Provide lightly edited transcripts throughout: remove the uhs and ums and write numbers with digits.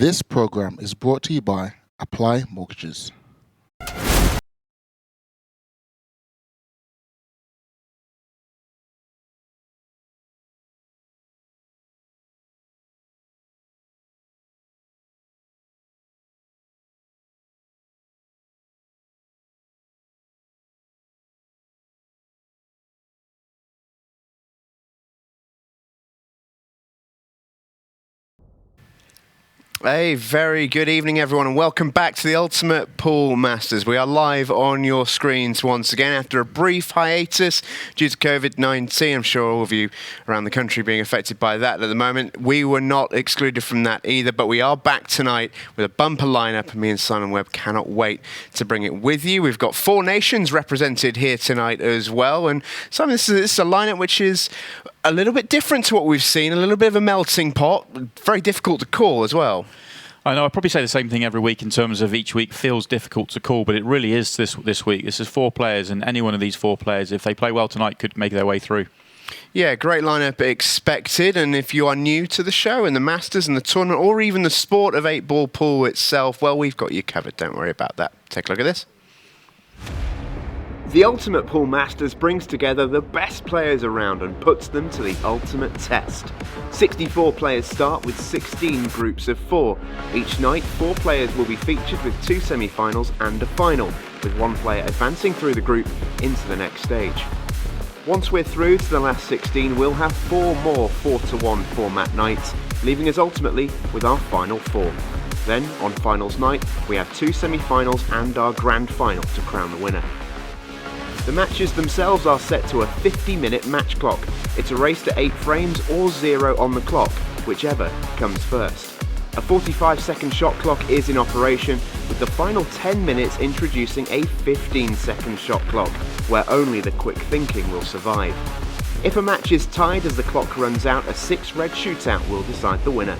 This program is brought to you by Apply Mortgages. A very good evening, everyone, and welcome back to the Ultimate Pool Masters. We are live on your screens once again after a brief hiatus due to COVID-19. I'm sure all of you around the country being affected by that at the moment. We were not excluded from that either, but we are back tonight with a bumper lineup, and me and Simon Webb cannot wait to bring it with you. We've got 4 nations represented here tonight as well, and Simon, this is a lineup which is a little bit different to what we've seen, a little bit of a melting pot, very difficult to call as well. I know, I probably say the same thing every week in terms of each week feels difficult to call, but it really is this week. This is 4 players, and any one of these 4 players, if they play well tonight, could make their way through. Yeah, great lineup expected, and if you are new to the show and the Masters and the tournament, or even the sport of 8-ball pool itself, well, we've got you covered, don't worry about that. Take a look at this. The Ultimate Pool Masters brings together the best players around and puts them to the ultimate test. 64 players start with 16 groups of 4. Each night, 4 players will be featured with 2 semi-finals and a final, with 1 player advancing through the group into the next stage. Once we're through to the last 16, we'll have 4 more 4-to-1 format nights, leaving us ultimately with our final 4. Then, on finals night, we have 2 semi-finals and our grand final to crown the winner. The matches themselves are set to a 50-minute match clock. It's a race to 8 frames or 0 on the clock, whichever comes first. A 45-second shot clock is in operation, with the final 10 minutes introducing a 15-second shot clock, where only the quick thinking will survive. If a match is tied as the clock runs out, a 6-red shootout will decide the winner.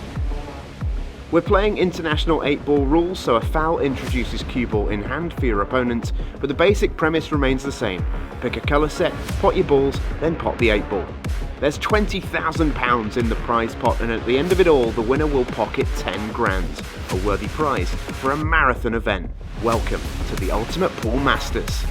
We're playing international 8-ball rules, so a foul introduces cue ball in hand for your opponent, but the basic premise remains the same. Pick a colour set, pot your balls, then pot the 8-ball. There's £20,000 in the prize pot, and at the end of it all, the winner will pocket 10 grand, a worthy prize for a marathon event. Welcome to the Ultimate Pool Masters.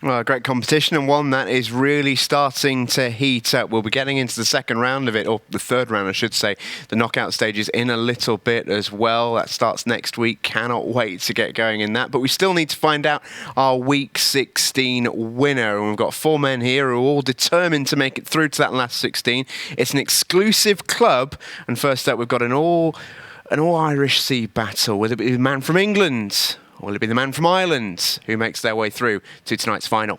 Well, a great competition, and one that is really starting to heat up. We'll be getting into the second round of it, or the third round, I should say, the knockout stages in a little bit as well. That starts next week. Cannot wait to get going in that. But we still need to find out our Week 16 winner. And we've got 4 men here who are all determined to make it through to that last 16. It's an exclusive club. And first up, we've got an all-Irish sea battle. Will it be the man from England? Or will it be the man from Ireland who makes their way through to tonight's final?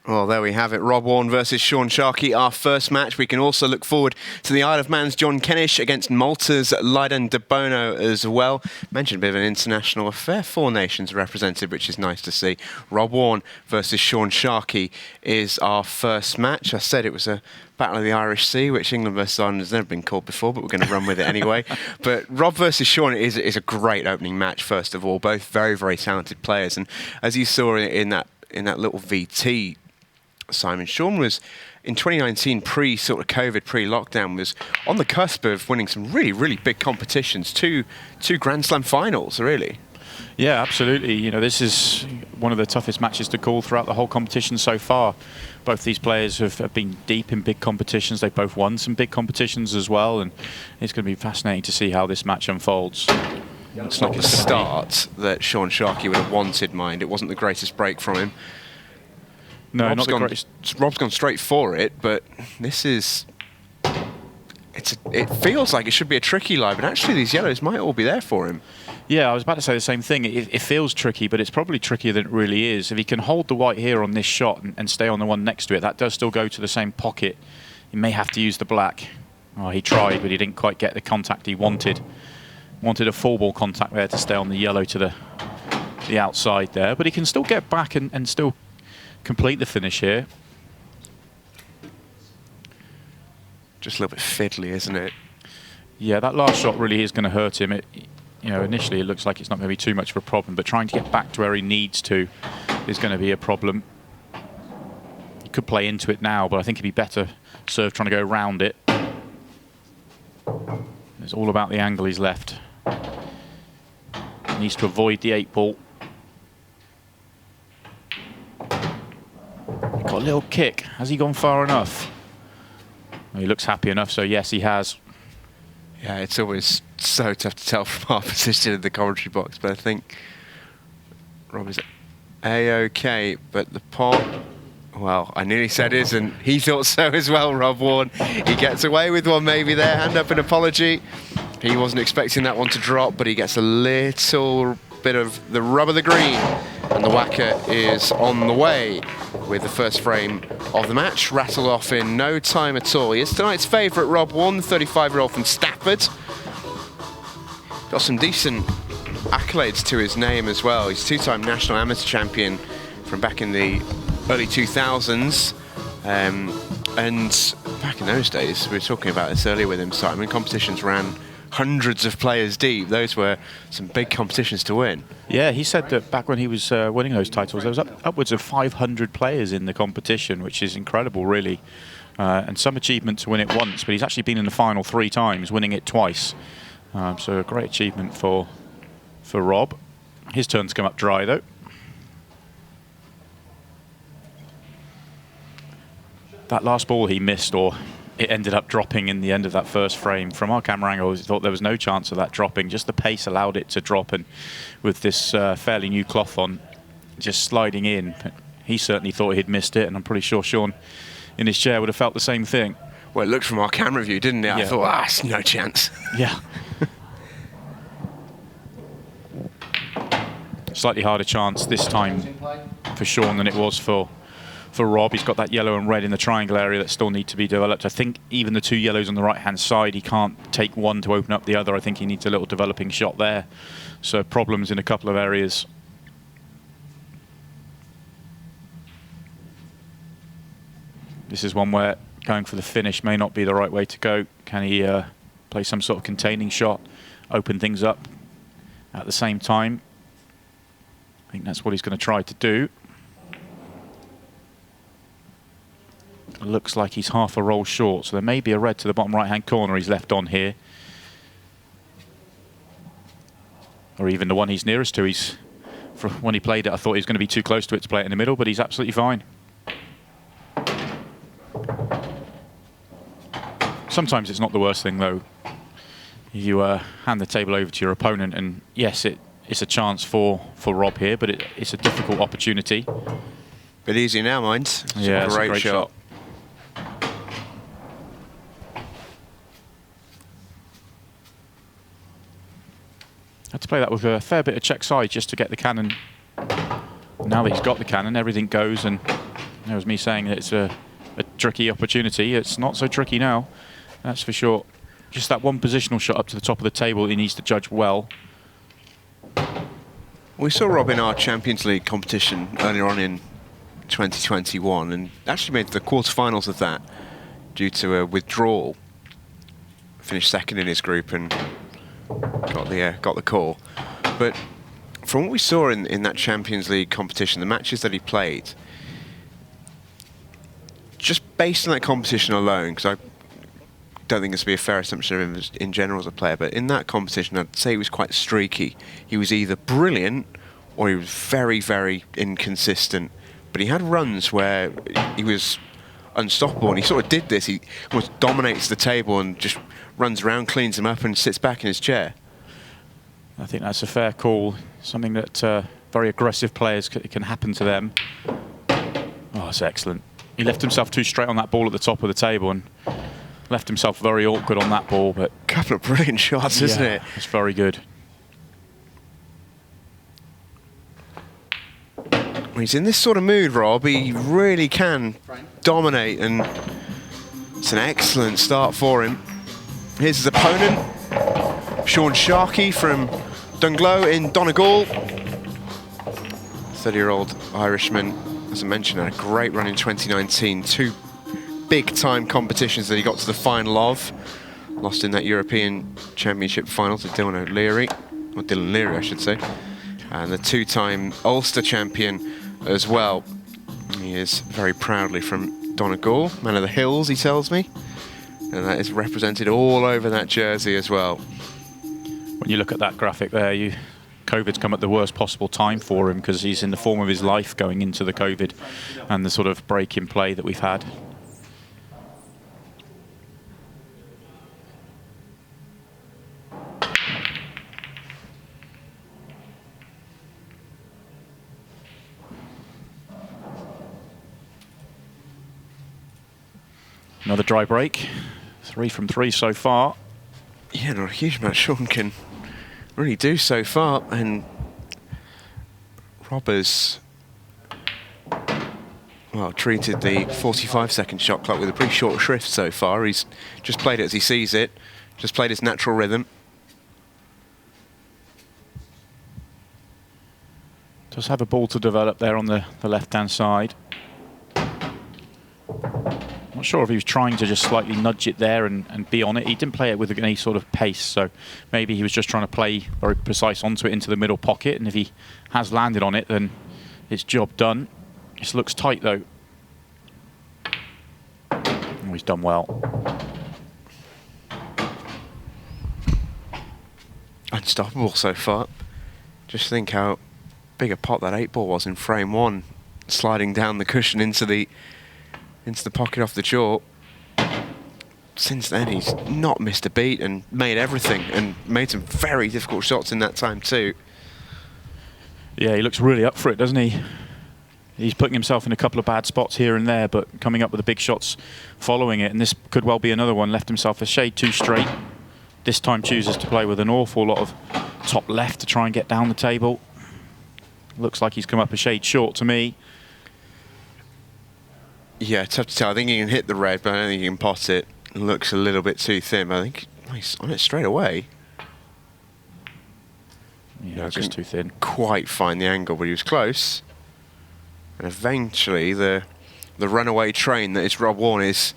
Well, there we have it. Rob Wharne versus Sharkey, our first match. We can also look forward to the Isle of Man's John Kennish against Malta's Lyden Debono as well. Mentioned a bit of an international affair. 4 nations represented, which is nice to see. Rob Wharne versus Sharkey is our first match. I said it was a Battle of the Irish Sea, which England versus Ireland has never been called before, but we're going to run with it anyway. But Rob versus Sean is a great opening match, first of all. Both very, very talented players. And as you saw in that little VT, Simon, Sean was in 2019 COVID, pre-lockdown, was on the cusp of winning some really, really big competitions, two Grand Slam finals, really. Yeah, absolutely. You know, this is one of the toughest matches to call throughout the whole competition so far. Both these players have been deep in big competitions. They've both won some big competitions as well, and it's going to be fascinating to see how this match unfolds. It's not the start that Sharkey would have wanted, mind. It wasn't the greatest break from him. No, not the greatest. Rob's gone straight for it, but this is it feels like it should be a tricky lie, but actually these yellows might all be there for him. Yeah, I was about to say the same thing. It feels tricky, but it's probably trickier than it really is. If he can hold the white here on this shot and stay on the one next to it, that does still go to the same pocket. He may have to use the black. Oh, he tried, but he didn't quite get the contact he wanted. Wanted a full ball contact there to stay on the yellow to the outside there, but he can still get back and still complete the finish here. Just a little bit fiddly, isn't it? Yeah, that last shot really is going to hurt him. Initially it looks like it's not going to be too much of a problem, but trying to get back to where he needs to is going to be a problem. He could play into it now, but I think he'd be better served trying to go around it. It's all about the angle he's left. He needs to avoid the 8-ball. Got a little kick. Has he gone far enough? Well, he looks happy enough, so yes, he has. Yeah, it's always so tough to tell from our position in the commentary box, but I think Rob is A-OK, but the pot, well, I nearly said isn't. He thought so as well, Rob Wharne. He gets away with one maybe there, hand up an apology. He wasn't expecting that one to drop, but he gets a little bit of the rub of the green, and the whacker is on the way with the first frame of the match. Rattled off in no time at all. He is tonight's favourite, Rob Wharne, the 35-year-old from Stafford. Got some decent accolades to his name as well. He's two-time national amateur champion from back in the early 2000s. And back in those days, we were talking about this earlier with him, Simon, competitions ran hundreds of players deep. Those were some big competitions to win. Yeah, he said that back when he was winning those titles, there was upwards of 500 players in the competition, which is incredible, really. And some achievement to win it once, but he's actually been in the final 3 times, winning it twice. So a great achievement for Rob. His turn to come up dry, though. That last ball he missed, or it ended up dropping in the end of that first frame. From our camera angle, we thought there was no chance of that dropping. Just the pace allowed it to drop, and with this fairly new cloth on, just sliding in, he certainly thought he'd missed it, and I'm pretty sure Sean in his chair would have felt the same thing. Well, it looked from our camera view, didn't it? Yeah. I thought, it's no chance. Yeah. Slightly harder chance this time for Sean than it was for Rob. He's got that yellow and red in the triangle area that still need to be developed. I think even the 2 yellows on the right-hand side, he can't take one to open up the other. I think he needs a little developing shot there. So problems in a couple of areas. This is one where going for the finish may not be the right way to go. Can he play some sort of containing shot, open things up at the same time? I think that's what he's going to try to do. It looks like he's half a roll short, so there may be a red to the bottom right-hand corner he's left on here. Or even the one he's nearest to. When he played it, I thought he was going to be too close to it to play it in the middle, but he's absolutely fine. Sometimes it's not the worst thing, though. You hand the table over to your opponent, and yes, it's a chance for Rob here, but it's a difficult opportunity. Bit easy now, mind. Yeah, it's a great shot. Had to play that with a fair bit of check side just to get the cannon. Now that he's got the cannon, everything goes, and that was me saying that it's a tricky opportunity. It's not so tricky now, that's for sure. Just that one positional shot up to the top of the table he needs to judge well. We saw Rob in our Champions League competition earlier on in 2021 and actually made the quarterfinals of that due to a withdrawal. Finished second in his group and got the call. But from what we saw in that Champions League competition, the matches that he played, just based on that competition alone, because I don't think this would be a fair assumption of him in general as a player, but in that competition I'd say he was quite streaky. He was either brilliant or he was very, very inconsistent. But he had runs where he was unstoppable, and he sort of did this. He almost dominates the table and just runs around, cleans them up and sits back in his chair. I think that's a fair call. Something that very aggressive players, it can happen to them. Oh, that's excellent. He left himself too straight on that ball at the top of the table, and Left himself very awkward on that ball, but Couple of brilliant shots, isn't it? It's very good. When he's in this sort of mood, Rob, he really can dominate, and it's an excellent start for him. Here's his opponent, Sharkey from Dunglow in Donegal. 30-year-old Irishman, as I mentioned, had a great run in 2019. 2 big-time competitions that he got to the final of. Lost in that European Championship final to Dylan Leary, I should say. And the 2-time Ulster champion as well. He is very proudly from Donegal, man of the hills, he tells me. And that is represented all over that jersey as well. When you look at that graphic there, COVID's come at the worst possible time for him, because he's in the form of his life going into the COVID and the sort of break in play that we've had. Another dry break. 3 from 3 so far. Yeah, not a huge amount Sean can really do so far, and Robbers, well, treated the 45-second shot clock with a pretty short shrift so far. He's just played it as he sees it, just played his natural rhythm. Does have a ball to develop there on the left-hand side. Not sure if he was trying to just slightly nudge it there and be on it. He didn't play it with any sort of pace, so maybe he was just trying to play very precise onto it into the middle pocket, and if he has landed on it, then it's job done. This looks tight, though. Oh, he's done well. Unstoppable so far. Just think how big a pot that 8-ball was in frame 1, sliding down the cushion into the pocket off the chalk. Since then, he's not missed a beat and made everything, and made some very difficult shots in that time too. Yeah, he looks really up for it, doesn't he? He's putting himself in a couple of bad spots here and there, but coming up with the big shots following it, and this could well be another one. Left himself a shade too straight. This time chooses to play with an awful lot of top left to try and get down the table. Looks like he's come up a shade short to me. Yeah, tough to tell. I think he can hit the red, but I don't think he can pot it. It looks a little bit too thin. I think he's on it straight away. Yeah, it's just too thin. Quite find the angle, but he was close. And eventually, the runaway train that is Rob Wharne is,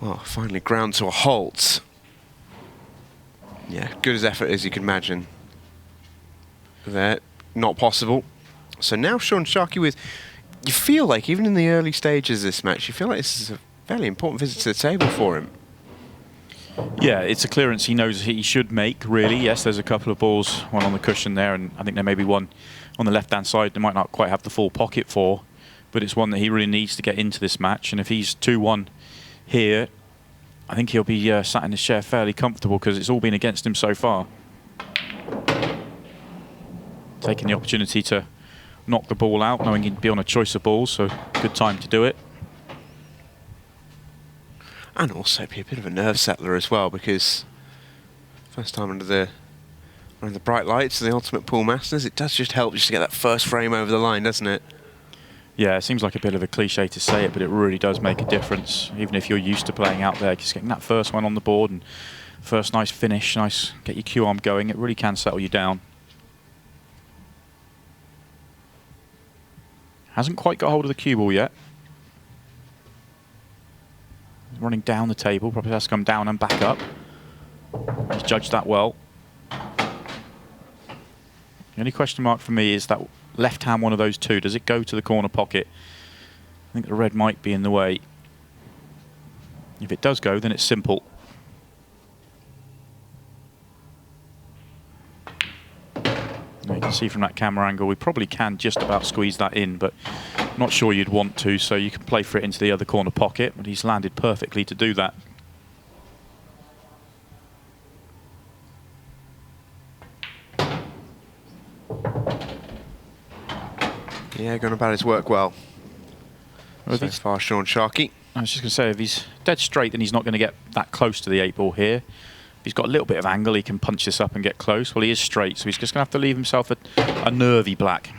well, finally ground to a halt. Yeah, good as effort as you can imagine. There, not possible. So now Sharkey with, you feel like, even in the early stages of this match, you feel like this is a fairly important visit to the table for him. Yeah, it's a clearance he knows he should make, really. Yes, there's a couple of balls, one on the cushion there, and I think there may be one on the left-hand side they might not quite have the full pocket for, but it's one that he really needs to get into this match. And if he's 2-1 here, I think he'll be sat in his chair fairly comfortable, because it's all been against him so far. Taking the opportunity to knock the ball out, knowing he'd be on a choice of balls, so good time to do it. And also be a bit of a nerve settler as well, because first time under the bright lights of the Ultimate Pool Masters, it does just help just to get that first frame over the line, doesn't it? Yeah, it seems like a bit of a cliche to say it, but it really does make a difference, even if you're used to playing out there. Just getting that first one on the board and first nice finish, nice get your cue arm going, it really can settle you down. Hasn't quite got hold of the cue ball yet. He's running down the table, probably has to come down and back up. He's judged that well. The only question mark for me is that left hand one of those two. Does it go to the corner pocket? I think the red might be in the way. If it does go, then it's simple. Now you can see from that camera angle, we probably can just about squeeze that in, but not sure you'd want to, so you can play for it into the other corner pocket, but he's landed perfectly to do that. Yeah, going about his work well. So far, Sharkey. I was just going to say, if he's dead straight, then he's not going to get that close to the 8-ball here. If he's got a little bit of angle, he can punch this up and get close. Well, he is straight, so he's just going to have to leave himself a nervy black.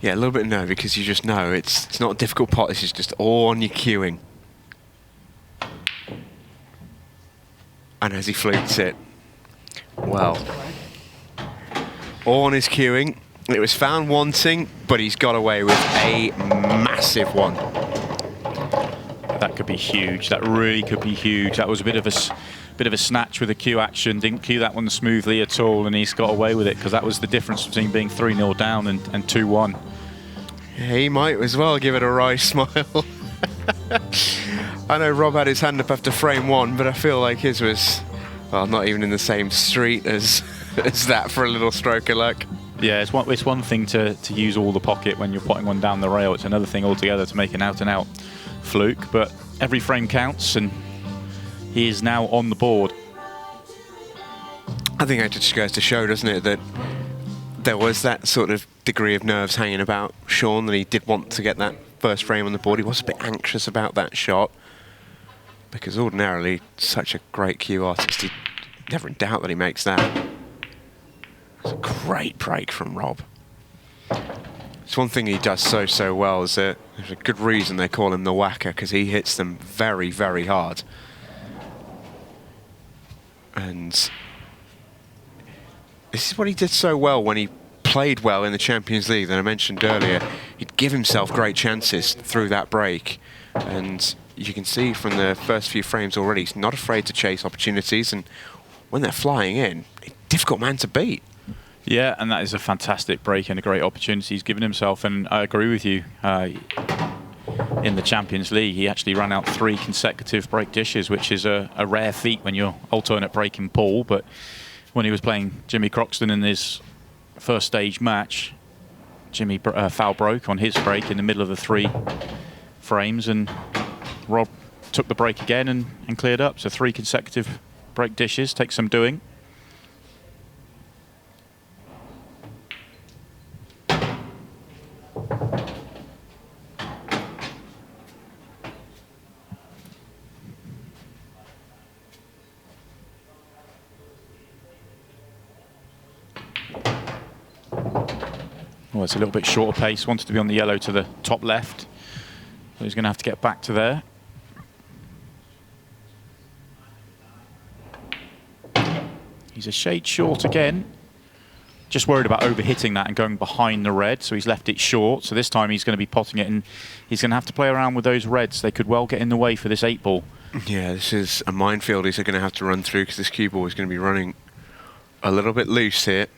Yeah, a little bit nervy because you just know it's not a difficult pot. This is just all on your queuing. And as he flukes it, well, all on his queuing. It was found wanting, but he's got away with a massive one. That could be huge. That really could be huge. That was a bit of a snatch with a cue action. Didn't cue that one smoothly at all, and he's got away with it because that was the difference between being 3-0 down and 2-1. Yeah, he might as well give it a wry smile. I know Rob had his hand up after frame 1, but I feel like his was, well, not even in the same street as that for a little stroke of luck. Yeah, it's one thing to use all the pocket when you're potting one down the rail. It's another thing altogether to make an out-and-out fluke. But every frame counts, and he is now on the board. I think it just goes to show, doesn't it, that there was that sort of degree of nerves hanging about Sean, that he did want to get that first frame on the board. He was a bit anxious about that shot, because ordinarily, such a great cue artist, he's never in doubt that he makes that. It's a great break from Rob. It's one thing he does so well, is that there's a good reason they call him the whacker, because he hits them very, very hard. And this is what he did so well when he played well in the Champions League that I mentioned earlier. He'd give himself great chances through that break. And you can see from the first few frames already, he's not afraid to chase opportunities. And when they're flying in, a difficult man to beat. Yeah, and that is a fantastic break and a great opportunity he's given himself. And I agree with you. In the Champions League, he actually ran out 3 consecutive break dishes, which is a rare feat when you're alternate breaking Paul. But when he was playing Jimmy Croxton in his first stage match, Jimmy foul broke on his break in the middle of the 3 frames, and Rob took the break again and cleared up. So 3 consecutive break dishes takes some doing. Well, it's a little bit shorter pace. Wanted to be on the yellow to the top left. So he's going to have to get back to there. He's a shade short again. Just worried about overhitting that and going behind the red, so he's left it short. So this time he's going to be potting it, and he's going to have to play around with those reds. They could well get in the way for this 8-ball. Yeah, this is a minefield he's going to have to run through, because this cue ball is going to be running a little bit loose here.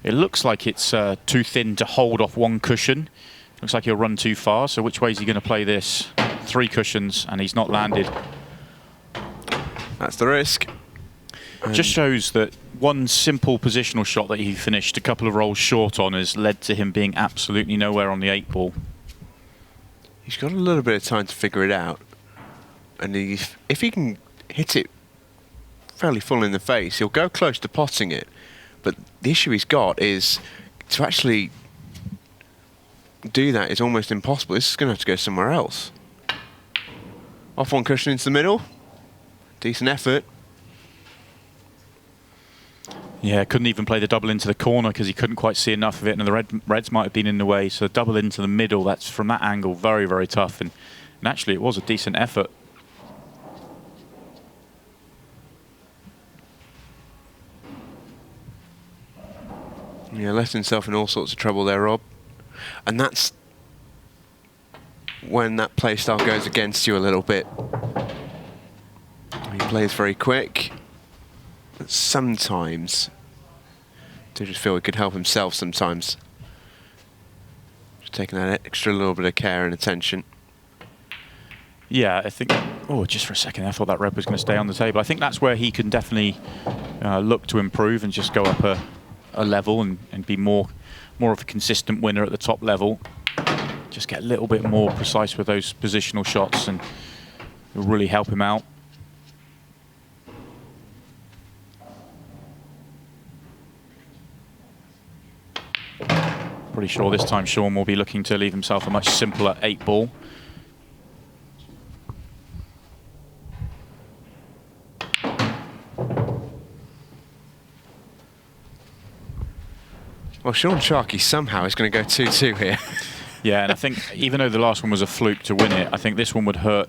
It looks like it's too thin to hold off one cushion. Looks like he'll run too far. So which way is he going to play this? 3 cushions, and he's not landed. That's the risk. Just shows that one simple positional shot that he finished a couple of rolls short on has led to him being absolutely nowhere on the 8-ball. He's got a little bit of time to figure it out. And if he can hit it fairly full in the face, he'll go close to potting it. But the issue he's got is to actually do that is almost impossible. This is going to have to go somewhere else. Off one cushion into the middle. Decent effort. Yeah, couldn't even play the double into the corner because he couldn't quite see enough of it, and the reds might have been in the way. So double into the middle, that's from that angle very, very tough. And actually it was a decent effort. Yeah, left himself in all sorts of trouble there, Rob. And that's when that play style goes against you a little bit. He plays very quick. But sometimes, I just feel he could help himself sometimes. Just taking that extra little bit of care and attention. Yeah, I think... Oh, just for a second, I thought that red was going to stay on the table. I think that's where he can definitely look to improve and just go up a level and be more of a consistent winner at the top level. Just get a little bit more precise with those positional shots, and it'll really help him out. Pretty sure this time Sean will be looking to leave himself a much simpler 8-ball. Well, Sean Sharkey somehow is going to go 2-2 here. Yeah, and I think even though the last one was a fluke to win it, I think this one would hurt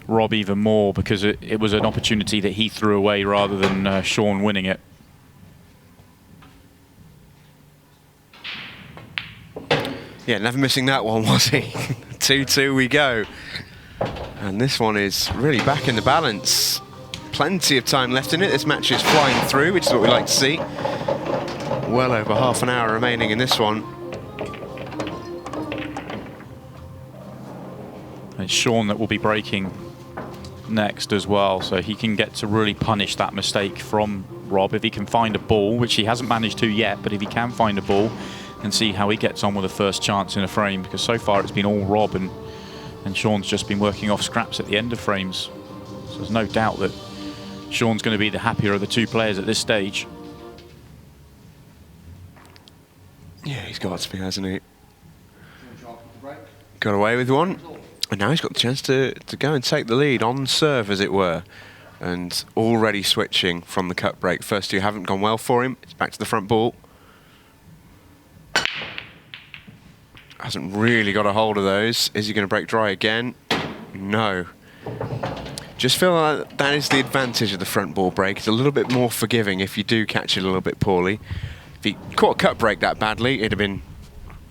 Rob even more because it was an opportunity that he threw away rather than Sean winning it. Yeah, never missing that one, was he? 2-2 we go. And this one is really back in the balance. Plenty of time left in it. This match is flying through, which is what we like to see. Well over half an hour remaining in this one. And it's Sean that will be breaking next as well, so he can get to really punish that mistake from Rob if he can find a ball, which he hasn't managed to yet, but if he can find a ball and see how he gets on with the first chance in a frame, because so far it's been all Rob and Sean's just been working off scraps at the end of frames. So there's no doubt that Sean's going to be the happier of the two players at this stage. Yeah, he's got to be, hasn't he? Got away with one. And now he's got the chance to go and take the lead on serve, as it were. And already switching from the cut break. First two haven't gone well for him. It's back to the front ball. Hasn't really got a hold of those. Is he going to break dry again? No. Just feel like that is the advantage of the front ball break. It's a little bit more forgiving if you do catch it a little bit poorly. If he caught a cut break that badly, it'd have been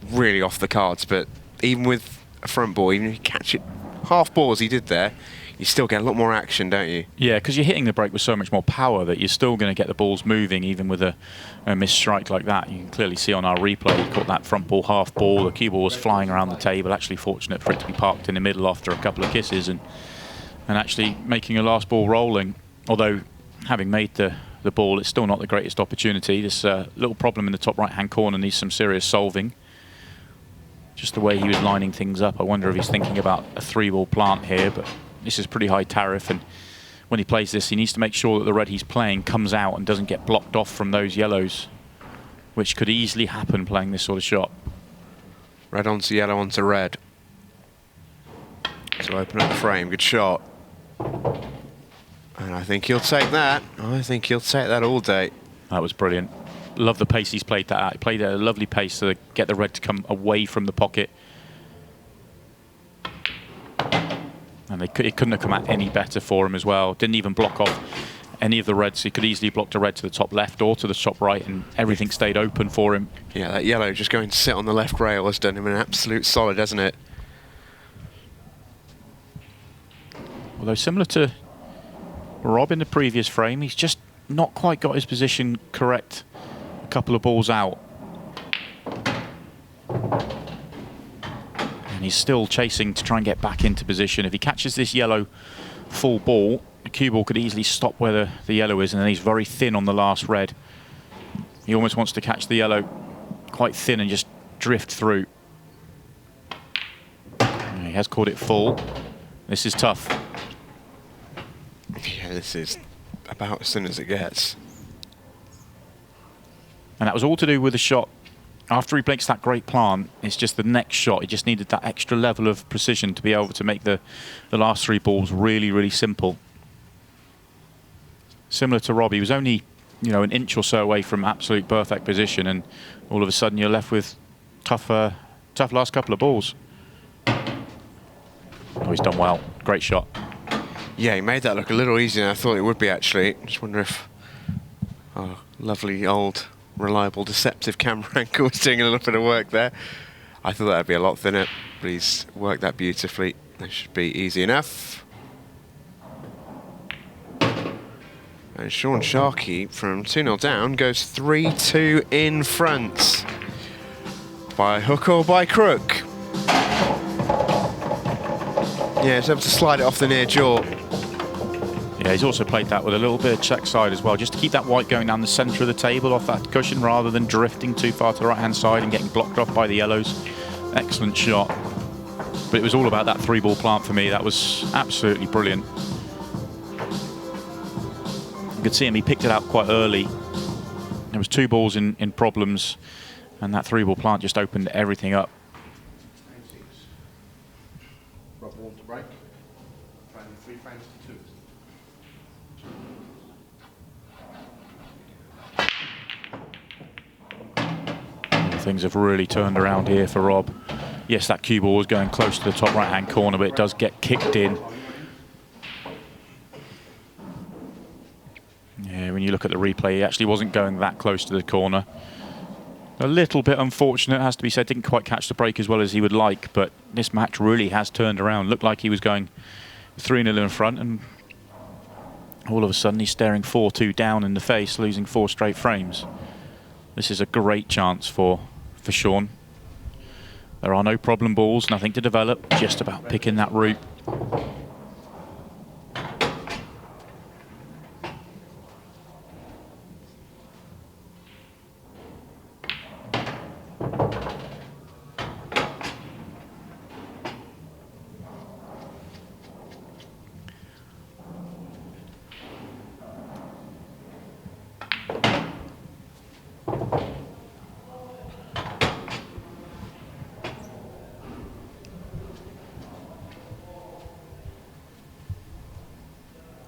really off the cards. But even with a front ball, even if you catch it half ball as he did there, you still get a lot more action, don't you? Yeah, because you're hitting the break with so much more power that you're still going to get the balls moving, even with a missed strike like that. You can clearly see on our replay, he caught that front ball, half ball. The cue ball was flying around the table. Actually fortunate for it to be parked in the middle after a couple of kisses and actually making a last ball rolling. Although, having made the ball, it's still not the greatest opportunity. This little problem in the top right-hand corner needs some serious solving. Just the way he was lining things up, I wonder if he's thinking about a 3-ball plant here, but this is pretty high tariff, and when he plays this, he needs to make sure that the red he's playing comes out and doesn't get blocked off from those yellows, which could easily happen playing this sort of shot. Red onto yellow onto red. So open up the frame, good shot. And I think he'll take that. I think he'll take that all day. That was brilliant. Love the pace he's played that at. He played at a lovely pace to get the red to come away from the pocket. And it couldn't have come out any better for him as well. Didn't even block off any of the reds. He could easily block a red to the top left or to the top right, and everything stayed open for him. Yeah, that yellow just going to sit on the left rail has done him an absolute solid, hasn't it? Although similar to Rob in the previous frame, he's just not quite got his position correct a couple of balls out. And he's still chasing to try and get back into position. If he catches this yellow full ball, the cue ball could easily stop where the yellow is, and then he's very thin on the last red. He almost wants to catch the yellow quite thin and just drift through. And he has caught it full. This is tough. Yeah, this is about as thin as it gets. And that was all to do with the shot. After he breaks that great plant, it's just the next shot. He just needed that extra level of precision to be able to make the last 3 balls really, really simple. Similar to Robbie, he was only, an inch or so away from absolute perfect position, and all of a sudden you're left with tough last couple of balls. Oh, he's done well. Great shot. Yeah, he made that look a little easier than I thought it would be, actually. Just wonder if our lovely old reliable deceptive camera angle was doing a little bit of work there. I thought that would be a lot thinner, but he's worked that beautifully. That should be easy enough. And Sean Sharkey from 2-0 down goes 3-2 in front. By hook or by crook. Yeah, he's able to slide it off the near jaw. Yeah, he's also played that with a little bit of check side as well, just to keep that white going down the centre of the table off that cushion rather than drifting too far to the right-hand side and getting blocked off by the yellows. Excellent shot. But it was all about that 3-ball plant for me. That was absolutely brilliant. You could see him, he picked it out quite early. There was 2 balls in problems, And that 3-ball plant just opened everything up. Rob Wharne to break. Training 3 frames to 2. Things have really turned around here for Rob. Yes, that cue ball was going close to the top right-hand corner, but it does get kicked in. Yeah, when you look at the replay, he actually wasn't going that close to the corner. A little bit unfortunate, has to be said. Didn't quite catch the break as well as he would like, but this match really has turned around. Looked like he was going 3-0 in front, and all of a sudden he's staring 4-2 down in the face, losing 4 straight frames. This is a great chance for Shaun. There are no problem balls, nothing to develop, just about picking that route.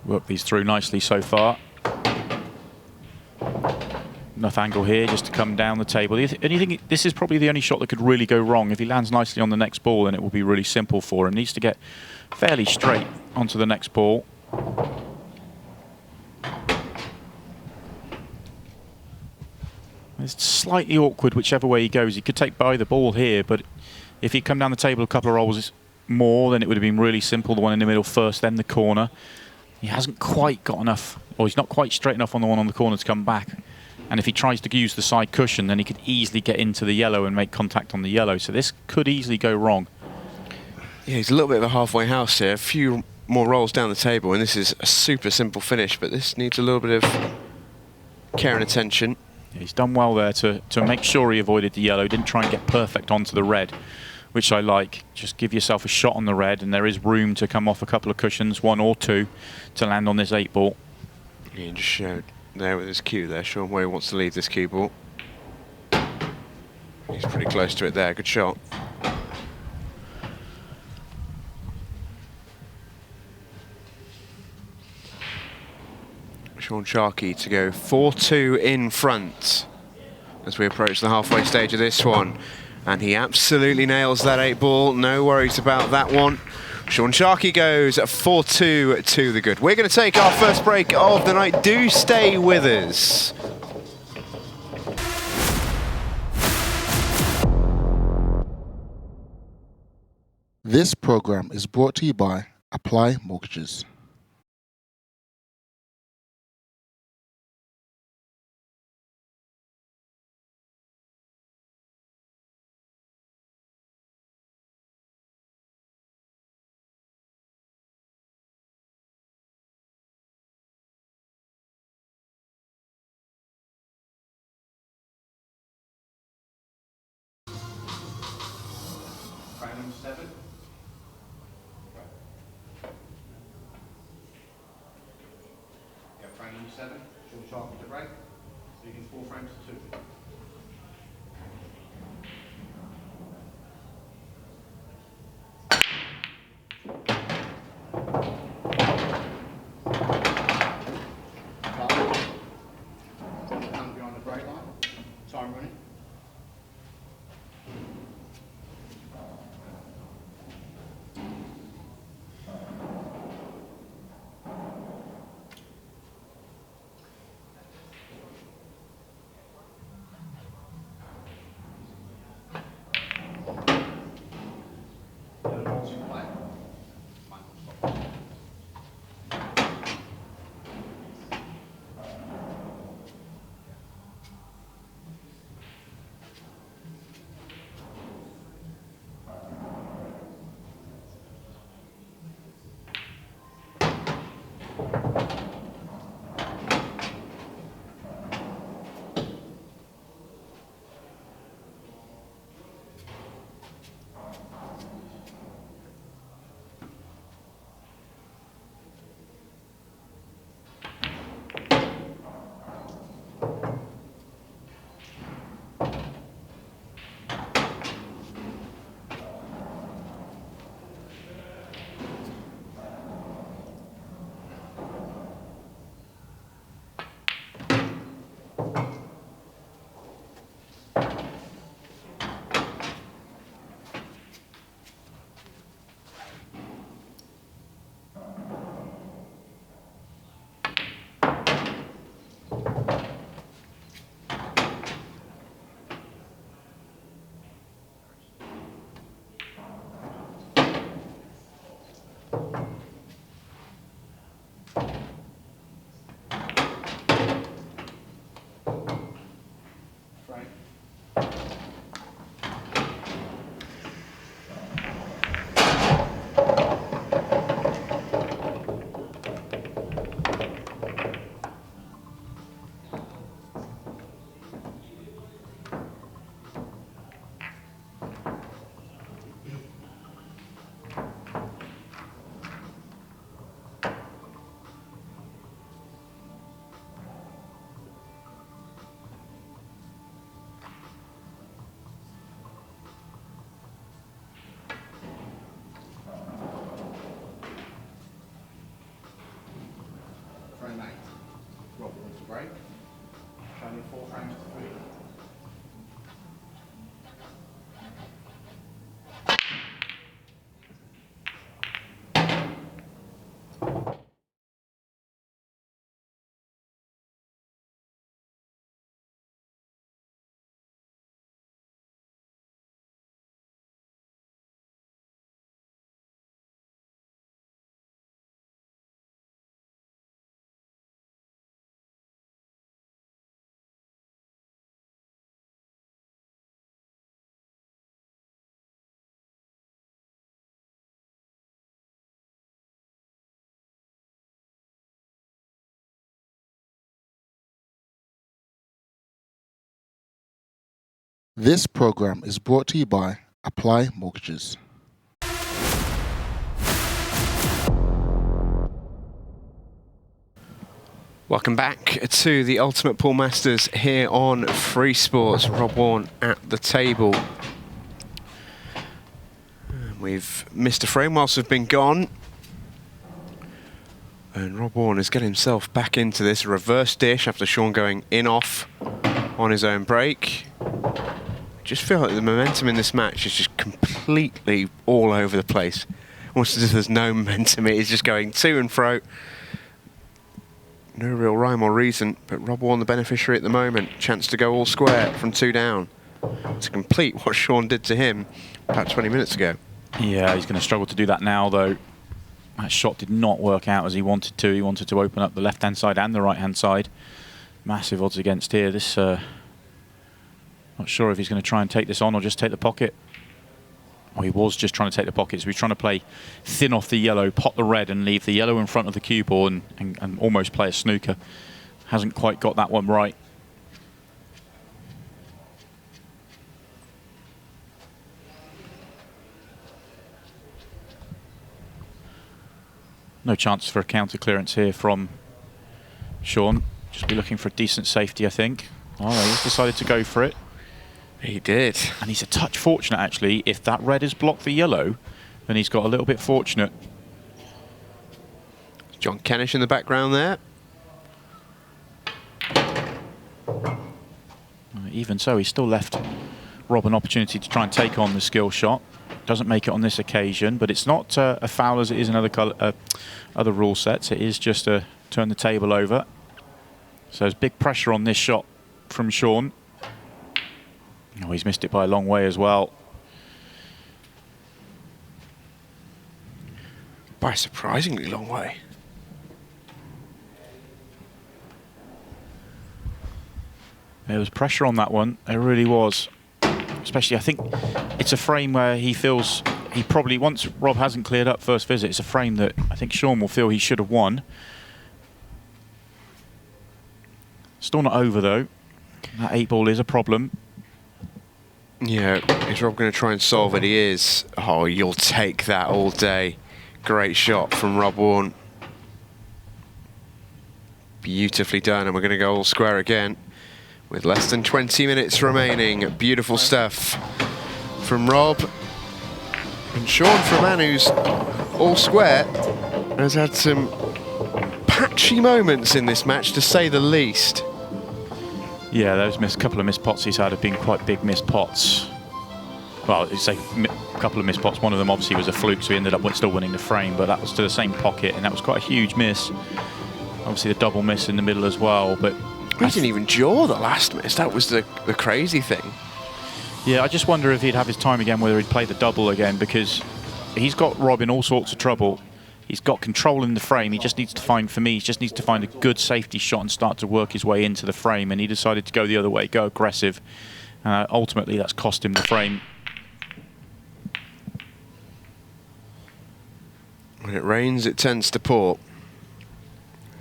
Worked these through nicely so far. Enough angle here just to come down the table. And you think this is probably the only shot that could really go wrong. If he lands nicely on the next ball, then it will be really simple for him. Needs to get fairly straight onto the next ball. It's slightly awkward whichever way he goes. He could take by the ball here, but if he'd come down the table a couple of rolls more, then it would have been really simple. The one in the middle first, then the corner. He hasn't quite got enough, or he's not quite straight enough on the one on the corner to come back. And if he tries to use the side cushion, then he could easily get into the yellow and make contact on the yellow. So this could easily go wrong. Yeah, he's a little bit of a halfway house here. A few more rolls down the table, and this is a super simple finish, but this needs a little bit of care and attention. Yeah, he's done well there to make sure he avoided the yellow. Didn't try and get perfect onto the red, which I like. Just give yourself a shot on the red, and there is room to come off a couple of cushions, 1 or 2, to land on this 8-ball. Yeah, just showed there with his cue there, Shaun, where he wants to leave this cue ball. He's pretty close to it there, good shot. Shaun Sharkey to go 4-2 in front as we approach the halfway stage of this one. And he absolutely nails that 8-ball, no worries about that one. Shaun Sharkey goes 4-2 to the good. We're going to take our first break of the night. Do stay with us. This program is brought to you by Apply Mortgages. Frame 7. Yeah, frame 7. Shaun Sharkey to break. So you can 4 frames to 2. Hand behind the break line. Time running. break. Only 4 frames to 3. This program is brought to you by Apply Mortgages. Welcome back to the Ultimate Pool Masters here on Free Sports. Rob Wharne at the table. We've missed a frame whilst we've been gone. And Rob Wharne is getting himself back into this reverse dish after Sean going in off on his own break. I just feel like the momentum in this match is just completely all over the place. Almost as if there's no momentum, it is just going to and fro. No real rhyme or reason, but Rob Wharne the beneficiary at the moment. Chance to go all square from 2 down to complete what Sean did to him about 20 minutes ago. Yeah, he's going to struggle to do that now, though. That shot did not work out as he wanted to. He wanted to open up the left-hand side and the right-hand side. Massive odds against here. This, not sure if he's going to try and take this on or just take the pocket. Well, he was just trying to take the pocket. So he's trying to play thin off the yellow, pot the red, and leave the yellow in front of the cue ball and almost play a snooker. Hasn't quite got that one right. No chance for a counter clearance here from Sean. Just be looking for a decent safety, I think. Oh, he's decided to go for it. He did. And he's a touch fortunate, actually. If that red has blocked the yellow, then he's got a little bit fortunate. John Kennish in the background there. Even so, he's still left Rob an opportunity to try and take on the skill shot. Doesn't make it on this occasion, but it's not a foul as it is in other rule sets. It is just a turn the table over. So there's big pressure on this shot from Sean. Oh, he's missed it by a long way as well. By a surprisingly long way. There was pressure on that one. There really was. Especially, I think it's a frame where he feels he probably, once Rob hasn't cleared up first visit, it's a frame that I think Sean will feel he should have won. Still not over, though. That 8-ball is a problem. Yeah, is Rob going to try and solve it? He is. Oh, you'll take that all day. Great shot from Rob Wharne. Beautifully done, and we're going to go all square again with less than 20 minutes remaining. Beautiful stuff from Rob. And Sean, for a man who's all square, has had some patchy moments in this match, to say the least. Yeah, those couple of missed pots he's had have been quite big missed pots. Well, it's a couple of missed pots. One of them obviously was a fluke, so he ended up still winning the frame, but that was to the same pocket, and that was quite a huge miss. Obviously the double miss in the middle as well, but he didn't even jaw the last miss. That was the crazy thing. Yeah, I just wonder if he'd have his time again, whether he'd play the double again, because he's got Rob in all sorts of trouble. He's got control in the frame. He just needs to find, for me, he just needs to find a good safety shot and start to work his way into the frame. And he decided to go the other way, go aggressive. Ultimately, that's cost him the frame. When it rains, it tends to pour.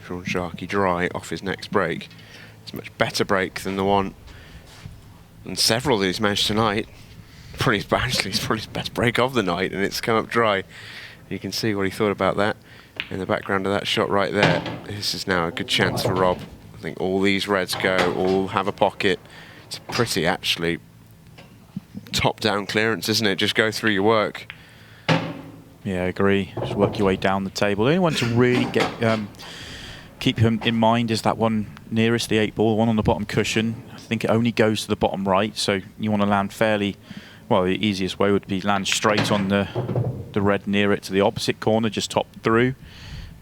Sean Sharkey dry off his next break. It's a much better break than the one and several that he's managed tonight. Actually, it's probably his best break of the night, and it's come up dry. You can see what he thought about that in the background of that shot right there. This is now a good chance for Rob. I think all these reds go, all have a pocket. It's pretty, actually, top-down clearance, isn't it? Just go through your work. Yeah, I agree. Just work your way down the table. The only one to really keep in mind is that one nearest the 8 ball, one on the bottom cushion. I think it only goes to the bottom right, so you want to land fairly, well, the easiest way would be land straight on the red near it to the opposite corner, just top through.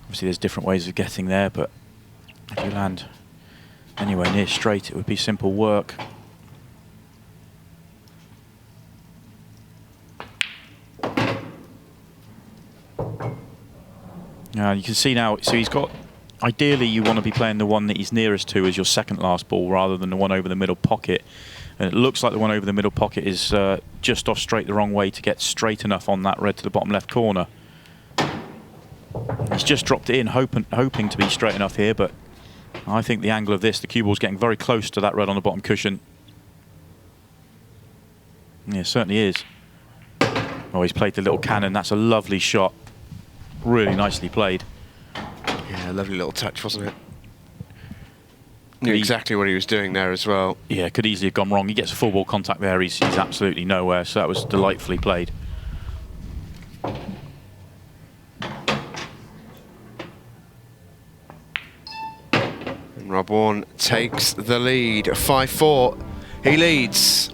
Obviously there's different ways of getting there, but if you land anywhere near straight, it would be simple work. You can see now, so he's got, ideally you want to be playing the one that he's nearest to as your second last ball rather than the one over the middle pocket. And it looks like the one over the middle pocket is just off straight the wrong way to get straight enough on that red to the bottom left corner. He's just dropped it in, hoping to be straight enough here, but I think the angle of this, the cue ball's getting very close to that red on the bottom cushion. Yeah, it certainly is. Oh, he's played the little cannon. That's a lovely shot. Really nicely played. Yeah, lovely little touch, wasn't it? Knew exactly what he was doing there as well. Yeah, could easily have gone wrong. He gets a full ball contact there. He's absolutely nowhere. So that was delightfully played. And Rob Wharne takes the lead. 5-4. He leads.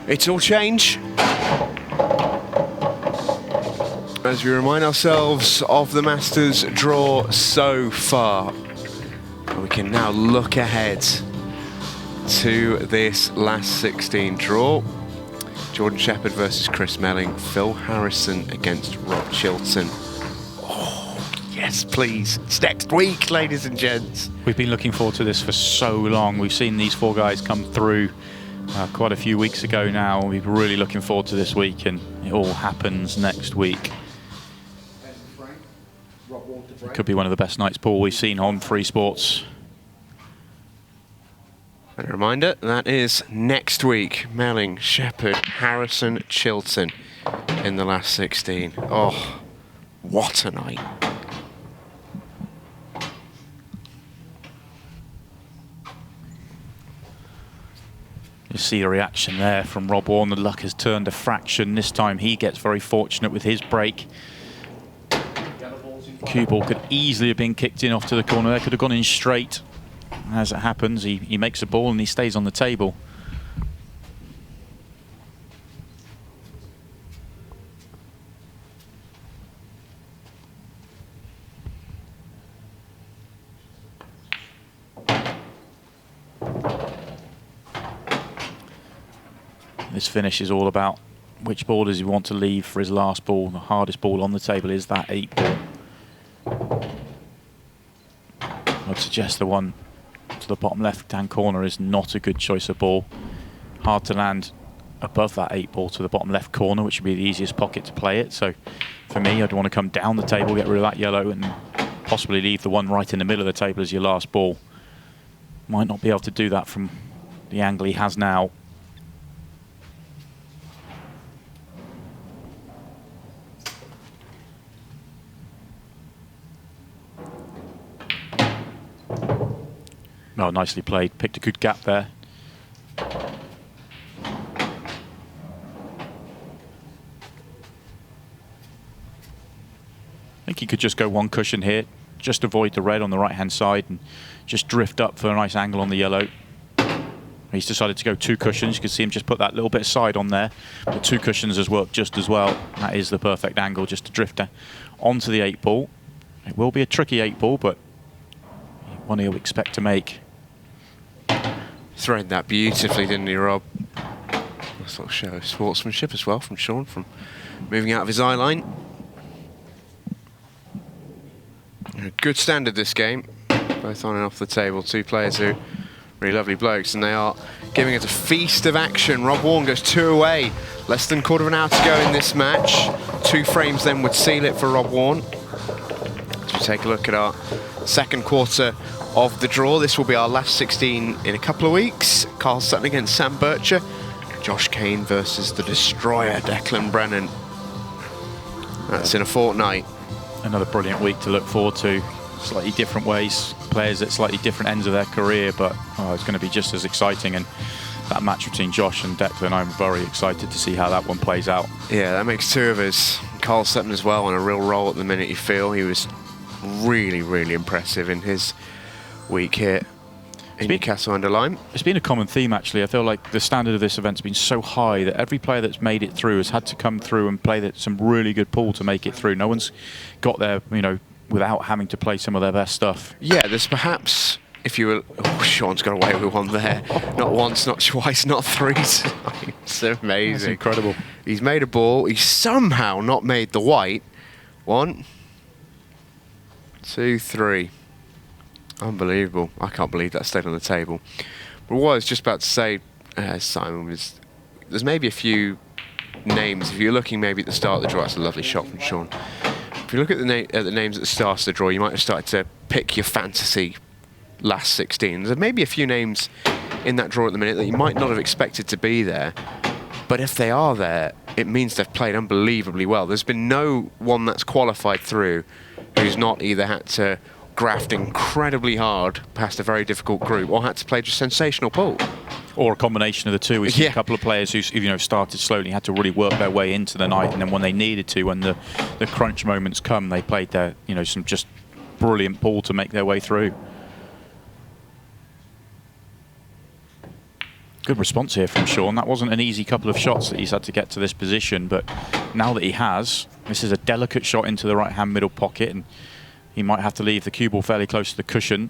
It's all change. As we remind ourselves of the Masters draw so far. We can now look ahead to this last 16 draw. Jordan Shepherd versus Chris Melling. Phil Harrison against Rob Chilton. Oh, yes, please. It's next week, ladies and gents. We've been looking forward to this for so long. We've seen these 4 guys come through quite a few weeks ago now. We're really looking forward to this week, and it all happens next week. It could be one of the best nights pool we've seen on Free Sports. And a reminder, that is next week. Melling, Shepherd, Harrison, Chilton in the last 16. Oh, what a night. You see a reaction there from Rob Wharne. The luck has turned a fraction. This time he gets very fortunate with his break. Cue ball could easily have been kicked in off to the corner. There could have gone in straight. As it happens, he makes a ball and he stays on the table. This finish is all about which ball does he want to leave for his last ball. The hardest ball on the table is that 8 ball. I'd suggest the one to the bottom left-hand corner is not a good choice of ball. Hard to land above that 8 ball to the bottom left corner, which would be the easiest pocket to play it. So for me, I'd want to come down the table, get rid of that yellow, and possibly leave the one right in the middle of the table as your last ball. Might not be able to do that from the angle he has now. Oh, nicely played. Picked a good gap there. I think he could just go one cushion here, just avoid the red on the right-hand side and just drift up for a nice angle on the yellow. He's decided to go 2 cushions. You can see him just put that little bit of side on there. But 2 cushions has worked just as well. That is the perfect angle just to drift onto the 8 ball. It will be a tricky 8 ball, but one he'll expect to make. Threaded that beautifully, didn't he, Rob? Nice little show of sportsmanship as well from Sean, from moving out of his eye line. A good standard this game, both on and off the table. 2 players who are really lovely blokes, and they are giving us a feast of action. Rob Wharne goes 2 away. Less than quarter of an hour to go in this match. 2 frames then would seal it for Rob Wharne. As we take a look at our second quarter of the draw, this will be our last 16 in a couple of weeks. Carl Sutton against Sam Bircher. Josh Kane versus the Destroyer, Declan Brennan. That's in a fortnight. Another brilliant week to look forward to. Slightly different ways, players at slightly different ends of their career, but it's going to be just as exciting. And that match between Josh and Declan, I'm very excited to see how that one plays out. Yeah, that makes 2 of us. Carl Sutton as well on a real roll at the minute, you feel. He was really, really impressive in his week here in Newcastle under Lyme. It's been a common theme, actually. I feel like the standard of this event's been so high that every player that's made it through has had to come through and play some really good pool to make it through. No one's got there, without having to play some of their best stuff. Yeah, there's perhaps, if you were... Oh, Sean's got away with one there. Not once, not twice, not 3 times. It's amazing. That's incredible. He's made a ball. He's somehow not made the white. 1, 2, 3. Unbelievable. I can't believe that stayed on the table. But what I was just about to say, Simon, was there's maybe a few names. If you're looking maybe at the start of the draw, that's a lovely shot from Sean. If you look at the names at the start of the draw, you might have started to pick your fantasy last 16. There's maybe a few names in that draw at the minute that you might not have expected to be there. But if they are there, it means they've played unbelievably well. There's been no one that's qualified through who's not either had to graft incredibly hard past a very difficult group or had to play just sensational pool. Or a combination of the two. We've seen a couple of players who started slowly, had to really work their way into the night, and then when they needed to, when the crunch moments come, they played their some just brilliant pool to make their way through. Good response here from Sean. That wasn't an easy couple of shots that he's had to get to this position, but now that he has, this is a delicate shot into the right-hand middle pocket, and he might have to leave the cue ball fairly close to the cushion.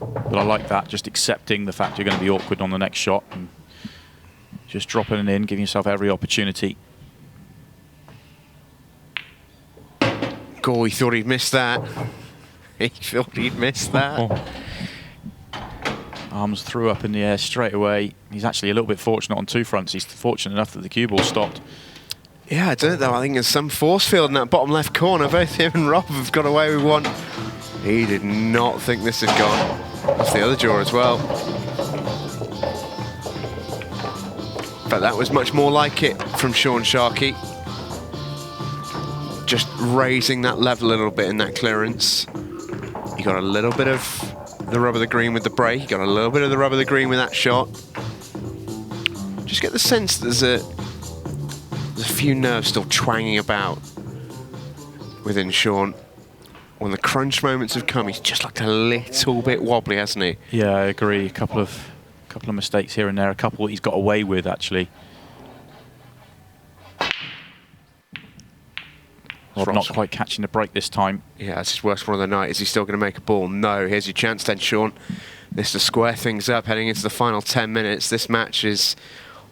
But I like that, just accepting the fact you're going to be awkward on the next shot and just dropping it in, giving yourself every opportunity. He thought he'd missed that. He thought he'd missed that. Arms threw up in the air straight away. He's actually a little bit fortunate on 2 fronts. He's fortunate enough that the cue ball stopped. Yeah, I don't know. I think there's some force field in that bottom left corner. Both him and Rob have got away with one. He did not think this had gone. That's the other draw as well. But that was much more like it from Sean Sharkey. Just raising that level a little bit in that clearance. You got a little bit of the rub of the green with the break. You got a little bit of the rub of the green with that shot. Just get the sense that there's a few nerves still twanging about within Sean. When the crunch moments have come, he's just looked a little bit wobbly, hasn't he? Yeah, I agree. A couple of mistakes here and there. A couple he's got away with, actually. Rob not quite catching the break this time. Yeah, that's his worst one of the night. Is he still going to make a ball? No. Here's your chance then, Sean. This to square things up heading into the final 10 minutes. This match is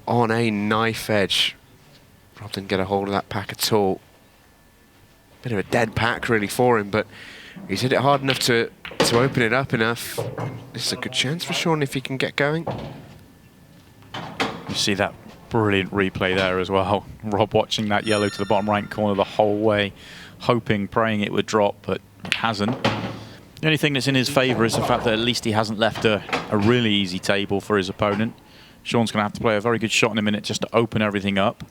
on a knife edge. Rob didn't get a hold of that pack at all. Bit of a dead pack really for him, but he's hit it hard enough to open it up enough. This is a good chance for Sean if he can get going. You see that brilliant replay there as well. Rob watching that yellow to the bottom right corner the whole way, hoping, praying it would drop, but it hasn't. The only thing that's in his favour is the fact that at least he hasn't left a really easy table for his opponent. Sean's going to have to play a very good shot in a minute just to open everything up.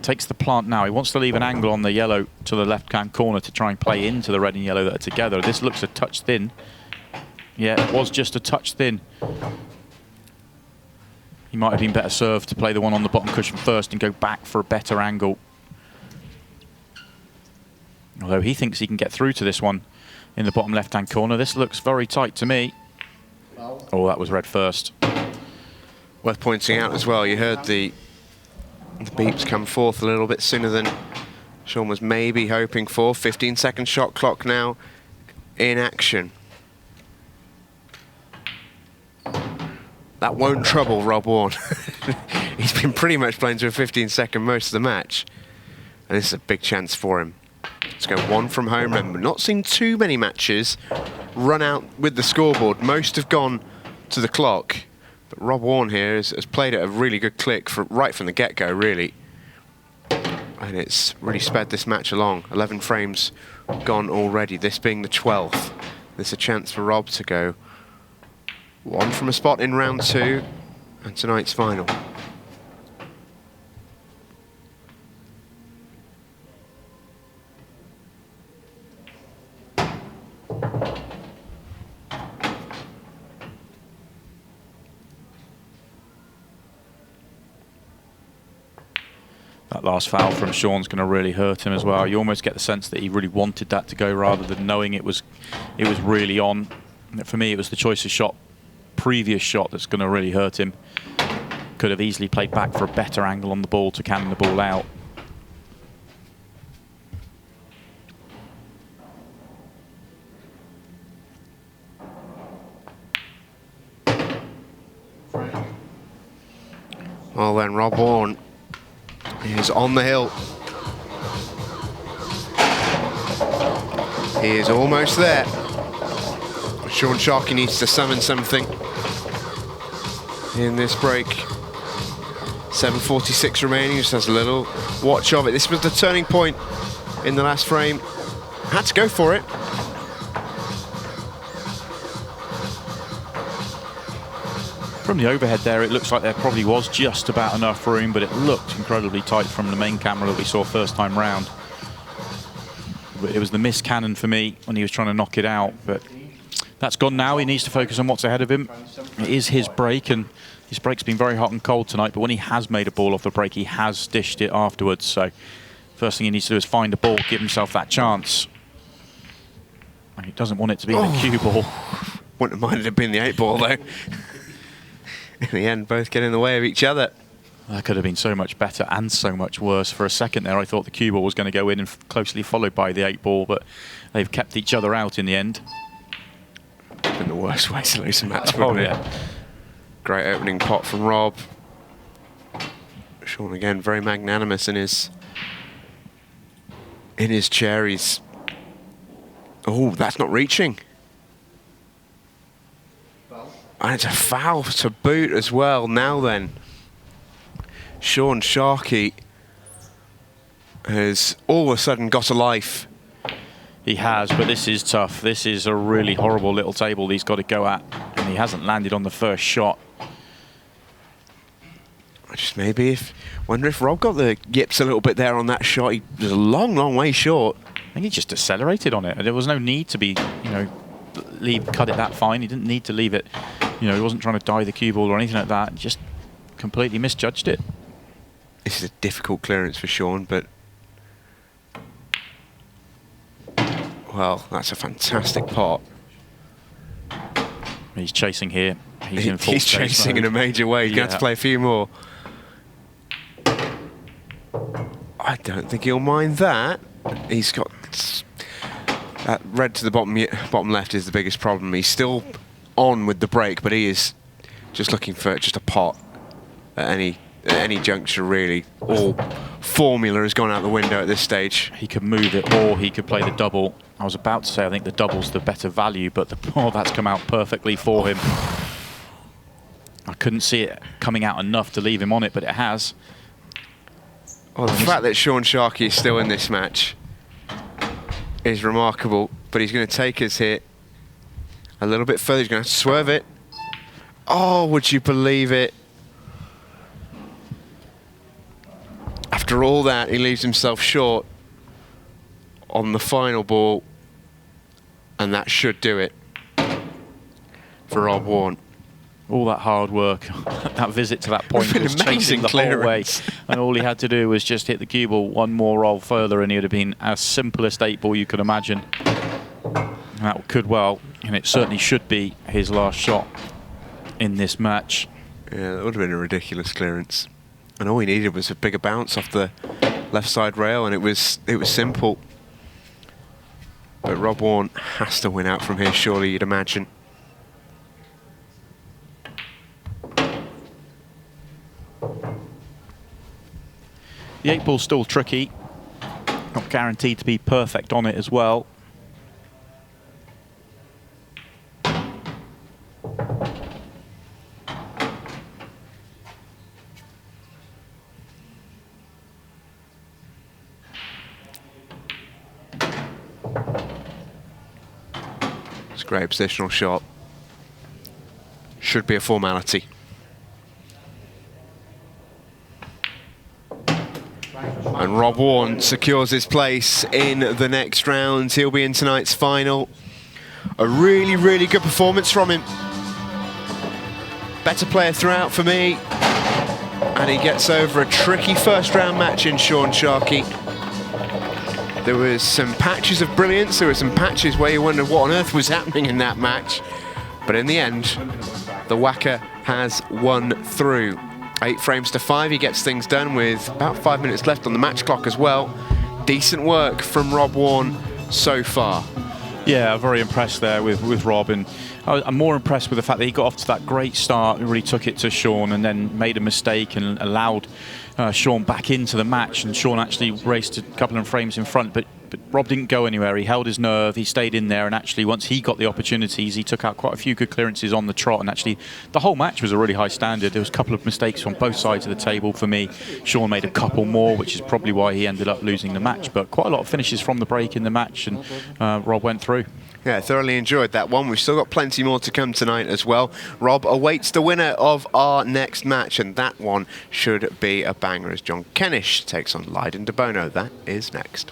Takes the plant now. He wants to leave an angle on the yellow to the left-hand corner to try and play into the red and yellow that are together. This looks a touch thin. Yeah, it was just a touch thin. He might have been better served to play the one on the bottom cushion first and go back for a better angle. Although he thinks he can get through to this one in the bottom left-hand corner. This looks very tight to me. Oh, that was red first. Worth pointing out as well, you heard the beeps come forth a little bit sooner than Sean was maybe hoping for. 15-second shot clock now in action. That won't trouble Rob Wharne. He's been pretty much playing to a 15-second most of the match. And this is a big chance for him. Let's go 1 from home. Remember, not seen too many matches run out with the scoreboard. Most have gone to the clock. But Rob Wharne here has played at a really good click right from the get-go, really. And it's really sped this match along. 11 frames gone already, this being the 12th. There's a chance for Rob to go 1 from a spot in round 2 and tonight's final. That last foul from Sean's going to really hurt him as well. You almost get the sense that he really wanted that to go rather than knowing it was really on. For me, it was the choice of shot, previous shot, that's going to really hurt him. Could have easily played back for a better angle on the ball to cannon the ball out. Well then, Rob Wharne is on the hill. He is almost there. Sean Sharkey needs to summon something in this break. 7:46 remaining, just has a little watch of it. This was the turning point in the last frame. Had to go for it. From the overhead there, it looks like there probably was just about enough room, but it looked incredibly tight from the main camera that we saw first time round. But it was the missed cannon for me when he was trying to knock it out, but that's gone now. He needs to focus on what's ahead of him. It is his break, and his break's been very hot and cold tonight, but when he has made a ball off the break, he has dished it afterwards. So first thing he needs to do is find a ball, give himself that chance. And he doesn't want it to be the cue ball. Wouldn't have minded it being the 8 ball though. In the end, both get in the way of each other. That could have been so much better and so much worse. For a second there, I thought the cue ball was going to go in and closely followed by the 8 ball, but they've kept each other out in the end. Been the worst way to lose a match, Oh, wouldn't it? yeah. Great opening pot from Rob. Sean again, very magnanimous in his chair. He's... Oh, that's not reaching. And it's a foul to boot as well. Now then, Sean Sharkey has all of a sudden got a life. He has, but this is tough. This is a really horrible little table he's got to go at, and he hasn't landed on the first shot. I just wonder if Rob got the yips a little bit there on that shot. He was a long, long way short. I think he just accelerated on it. There was no need to be, cut it that fine. He didn't need to leave it. He wasn't trying to die the cue ball or anything like that. He just completely misjudged it. This is a difficult clearance for Sean, but... Well, that's a fantastic pot. He's chasing here. He's in full He's chasing in a major way. He's going to have to play a few more. I don't think he'll mind that. He's got... That red to the bottom left is the biggest problem. He's still on with the break, but he is just looking for just a pot at any juncture, really. All formula has gone out the window at this stage. He could move it, or he could play the double. I was about to say I think the double's the better value, but that's come out perfectly for him. I couldn't see it coming out enough to leave him on it, but it has. Oh, the fact that Sean Sharkey is still in this match is remarkable, but he's going to take his hit a little bit further. He's going to have to swerve it. Oh, would you believe it? After all that, he leaves himself short on the final ball, and that should do it for Rob Wharne. All that hard work, that visit to that point was chasing the whole way, and all he had to do was just hit the cue ball one more roll further, and it would have been as simplest 8 ball you could imagine. And that could well, and it certainly should be, his last shot in this match. Yeah, that would have been a ridiculous clearance, and all he needed was a bigger bounce off the left side rail, and it was simple. But Rob Wharne has to win out from here, surely, you'd imagine. The 8 ball's still tricky, not guaranteed to be perfect on it as well. It's a great positional shot. Should be a formality. And Rob Wharne secures his place in the next round. He'll be in tonight's final. A really, really good performance from him. Better player throughout for me. And he gets over a tricky first round match in Sharkey. There was some patches of brilliance, there were some patches where you wondered what on earth was happening in that match. But in the end, the Whacker has won through. 8 frames to 5, he gets things done with about 5 minutes left on the match clock as well. Decent work from Wharne so far. Yeah, very impressed there with Rob, and I'm more impressed with the fact that he got off to that great start and really took it to Sean and then made a mistake and allowed Sean back into the match, and Sean actually raced a couple of frames in front, but Rob didn't go anywhere. He held his nerve, he stayed in there, and actually once he got the opportunities, he took out quite a few good clearances on the trot, and actually the whole match was a really high standard. There was a couple of mistakes on both sides of the table for me. Sean made a couple more, which is probably why he ended up losing the match, but quite a lot of finishes from the break in the match, and Rob went through. Yeah, thoroughly enjoyed that one. We've still got plenty more to come tonight as well. Rob awaits the winner of our next match, and that one should be a banger as John Kennish takes on Lyden Debono. That is next.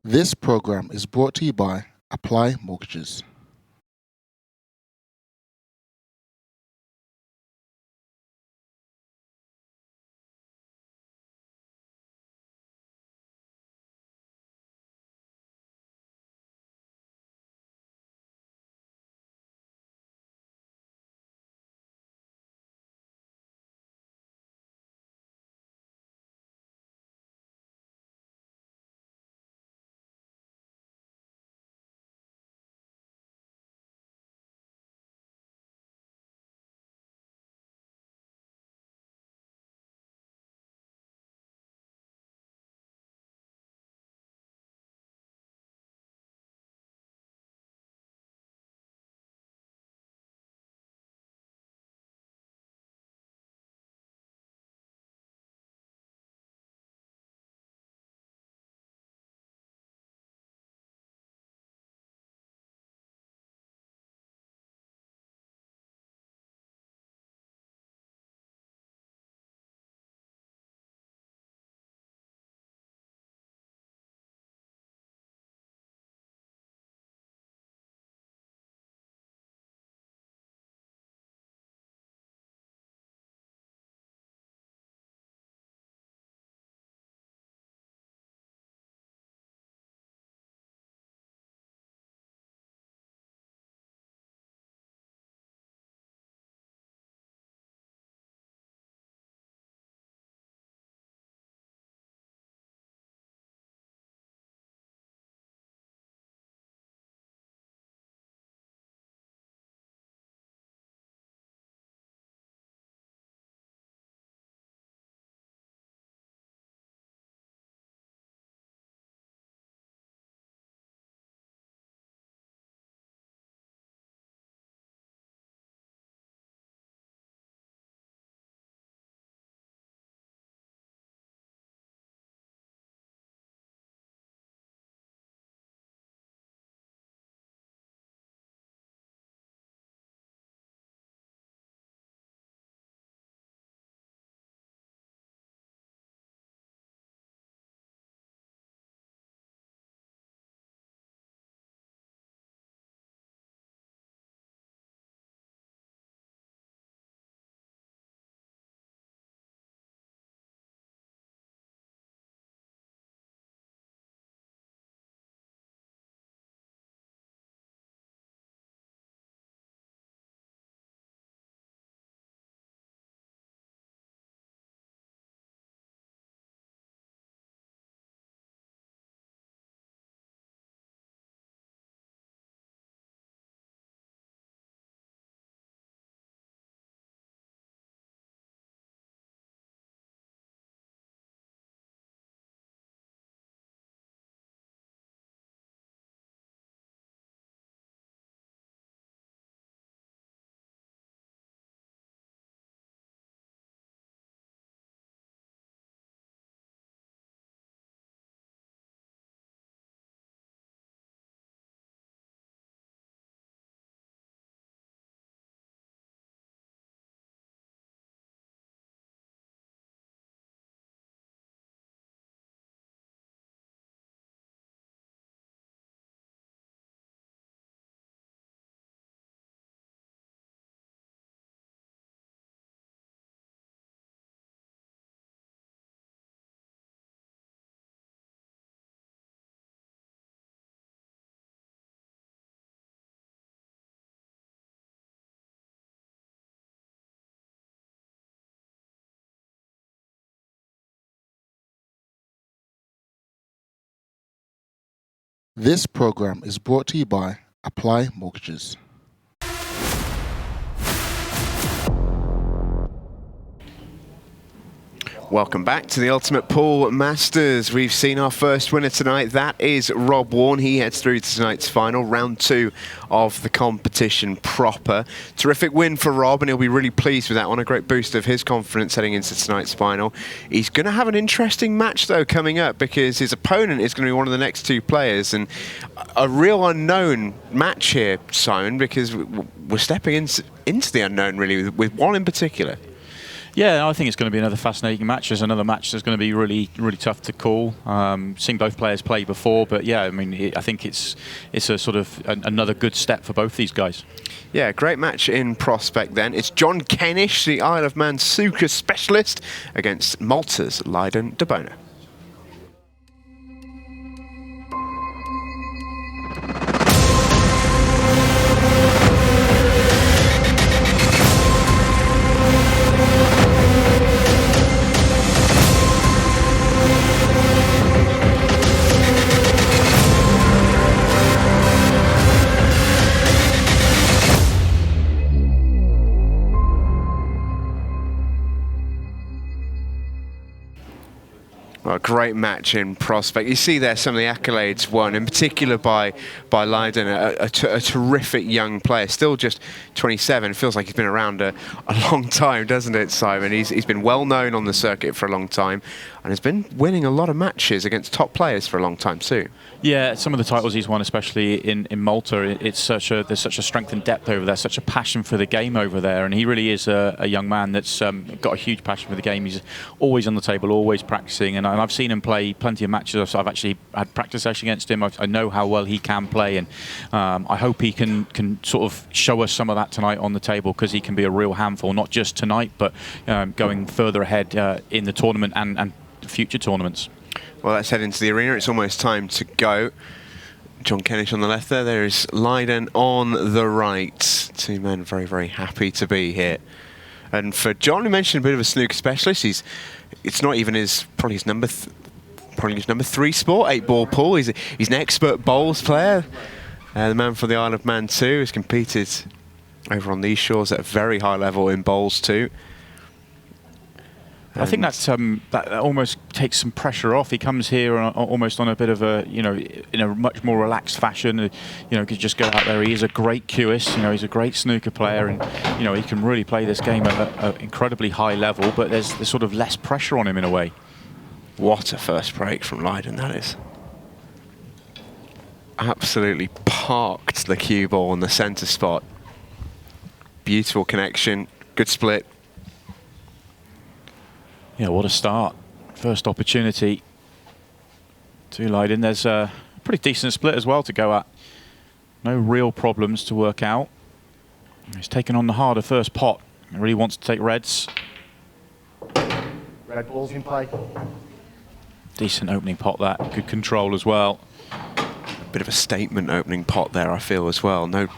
This program is brought to you by Apply Mortgages. This program is brought to you by Apply Mortgages. Welcome back to the Ultimate Pool Masters. We've seen our first winner tonight. That is Rob Wharne. He heads through to tonight's final, round 2 of the competition proper. Terrific win for Rob, and he'll be really pleased with that one. A great boost of his confidence heading into tonight's final. He's going to have an interesting match, though, coming up, because his opponent is going to be one of the next 2 players, and a real unknown match here, Simon, because we're stepping into the unknown, really, with one in particular. Yeah, I think it's going to be another fascinating match. There's another match that's going to be really, really tough to call. Seen both players play before, but yeah, I mean, I think it's a sort of another good step for both these guys. Yeah, great match in prospect then. It's John Kennish, the Isle of Man snooker specialist, against Malta's Lyden Debono. Well, a great match in prospect. You see there some of the accolades won, in particular by Lyden, a terrific young player, still just 27. Feels like he's been around a long time, doesn't it, Simon? He's been well known on the circuit for a long time, and has been winning a lot of matches against top players for a long time too. Yeah, some of the titles he's won, especially in Malta, there's such a strength and depth over there, such a passion for the game over there, and he really is a young man that's got a huge passion for the game. He's always on the table, always practicing, and I've seen him play plenty of matches. I've actually had practice sessions against him. I know how well he can play, and I hope he can sort of show us some of that tonight on the table, because he can be a real handful, not just tonight, but going further ahead in the tournament and future tournaments. Well, let's head into the arena. It's almost time to go. John Kennish on the left there. There is Lyden on the right. 2 men very, very happy to be here. And for John, who mentioned a bit of a snooker specialist, it's not even probably his number 3 sport, 8-ball pool. He's an expert bowls player. The man for the Isle of Man too has competed over on these shores at a very high level in bowls too. I think that almost takes some pressure off. He comes here almost on a bit of a, in a much more relaxed fashion. Could just go out there. He is a great cueist. He's a great snooker player, and he can really play this game at an incredibly high level. But there's sort of less pressure on him in a way. What a first break from Lyden that is. Absolutely parked the cue ball in the centre spot. Beautiful connection. Good split. Yeah, what a start. First opportunity to Lyden. There's a pretty decent split as well to go at. No real problems to work out. He's taken on the harder first pot. He really wants to take reds. Red balls in play. Decent opening pot that. Good control as well. A bit of a statement opening pot there, I feel, as well. No,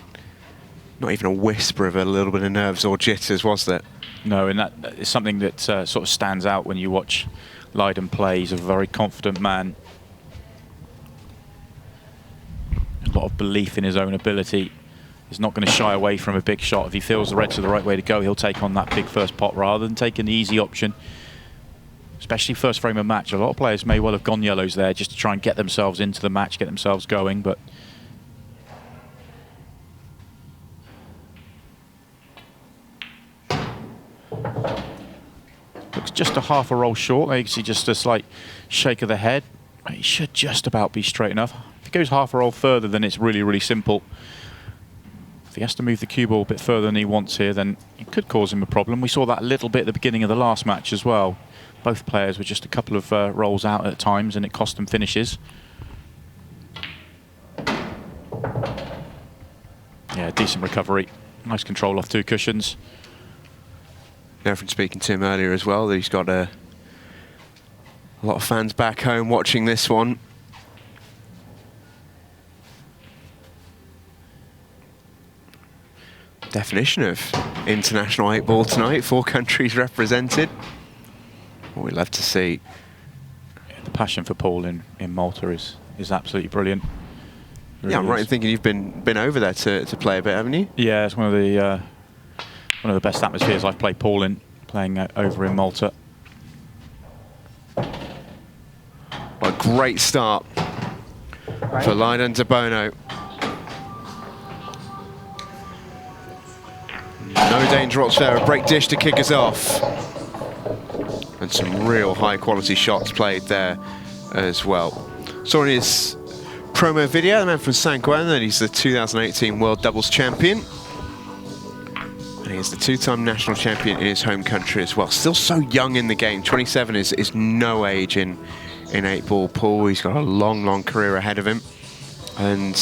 not even a whisper of a little bit of nerves or jitters, was there? No, and that is something that sort of stands out when you watch Lyden play. He's a very confident man. A lot of belief in his own ability. He's not going to shy away from a big shot. If he feels the reds are the right way to go, he'll take on that big first pot rather than taking the easy option. Especially first frame of match. A lot of players may well have gone yellows there just to try and get themselves into the match, get themselves going, but looks just a half a roll short. You can see just a slight shake of the head. He should just about be straight enough. If he goes half a roll further, then it's really, really simple. If he has to move the cue ball a bit further than he wants here, then it could cause him a problem. We saw that a little bit at the beginning of the last match as well. Both players were just a couple of rolls out at times, and it cost them finishes. Yeah, decent recovery. Nice control off 2 cushions. Now, from speaking to him earlier as well, that he's got a lot of fans back home watching this one. Definition of international 8-ball tonight. 4 countries represented. What we love to see. Yeah, the passion for pool in Malta is absolutely brilliant. Really yeah, I'm right is. in thinking you've been over there to play a bit, haven't you? Yeah, it's one of the best atmospheres I've played Paul in, playing over in Malta. Well, a great start for Lyden Debono. No danger whatsoever. A break dish to kick us off. And some real high quality shots played there as well. Saw in his promo video, the man from San Juan, that he's the 2018 World Doubles Champion. And he is the two-time national champion in his home country as well. Still so young in the game. 27 is no age in 8-ball pool. He's got a long, long career ahead of him. And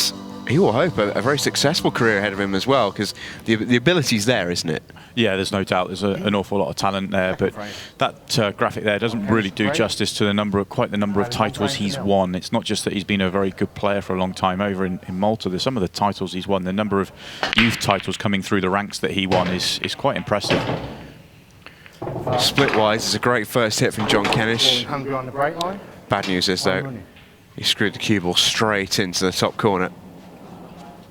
he will hope a very successful career ahead of him as well, because the ability's there, isn't it? Yeah, there's no doubt there's an awful lot of talent there, but that graphic there doesn't really do justice to quite the number of titles he's won. It's not just that he's been a very good player for a long time over in Malta. There's some of the titles he's won, the number of youth titles coming through the ranks that he won is quite impressive. Split-wise, is a great first hit from John Kennish. Bad news is, though, he screwed the cue ball straight into the top corner.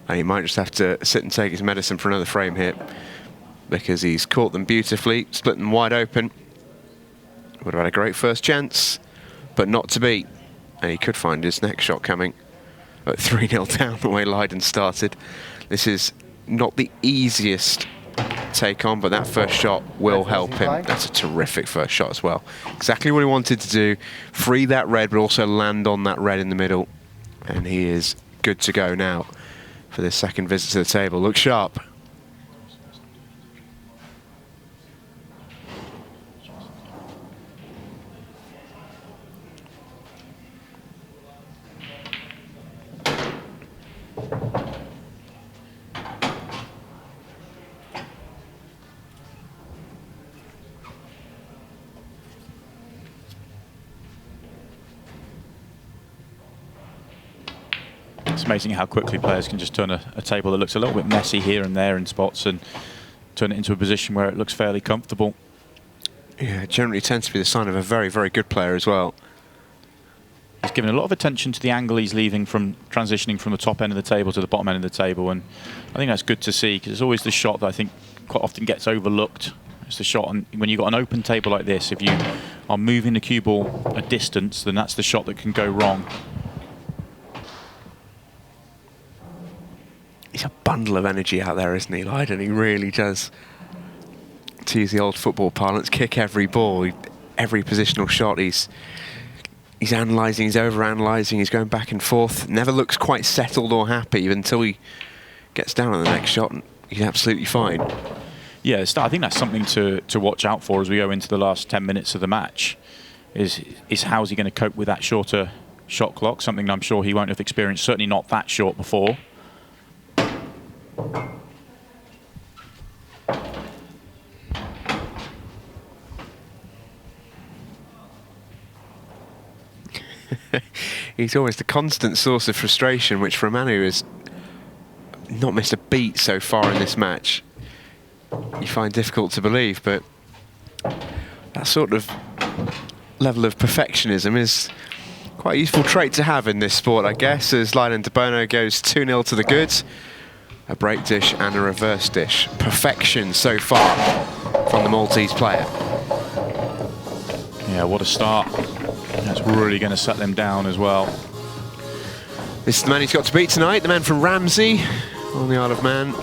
And he might just have to sit and take his medicine for another frame hit, because he's caught them beautifully, split them wide open. Would have had a great first chance, but not to be. And he could find his next shot coming at 3-0 down the way Lyden started. This is not the easiest take on, but that first shot will help him. That's a terrific first shot as well. Exactly what he wanted to do. Free that red, but also land on that red in the middle. And he is good to go now for this second visit to the table. Look sharp. It's amazing how quickly players can just turn a table that looks a little bit messy here and there in spots and turn it into a position where it looks fairly comfortable. Yeah, it generally tends to be the sign of a very, very good player as well. He's given a lot of attention to the angle he's leaving from transitioning from the top end of the table to the bottom end of the table, and I think that's good to see, because it's always the shot that I think quite often gets overlooked. It's the shot, and when you've got an open table like this, if you are moving the cue ball a distance, then that's the shot that can go wrong. He's a bundle of energy out there, isn't he, Lyden? He really does, to use the old football parlance, kick every ball. Every positional shot he's analysing, he's over-analysing, he's going back and forth. Never looks quite settled or happy until he gets down on the next shot, and he's absolutely fine. Yeah, I think that's something to watch out for as we go into the last 10 minutes of the match, is how's he going to cope with that shorter shot clock, something I'm sure he won't have experienced, certainly not that short before. He's always the constant source of frustration, which for a man who has not missed a beat so far in this match, you find difficult to believe. But that sort of level of perfectionism is quite a useful trait to have in this sport, I guess, as Lyden Debono goes 2-0 to the good. A break dish and a reverse dish. Perfection so far from the Maltese player. Yeah, what a start. That's really going to set them down as well. This is the man he's got to beat tonight, the man from Ramsey on the Isle of Man.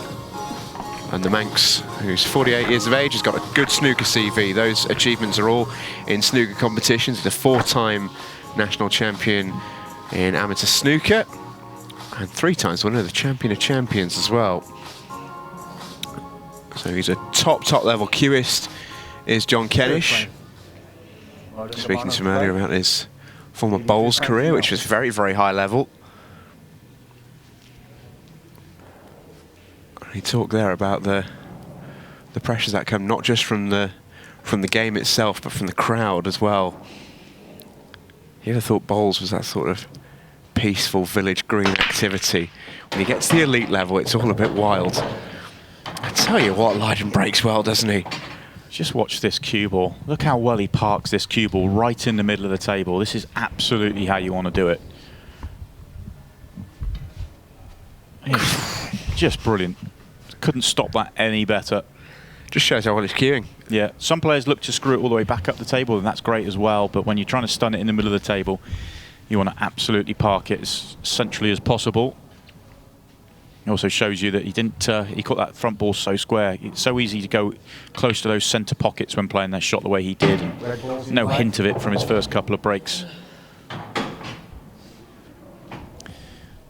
And the Manx, who's 48 years of age, has got a good snooker CV. Those achievements are all in snooker competitions. He's a 4-time national champion in amateur snooker, and 3 times winner of the Champion of Champions as well. So he's a top level cueist, is John Kennish. Speaking to him earlier about his former bowls career, which was very, very high level. He talked there about the pressures that come not just from the game itself, but from the crowd as well. You ever thought bowls was that sort of peaceful village green activity? When he gets to the elite level, it's all a bit wild. I tell you what, Lyden breaks well, doesn't he? Just watch this cue ball. Look how well he parks this cue ball right in the middle of the table. This is absolutely how you want to do it. Just brilliant. Couldn't stop that any better. Just shows how well it's cueing. Yeah, some players look to screw it all the way back up the table, and that's great as well. But when you're trying to stun it in the middle of the table, you want to absolutely park it as centrally as possible. It also shows you that he didn't. He caught that front ball so square. It's so easy to go close to those centre pockets when playing that shot the way he did. And no hint of it from his first couple of breaks.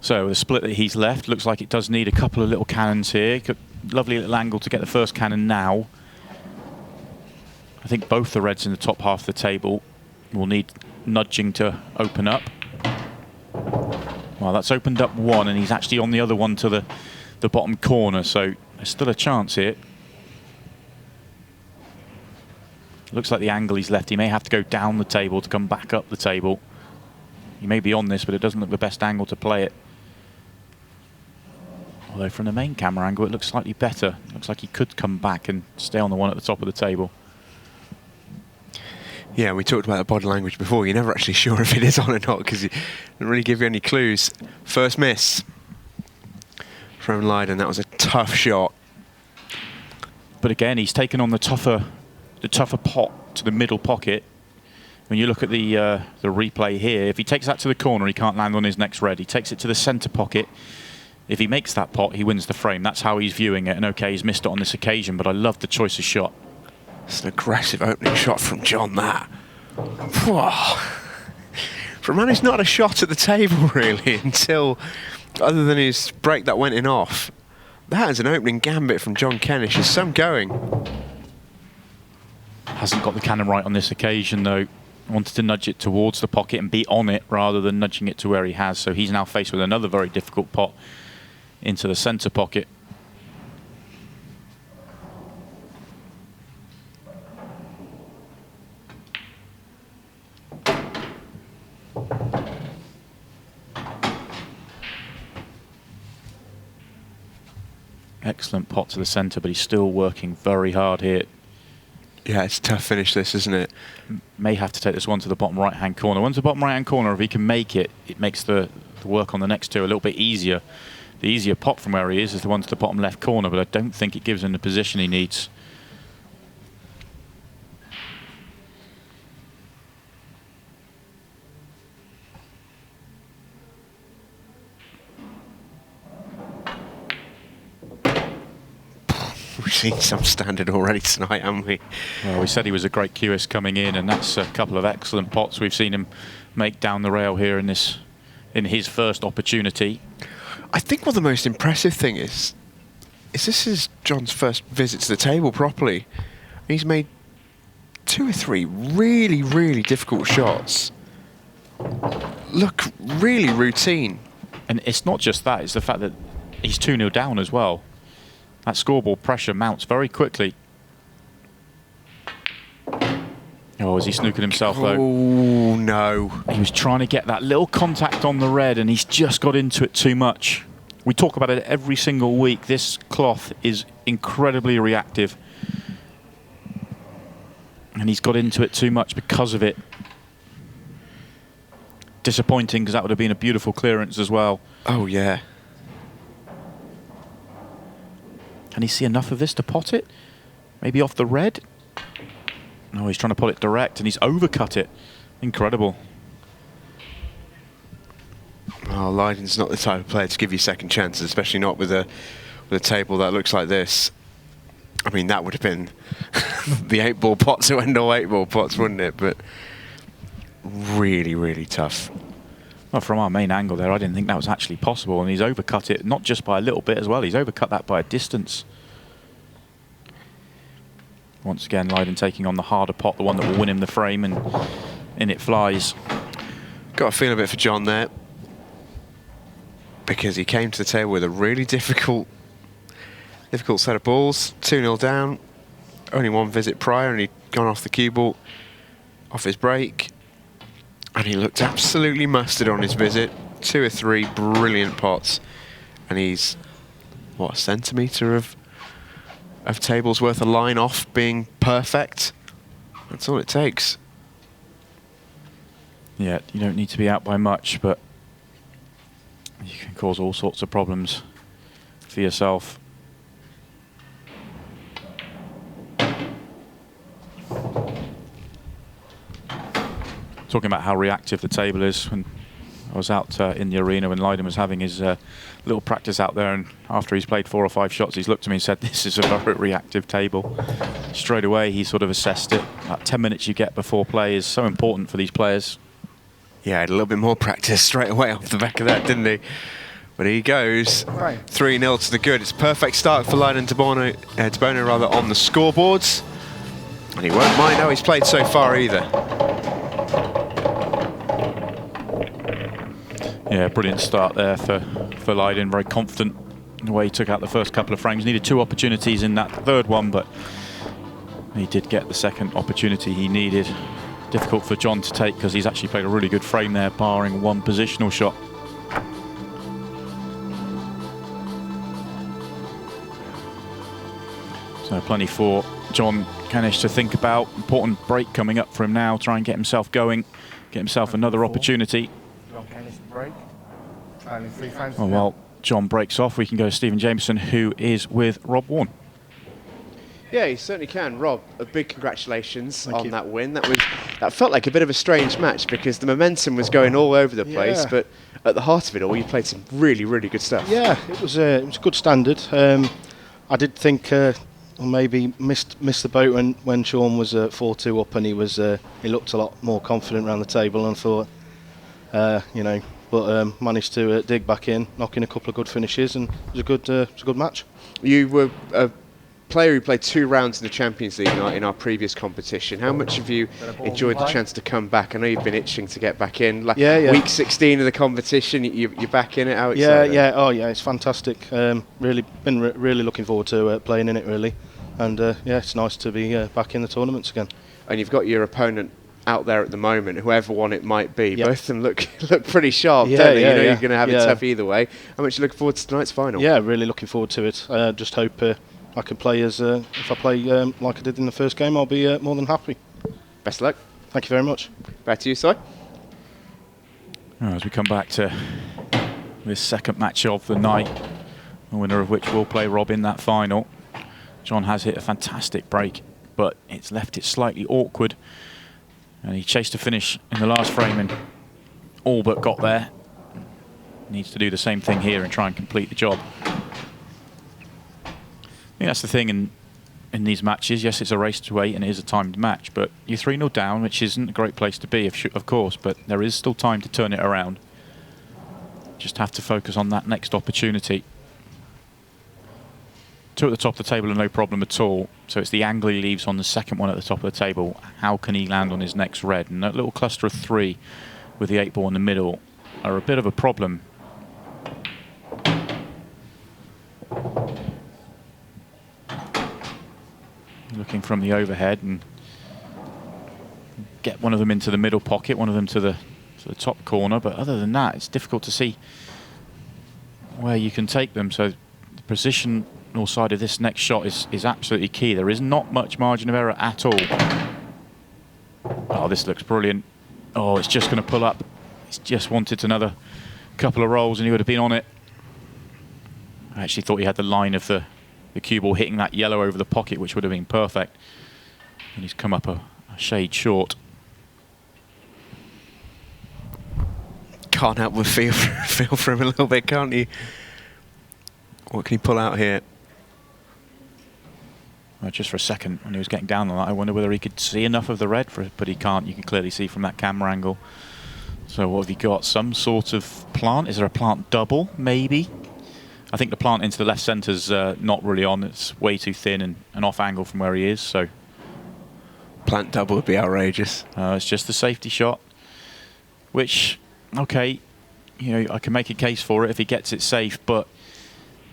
So the split that he's left looks like it does need a couple of little cannons here. Lovely little angle to get the first cannon now. I think both the reds in the top half of the table will need nudging to open up. Well, that's opened up one, and he's actually on the other one to the bottom corner, so there's still a chance here. Looks like the angle he's left, he may have to go down the table to come back up the table. He may be on this, but it doesn't look the best angle to play it. Although from the main camera angle, it looks slightly better. Looks like he could come back and stay on the one at the top of the table. Yeah, we talked about the body language before. You're never actually sure if it is on or not because it doesn't really give you any clues. First miss from Lyden. That was a tough shot. But again, he's taken on the tougher pot to the middle pocket. When you look at the replay here, if he takes that to the corner, he can't land on his next red. He takes it to the centre pocket. If he makes that pot, he wins the frame. That's how he's viewing it. And okay, he's missed it on this occasion, but I love the choice of shot. It's an aggressive opening shot from John, that. For a man who's not a shot at the table, really, until, other than his break that went in off, that is an opening gambit from John Kennish. There's some going. Hasn't got the cannon right on this occasion, though. Wanted to nudge it towards the pocket and be on it rather than nudging it to where he has. So he's now faced with another very difficult pot into the centre pocket. Excellent pot to the centre, but he's still working very hard here. Yeah, it's a tough finish this, isn't it? May have to take this one to the bottom right-hand corner. Once the bottom right-hand corner, if he can make it, it makes the work on the next two a little bit easier. The easier pot from where he is the one to the bottom left corner, but I don't think it gives him the position he needs. We've seen some standard already tonight, haven't we? Well, we said he was a great QS coming in, and that's a couple of excellent pots we've seen him make down the rail here in his first opportunity. I think what the most impressive thing is this is John's first visit to the table properly. He's made 2 or 3 really, really difficult shots. Look really routine. And it's not just that, it's the fact that he's 2-0 down as well. That scoreboard pressure mounts very quickly. Oh, is he snooking himself though? Oh, no. He was trying to get that little contact on the red and he's just got into it too much. We talk about it every single week. This cloth is incredibly reactive. And he's got into it too much because of it. Disappointing, because that would have been a beautiful clearance as well. Oh, yeah. Can he see enough of this to pot it? Maybe off the red? No, he's trying to pull it direct and he's overcut it. Incredible. Oh, Lyden's not the type of player to give you second chances, especially not with a table that looks like this. I mean, that would have been the 8-ball pot to end all 8-ball pots, wouldn't it? But really, really tough. Well, from our main angle there, I didn't think that was actually possible, and he's overcut it not just by a little bit as well, he's overcut that by a distance. Once again, Lyden taking on the harder pot, the one that will win him the frame, and in it flies. Got a feel a bit for John there, because he came to the table with a really difficult set of balls, 2-0 down, only one visit prior, and he'd gone off the cue ball, off his break. And he looked absolutely mustard on his visit. 2 or 3 brilliant pots. And he's, what, a centimetre of tables worth a line off being perfect. That's all it takes. Yeah, you don't need to be out by much, but you can cause all sorts of problems. for yourself. Talking about how reactive the table is. When I was out in the arena when Lyden was having his little practice out there, and after he's played 4 or 5 shots, he's looked at me and said, "This is a very reactive table." Straight away, he sort of assessed it. That 10 minutes you get before play is so important for these players. Yeah, had a little bit more practice straight away off the back of that, didn't he? But he goes 3-0 to the good. It's a perfect start for Lyden Debono rather on the scoreboards. And he won't mind how he's played so far either. Yeah, brilliant start there for Lyden. Very confident in the way he took out the first couple of frames. Needed 2 opportunities in that third one, but he did get the second opportunity he needed. Difficult for John to take because he's actually played a really good frame there, barring 1 positional shot. So plenty for John Kennish to think about. Important break coming up for him now. Try and get himself going, get himself another opportunity. John Kennish break. Trailing 3 frames. Oh, well, John breaks off. We can go to Stephen Jameson, who is with Rob Wharne. Yeah, you certainly can. Rob, a big congratulations on you. that win. That felt like a bit of a strange match because the momentum was going all over the place, but at the heart of it all, you played some really, really good stuff. Yeah, it was a good standard. I did think maybe missed the boat when Sean was 4-2 up, and he looked a lot more confident around the table, and thought, but managed to dig back in, knock in a couple of good finishes, and it was a good match. You were a player who played 2 rounds in the Champions League in our previous competition. How much have you enjoyed the chance to come back? I know you've been itching to get back in. Week 16 of the competition, you're back in it. How exciting? Yeah, it's fantastic. Really looking forward to playing in it, really, and it's nice to be back in the tournaments again. And you've got your opponent out there at the moment, whoever one it might be. Both of them look pretty sharp, don't they? You're going to have it tough either way. How much are you looking forward to tonight's final? Yeah, really looking forward to it. Just hope I can play if I play like I did in the first game, I'll be more than happy. Best of luck. Thank you very much. Back to you, Si. As we come back to this second match of the night, the winner of which will play Rob in that final. John has hit a fantastic break, but it's left it slightly awkward. And he chased a finish in the last frame and all but got there. Needs to do the same thing here and try and complete the job. I think that's the thing in these matches. Yes, it's a race to 8 and it is a timed match, but you're 3-0 down, which isn't a great place to be, of course, but there is still time to turn it around. Just have to focus on that next opportunity. 2 at the top of the table are no problem at all, so it's the angle he leaves on the second one at the top of the table. How can he land on his next red? And that little cluster of 3 with the 8 ball in the middle are a bit of a problem. Looking from the overhead and get one of them into the middle pocket, one of them to the top corner, but other than that, it's difficult to see where you can take them. So the positional side of this next shot is absolutely key. There is not much margin of error at all. Oh, this looks brilliant. Oh, it's just going to pull up. It's just wanted another couple of rolls and he would have been on it. I actually thought he had the line of the cue ball hitting that yellow over the pocket, which would have been perfect. And he's come up a shade short. Can't help but feel for him a little bit, can't you? What can he pull out here? Well, just for a second, when he was getting down on that, I wonder whether he could see enough of the red, but he can't. You can clearly see from that camera angle. So what have you got? Some sort of plant? Is there a plant double? Maybe. I think the plant into the left centre's not really on. It's way too thin and off angle from where he is. So plant double would be outrageous. It's just the safety shot, which, okay, I can make a case for it if he gets it safe. But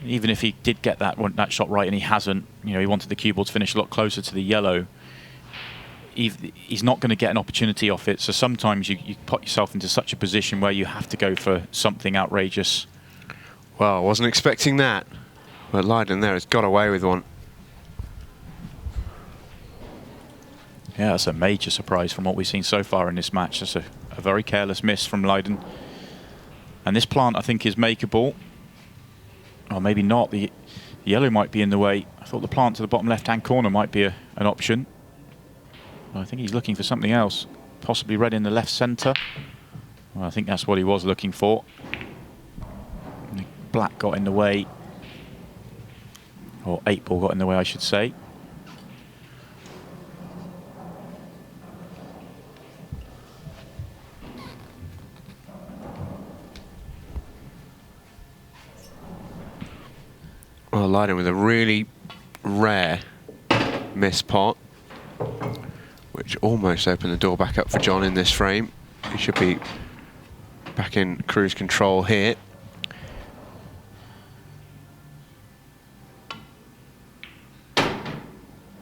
even if he did get that shot right and he hasn't, he wanted the cue ball to finish a lot closer to the yellow. He's not going to get an opportunity off it. So sometimes you put yourself into such a position where you have to go for something outrageous. Well, I wasn't expecting that, but Lyden there has got away with one. Yeah, that's a major surprise from what we've seen so far in this match. That's a very careless miss from Lyden. And this plant, I think, is makeable. or maybe not. The yellow might be in the way. I thought the plant to the bottom left-hand corner might be an option. Well, I think he's looking for something else, possibly red in the left centre. Well, I think that's what he was looking for. And black got in the way, or 8-ball got in the way, I should say. Well, Lyden with a really rare miss pot, which almost opened the door back up for John in this frame. He should be back in cruise control here.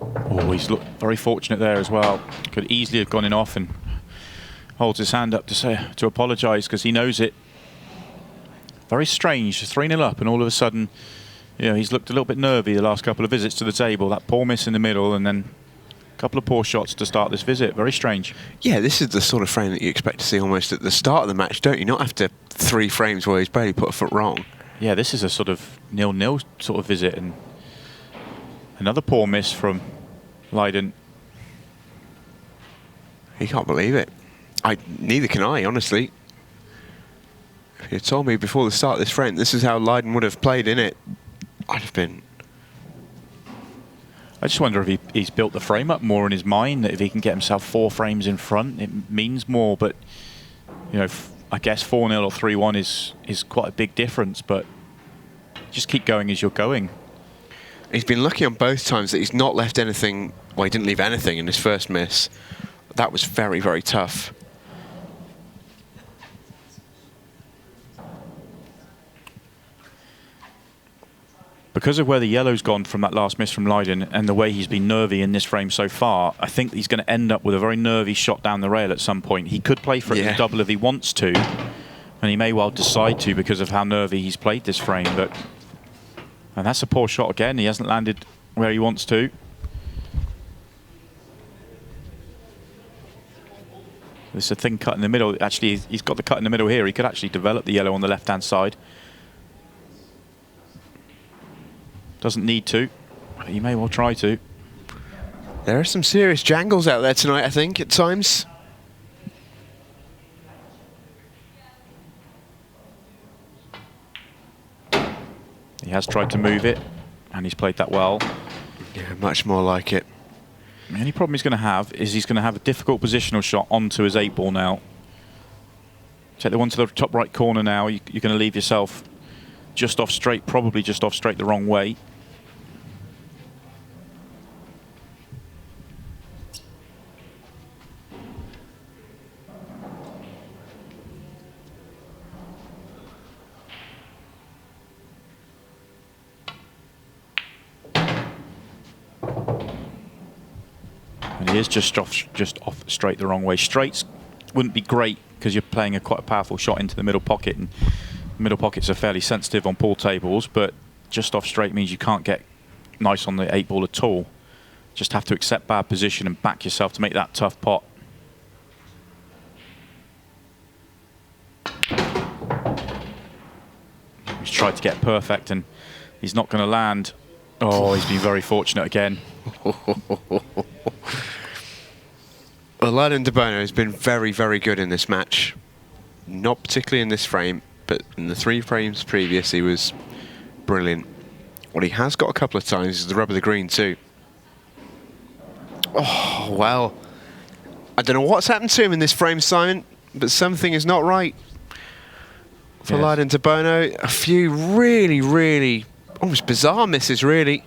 Oh, he's looked very fortunate there as well. Could easily have gone in off, and holds his hand up to apologise because he knows it. Very strange, 3-0 up, and all of a sudden, you know, he's looked a little bit nervy the last couple of visits to the table. That poor miss in the middle, and then a couple of poor shots to start this visit. Very strange. Yeah, this is the sort of frame that you expect to see almost at the start of the match, don't you? Not after 3 frames where he's barely put a foot wrong. Yeah, this is a sort of 0-0 sort of visit, and another poor miss from Lyden. He can't believe it. Neither can I, honestly. If you had told me before the start of this frame, this is how Lyden would have played in it, I'd have been... I just wonder if he's built the frame up more in his mind, that if he can get himself 4 frames in front, it means more. But, you know, I guess 4-0 or 3-1 is quite a big difference, but just keep going as you're going. He's been lucky on both times that he's not left anything. Well, he didn't leave anything in his first miss. That was very, very tough. Because of where the yellow's gone from that last miss from Lyden and the way he's been nervy in this frame so far, I think he's going to end up with a very nervy shot down the rail at some point. He could play for it to double if he wants to, and he may well decide to because of how nervy he's played this frame. And that's a poor shot again. He hasn't landed where he wants to. There's a thin cut in the middle. Actually, he's got the cut in the middle here. He could actually develop the yellow on the left-hand side. Doesn't need to, but he may well try to. There are some serious jangles out there tonight, I think, at times. He has tried to move it, and he's played that well. Yeah, much more like it. The only problem he's going to have is he's going to have a difficult positional shot onto his 8-ball now. Take the one to the top right corner now. You're going to leave yourself just off straight, probably just off straight the wrong way. And he is just off straight the wrong way. Straights wouldn't be great because you're playing quite a powerful shot into the middle pocket, and middle pockets are fairly sensitive on pool tables, but just off straight means you can't get nice on the 8-ball at all. Just have to accept bad position and back yourself to make that tough pot. He's tried to get perfect and he's not going to land. Oh, he's been very fortunate again. Well, Lyden Debono has been very, very good in this match. Not particularly in this frame, but in the 3 frames previous, he was brilliant. What he has got a couple of times is the rub of the green too. Oh, well. I don't know what's happened to him in this frame, Simon, but something is not right for Lyden Debono. A few really, really almost bizarre misses, really.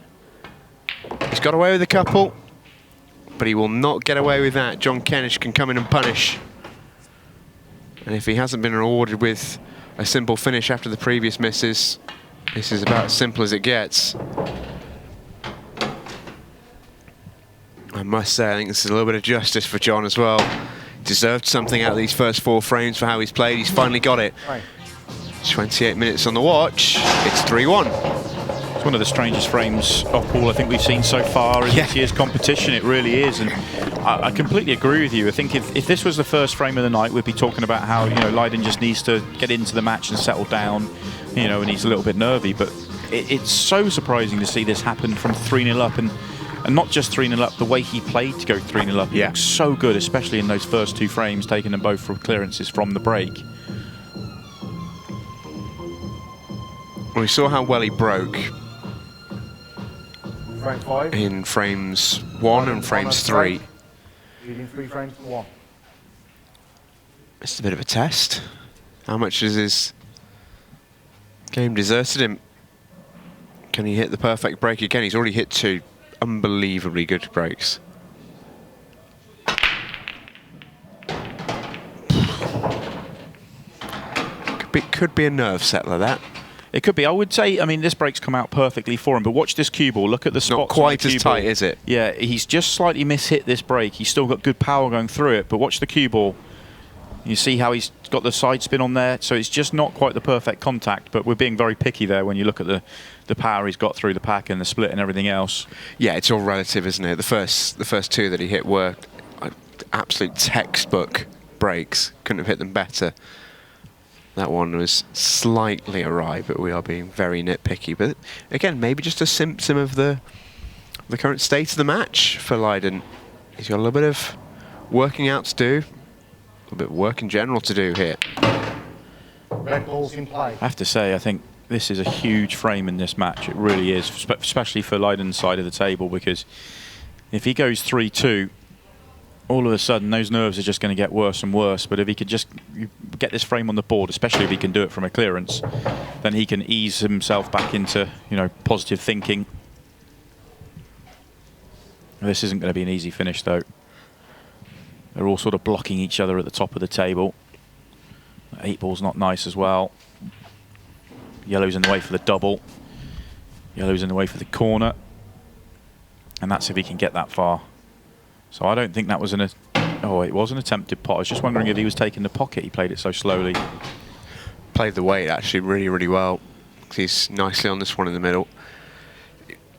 He's got away with a couple, but he will not get away with that. John Kennish can come in and punish. And if he hasn't been rewarded with a simple finish after the previous misses, this is about as simple as it gets. I must say, I think this is a little bit of justice for John as well. Deserved something out of these first 4 frames for how he's played. He's finally got it. 28 minutes on the watch. It's 3-1. It's one of the strangest frames off ball I think we've seen so far in this year's competition. It really is, and I completely agree with you. I think if this was the first frame of the night, we'd be talking about how, you know, Lyden just needs to get into the match and settle down, you know, and he's a little bit nervy. But it's so surprising to see this happen from 3-0 up, and not just 3-0 up, the way he played to go 3-0 up. He looked so good, especially in those first 2 frames, taking them both for clearances from the break. We saw how well he broke Frame 5. in frames 1 and frames 3. Leading 3 frames to 1. It's a bit of a test. How much has his game deserted him? Can he hit the perfect break again? He's already hit 2 unbelievably good breaks. Could be a nerve settler, that. It could be. I would say, I mean, this break's come out perfectly for him, but watch this cue ball. Look at the spots. Not quite on the as tight, is it? Yeah, he's just slightly mishit this break. He's still got good power going through it, but watch the cue ball. You see how he's got the side spin on there, so it's just not quite the perfect contact, but we're being very picky there when you look at the power he's got through the pack and the split and everything else. Yeah, it's all relative, isn't it? The first 2 that he hit were absolute textbook breaks. Couldn't have hit them better. That one was slightly awry, but we are being very nitpicky. But again, maybe just a symptom of the current state of the match for Lyden. He's got a little bit of working out to do, a little bit of work in general to do here. Red ball's in play. I have to say, I think this is a huge frame in this match. It really is, especially for Lyden's side of the table, because if he goes 3-2, all of a sudden those nerves are just going to get worse and worse. But if he could just get this frame on the board, especially if he can do it from a clearance, then he can ease himself back into, you know, positive thinking. This isn't going to be an easy finish, though. They're all sort of blocking each other at the top of the table. 8-ball's not nice as well. Yellow's in the way for the double. Yellow's in the way for the corner. And that's if he can get that far. So I don't think that was oh, it was an attempted pot. I was just wondering if he was taking the pocket. He played it so slowly. Played the weight actually really, really well. He's nicely on this one in the middle.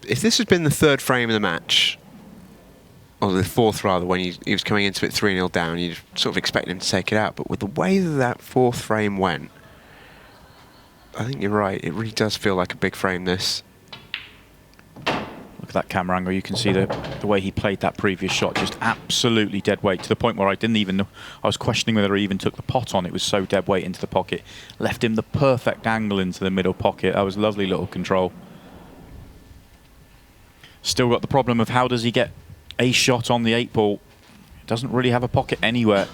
If this had been the 3rd frame of the match, or the 4th rather, when he was coming into it 3-0 down, you'd sort of expect him to take it out. But with the way that 4th frame went, I think you're right. It really does feel like a big frame, this. Look at that camera angle. You can see the way he played that previous shot, just absolutely dead weight, to the point where I didn't even know. I was questioning whether he even took the pot on. It was so dead weight into the pocket. Left him the perfect angle into the middle pocket. That was lovely little control. Still got the problem of how does he get a shot on the 8-ball. Doesn't really have a pocket anywhere.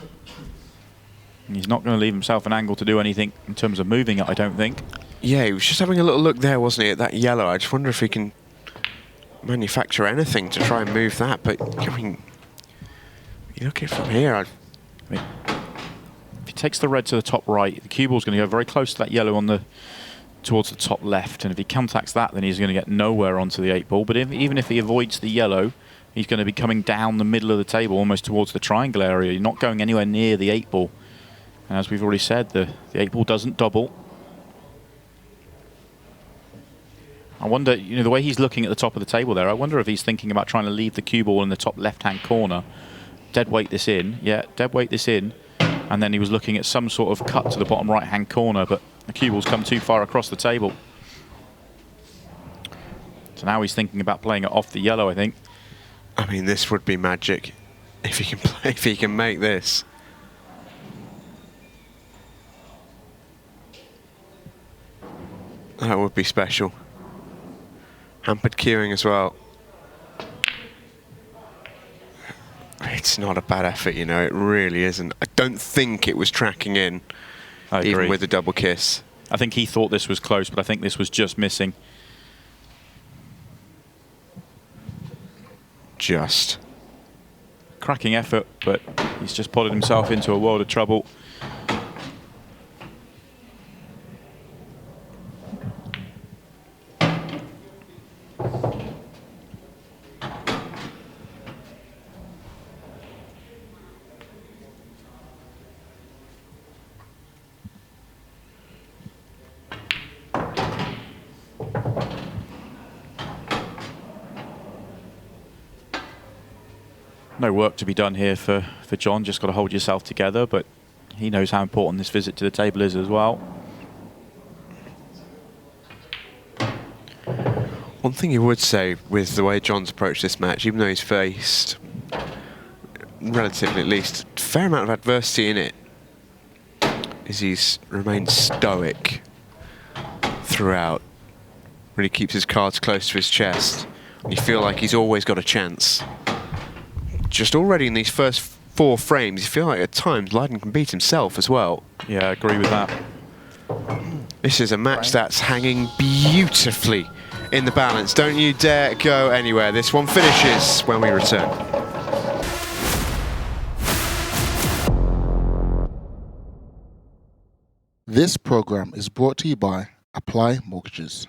And he's not going to leave himself an angle to do anything in terms of moving it, I don't think. Yeah, he was just having a little look there, wasn't he, at that yellow. I just wonder if he can manufacture anything to try and move that. But, I mean, you look at it from here. I mean, if he takes the red to the top right, the cue ball's going to go very close to that yellow on towards the top left. And if he contacts that, then he's going to get nowhere onto the 8-ball. But even if he avoids the yellow, he's going to be coming down the middle of the table, almost towards the triangle area. You're not going anywhere near the 8-ball. And as we've already said, the 8-ball doesn't double. I wonder, you know, the way he's looking at the top of the table there, I wonder if he's thinking about trying to leave the cue ball in the top left-hand corner, dead weight this in, dead weight this in, and then he was looking at some sort of cut to the bottom right-hand corner, but the cue ball's come too far across the table. So now he's thinking about playing it off the yellow, I think. I mean, this would be magic if he can play, if he can make this. That would be special. Hampered queuing as well. It's not a bad effort, you know, it really isn't. I don't think it was tracking in, even with the double kiss. I think he thought this was close, but I think this was just missing. Just. Cracking effort, but he's just potted himself into a world of trouble. No work to be done here for John, just got to hold yourself together, but he knows how important this visit to the table is as well. One thing you would say with the way John's approached this match, even though he's faced, relatively at least, a fair amount of adversity in it, is he's remained stoic throughout. Really keeps his cards close to his chest. You feel like he's always got a chance. Just already in these first 4 frames, you feel like at times Lyden can beat himself as well. Yeah, I agree with that. This is a match that's hanging beautifully in the balance. Don't you dare go anywhere. This one finishes when we return. This program is brought to you by Apply Mortgages.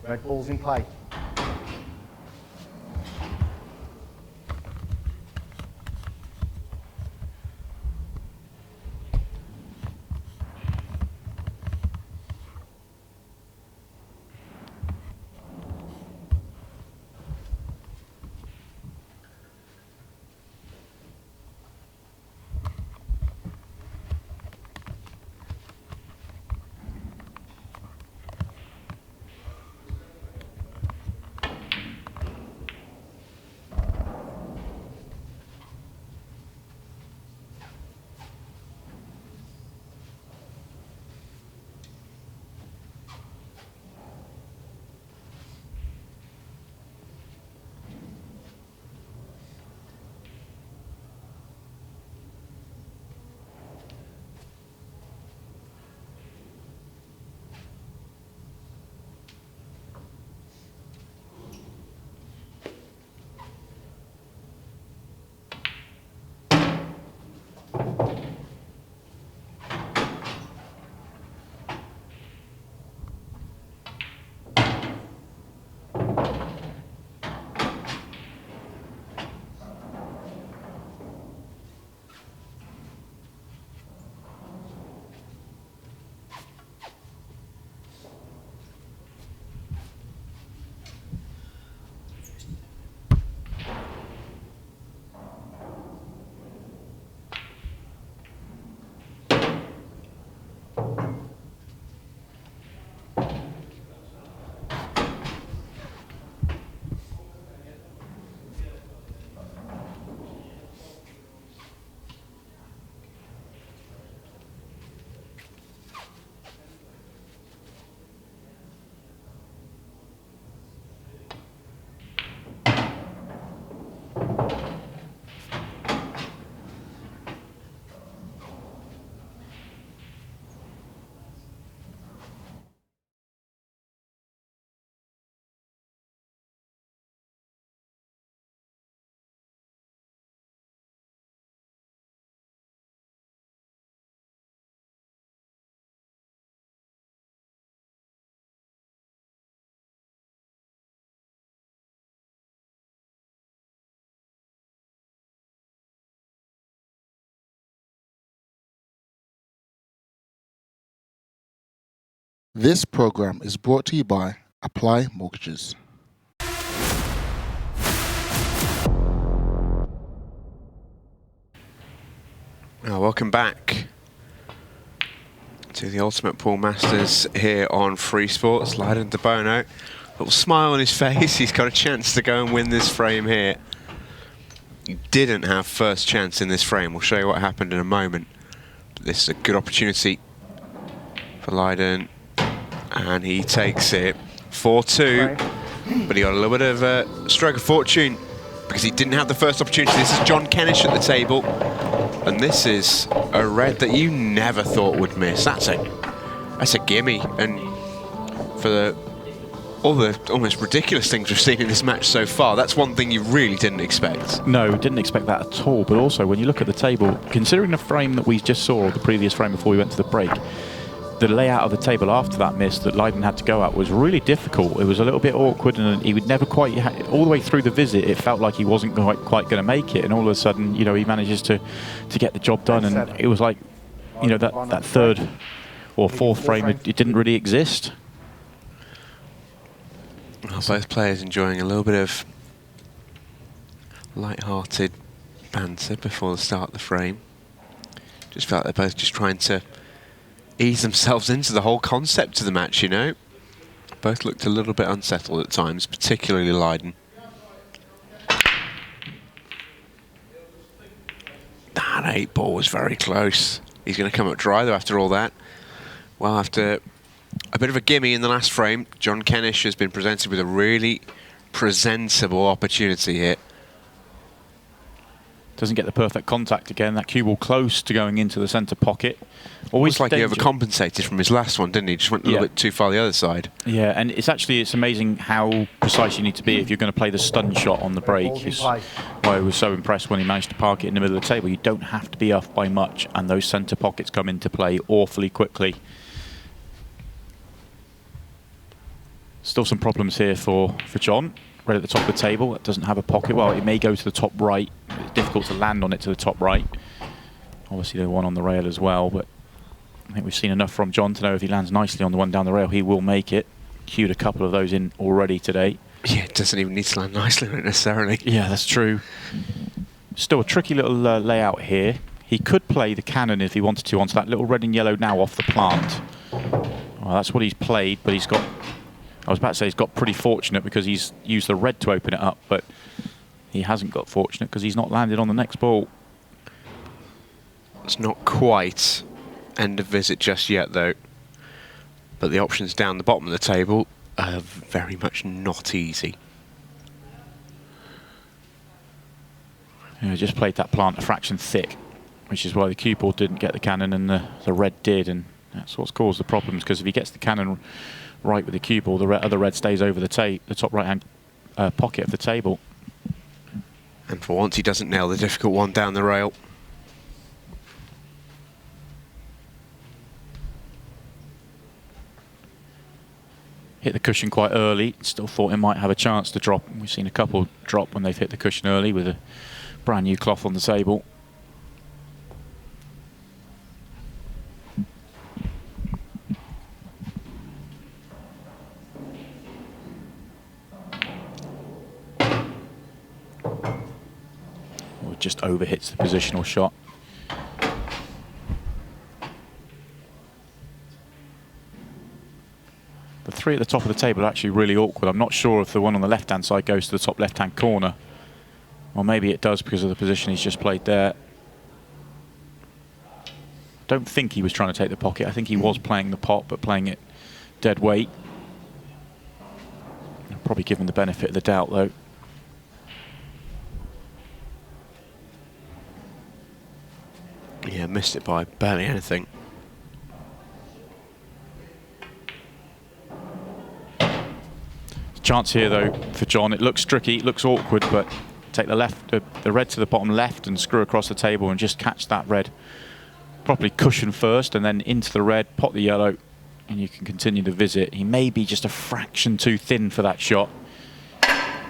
Red ball's in play. This program is brought to you by Apply Mortgages. Welcome back to the Ultimate Pool Masters here on Free Sports. Lyden Debono, little smile on his face. He's got a chance to go and win this frame here. He didn't have first chance in this frame. We'll show you what happened in a moment. But this is a good opportunity for Lyden, and he takes it 4-2. But he got a little bit of a stroke of fortune because he didn't have the first opportunity. This is John Kennish at the table. And this is a red that you never thought would miss. That's a gimme. And for all the almost ridiculous things we've seen in this match so far, that's one thing you really didn't expect. No, didn't expect that at all. But also, when you look at the table, considering the frame that we just saw, the previous frame before we went to the break, the layout of the table after that miss that Lyden had to go at was really difficult. It was a little bit awkward, and he would never quite, all the way through the visit, it felt like he wasn't quite going to make it. And all of a sudden, you know, he manages to get the job done. And it was like, you know, that third or fourth frame, it didn't really exist. Well, both players enjoying a little bit of light-hearted banter before the start of the frame. Just felt they're both just trying to ease themselves into the whole concept of the match, you know. Both looked a little bit unsettled at times, particularly Lyden. That 8-ball was very close. He's going to come up dry, though, after all that. Well, after a bit of a gimme in the last frame, John Kennish has been presented with a really presentable opportunity here. Doesn't get the perfect contact again. That cue ball close to going into the centre pocket. Always like danger. He overcompensated from his last one, didn't he? Just went a little bit too far the other side. Yeah, and it's amazing how precise you need to be if you're going to play the stun shot on the break. It's why I was so impressed when he managed to park it in the middle of the table. You don't have to be off by much, and those centre pockets come into play awfully quickly. Still some problems here for John. Right at the top of the table, it doesn't have a pocket. Well, it may go to the top right. It's difficult to land on it to the top right. Obviously, the one on the rail as well, but I think we've seen enough from John to know if he lands nicely on the one down the rail, he will make it. Queued a couple of those in already today. Yeah, it doesn't even need to land nicely on it necessarily. Yeah, that's true. Still a tricky little layout here. He could play the cannon if he wanted to onto that little red and yellow now off the plant. Well, that's what he's played, but he's got... I was about to say he's got pretty fortunate because he's used the red to open it up, but he hasn't got fortunate because he's not landed on the next ball. It's not quite end of visit just yet, though. But the options down the bottom of the table are very much not easy. Yeah, just played that plant a fraction thick, which is why the cue ball didn't get the cannon and the red did, and that's what's caused the problems, because if he gets the cannon right with the cue ball, the other red stays over the top right-hand pocket of the table. And for once, he doesn't nail the difficult one down the rail. Hit the cushion quite early. Still thought it might have a chance to drop. We've seen a couple drop when they've hit the cushion early with a brand new cloth on the table. Just overhits the positional shot. The three at the top of the table are actually really awkward. I'm not sure if the one on the left-hand side goes to the top left-hand corner. Or maybe it does because of the position he's just played there. Don't think he was trying to take the pocket. I think he was playing the pot, but playing it dead weight. I'll probably give him the benefit of the doubt, though. Yeah, missed it by barely anything. Chance here, though, for John. It looks tricky, it looks awkward, but take the red to the bottom left and screw across the table and just catch that red. Properly cushion first and then into the red, pot the yellow, and you can continue the visit. He may be just a fraction too thin for that shot.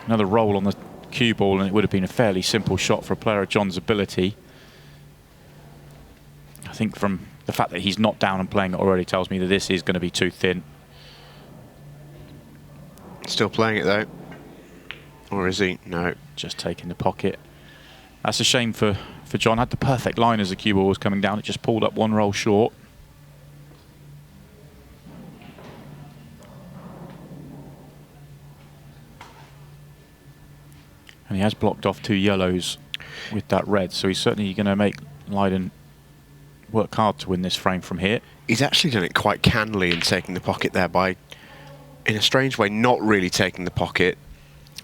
Another roll on the cue ball, and it would have been a fairly simple shot for a player of John's ability. I think from the fact that he's not down and playing it already tells me that this is going to be too thin. Still playing it, though. Or is he? No. Just taking the pocket. That's a shame for for John. Had the perfect line as the cue ball was coming down. It just pulled up one roll short. And he has blocked off 2 yellows with that red, so he's certainly going to make Lyden work hard to win this frame from here. He's actually done it quite cannily in taking the pocket there by, in a strange way, not really taking the pocket,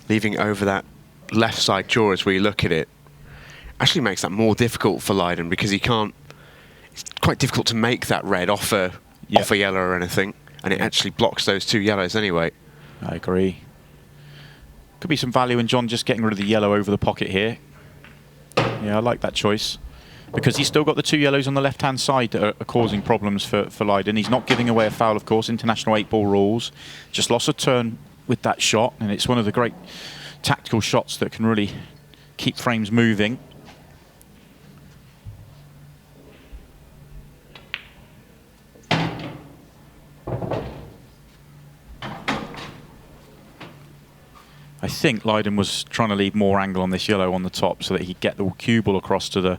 leaving over that left side draw as we look at it. Actually makes that more difficult for Lyden because he can't. It's quite difficult to make that red off a yellow or anything, and it actually blocks those 2 yellows anyway. I agree. Could be some value in John just getting rid of the yellow over the pocket here. Yeah, I like that choice. Because he's still got the 2 yellows on the left-hand side that are causing problems for Lyden. He's not giving away a foul, of course, international 8-ball rules. Just lost a turn with that shot, and it's one of the great tactical shots that can really keep frames moving. I think Lyden was trying to leave more angle on this yellow on the top so that he'd get the cue ball across to the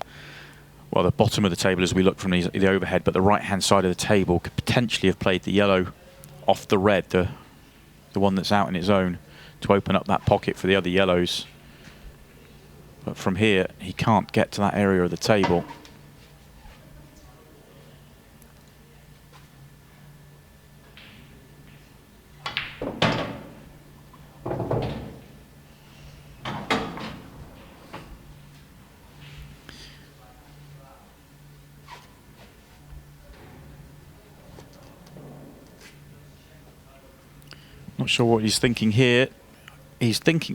bottom of the table as we look from the overhead, but the right-hand side of the table could potentially have played the yellow off the red, the one that's out in its own, to open up that pocket for the other yellows. But from here, he can't get to that area of the table. Not sure what he's thinking here. He's thinking,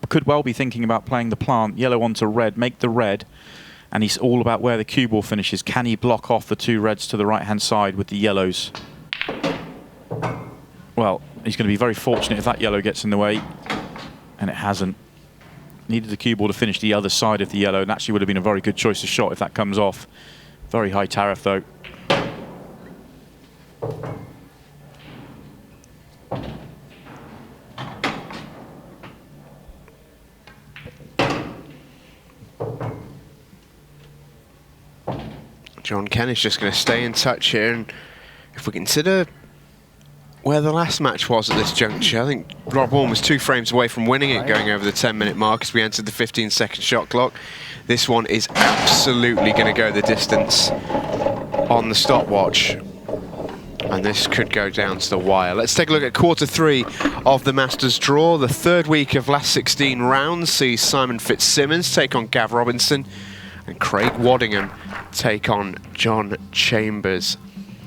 could well be thinking about playing the plant, yellow onto red, make the red, and he's all about where the cue ball finishes. Can he block off the 2 reds to the right-hand side with the yellows? Well, he's going to be very fortunate if that yellow gets in the way, and it hasn't. Needed the cue ball to finish the other side of the yellow, and actually would have been a very good choice of shot if that comes off. Very high tariff, though. John Kennish just going to stay in touch here, and if we consider where the last match was at this juncture, I think Wharne was 2 frames away from winning it, going over the 10-minute mark as we entered the 15-second shot clock. This one is absolutely going to go the distance on the stopwatch, and this could go down to the wire. Let's take a look at quarter 3 of the Masters draw. The 3rd week of last 16 rounds sees Simon Fitzsimmons take on Gav Robinson, and Craig Waddingham take on John Chambers.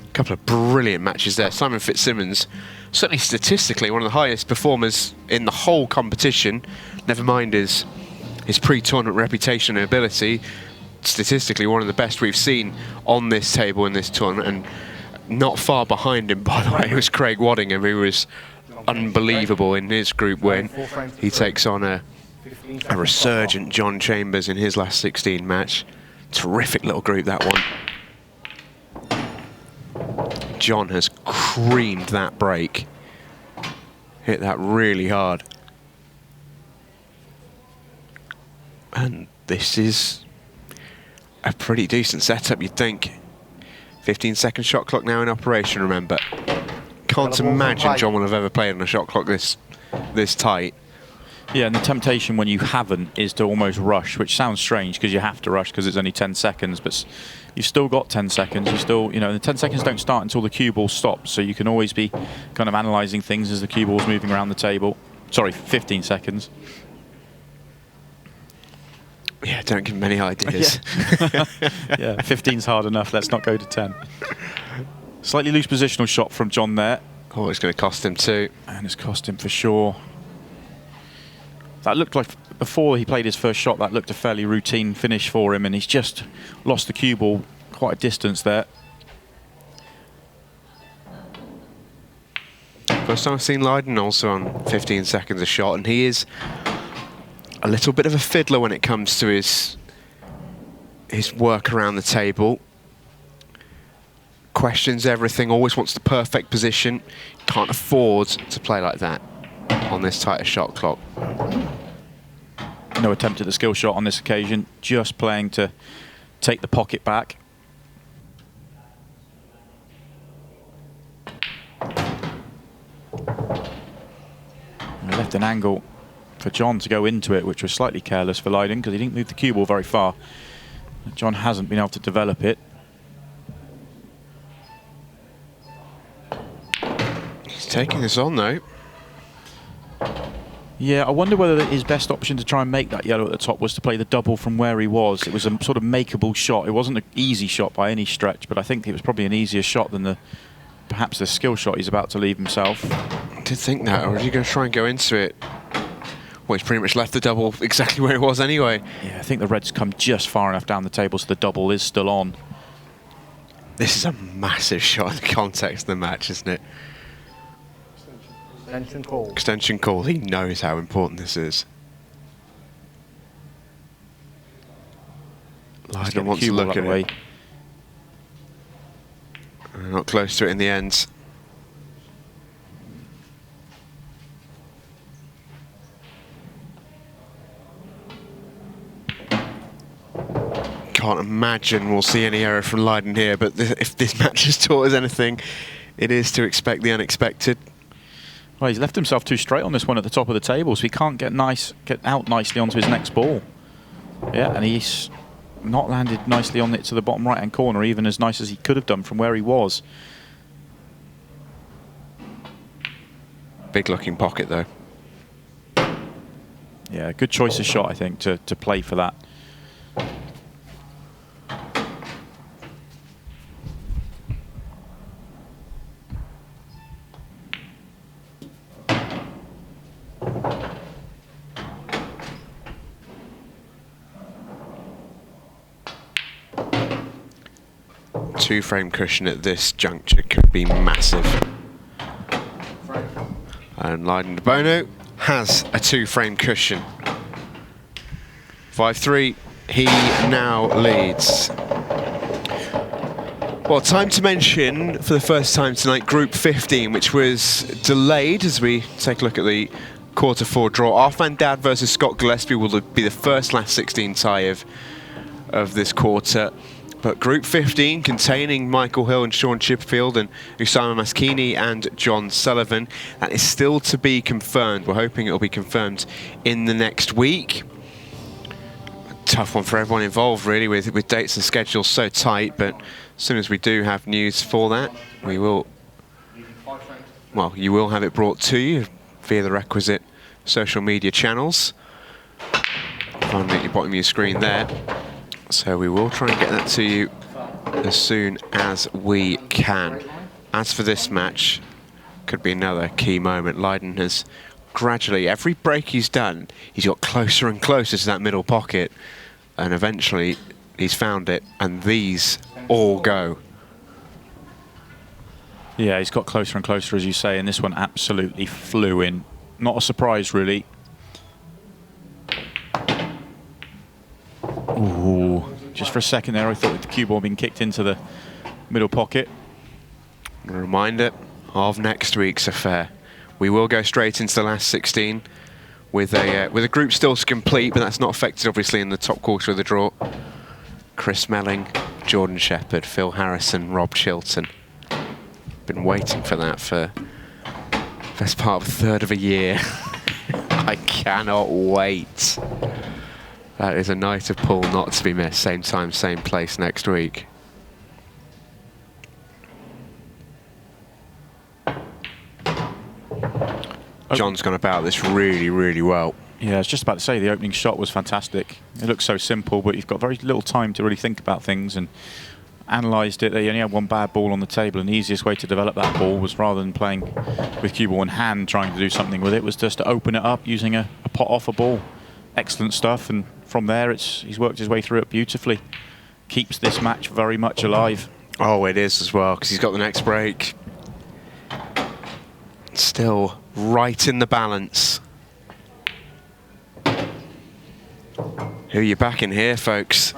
A couple of brilliant matches there. Simon Fitzsimmons, certainly statistically one of the highest performers in the whole competition, never mind his pre-tournament reputation and ability. Statistically one of the best we've seen on this table in this tournament, and not far behind him, by the way, was Craig Waddingham, who was unbelievable in his group win. He takes on a resurgent John Chambers in his last 16 match. Terrific little group, that one. John has creamed that break. Hit that really hard. And this is a pretty decent setup, you'd think. 15-second shot clock now in operation, remember. Can't imagine John will have ever played on a shot clock this tight. Yeah, and the temptation when you haven't is to almost rush, which sounds strange because you have to rush because it's only 10 seconds, but you've still got 10 seconds. You still, the 10 seconds don't start until the cue ball stops, so you can always be kind of analysing things as the cue ball's moving around the table. Sorry, 15 seconds. Yeah, don't give him any ideas. Yeah, 15's hard enough. Let's not go to 10. Slightly loose positional shot from John there. Oh, it's going to cost him too. And it's cost him for sure. That looked like, before he played his first shot, that looked a fairly routine finish for him, and he's just lost the cue ball quite a distance there. First time I've seen Lyden also on 15 seconds a shot, and he is a little bit of a fiddler when it comes to his work around the table. Questions everything, always wants the perfect position. Can't afford to play like that on this tighter shot clock. No attempt at the skill shot on this occasion, just playing to take the pocket back. And left an angle for John to go into it, which was slightly careless for Lyden because he didn't move the cue ball very far. John hasn't been able to develop it. He's taking this on though. Yeah, I wonder whether his best option to try and make that yellow at the top was to play the double from where he was. It was a sort of makeable shot. It wasn't an easy shot by any stretch, but I think it was probably an easier shot than perhaps the skill shot he's about to leave himself. I did think that, or are you going to try and go into it? Well, he's pretty much left the double exactly where it was anyway. Yeah, I think the red's come just far enough down the table so the double is still on. This is a massive shot in the context of the match, isn't it? Extension call. Extension call. He knows how important this is. Lyden wants to look at it. Not close to it in the end. Can't imagine we'll see any error from Lyden here, but if this match has taught us anything, it is to expect the unexpected. Well, he's left himself too straight on this one at the top of the table, so he can't get out nicely onto his next ball. Yeah, and he's not landed nicely on it to the bottom right-hand corner, even as nice as he could have done from where he was. Big looking pocket though. Yeah, good choice of shot, I think, to play for that. Two-frame cushion at this juncture could be massive. And Lyden Debono has a two-frame cushion. 5-3, he now leads. Well, time to mention for the first time tonight Group 15, which was delayed as we take a look at the quarter-4 draw. Arfan Dad versus Scott Gillespie will be the first last 16 tie of this quarter. But Group 15, containing Michael Hill and Sean Chipperfield and Usama Maskini and John Sullivan, that is still to be confirmed. We're hoping it'll be confirmed in the next week. A tough one for everyone involved, really, with dates and schedules so tight. But as soon as we do have news for that, we will. Well, you will have it brought to you via the requisite social media channels. Find it at the bottom of your screen there. So we will try and get that to you as soon as we can. As for this match, could be another key moment. Lyden has gradually, every break he's done, he's got closer and closer to that middle pocket, and eventually he's found it, and these all go. Yeah, he's got closer and closer, as you say, and this one absolutely flew in. Not a surprise, really. Ooh, just for a second there, I thought with the cue ball being kicked into the middle pocket. A reminder of next week's affair. We will go straight into the last 16 with a group still to complete, but that's not affected, obviously, in the top quarter of the draw. Chris Melling, Jordan Shepherd, Phil Harrison, Rob Chilton. Been waiting for that for best part of a third of a year. I cannot wait. That is a night of pool not to be missed. Same time, same place next week. John's gone about this really, really well. Yeah, I was just about to say the opening shot was fantastic. It looks so simple, but you've got very little time to really think about things, and analysed it. They only had one bad ball on the table, and the easiest way to develop that ball was, rather than playing with cue ball in hand trying to do something with it, was just to open it up using a pot off a ball. Excellent stuff, and from there he's worked his way through it beautifully. Keeps this match very much alive. Oh, it is as well, because he's got the next break. Still right in the balance. Who are you backing here, folks?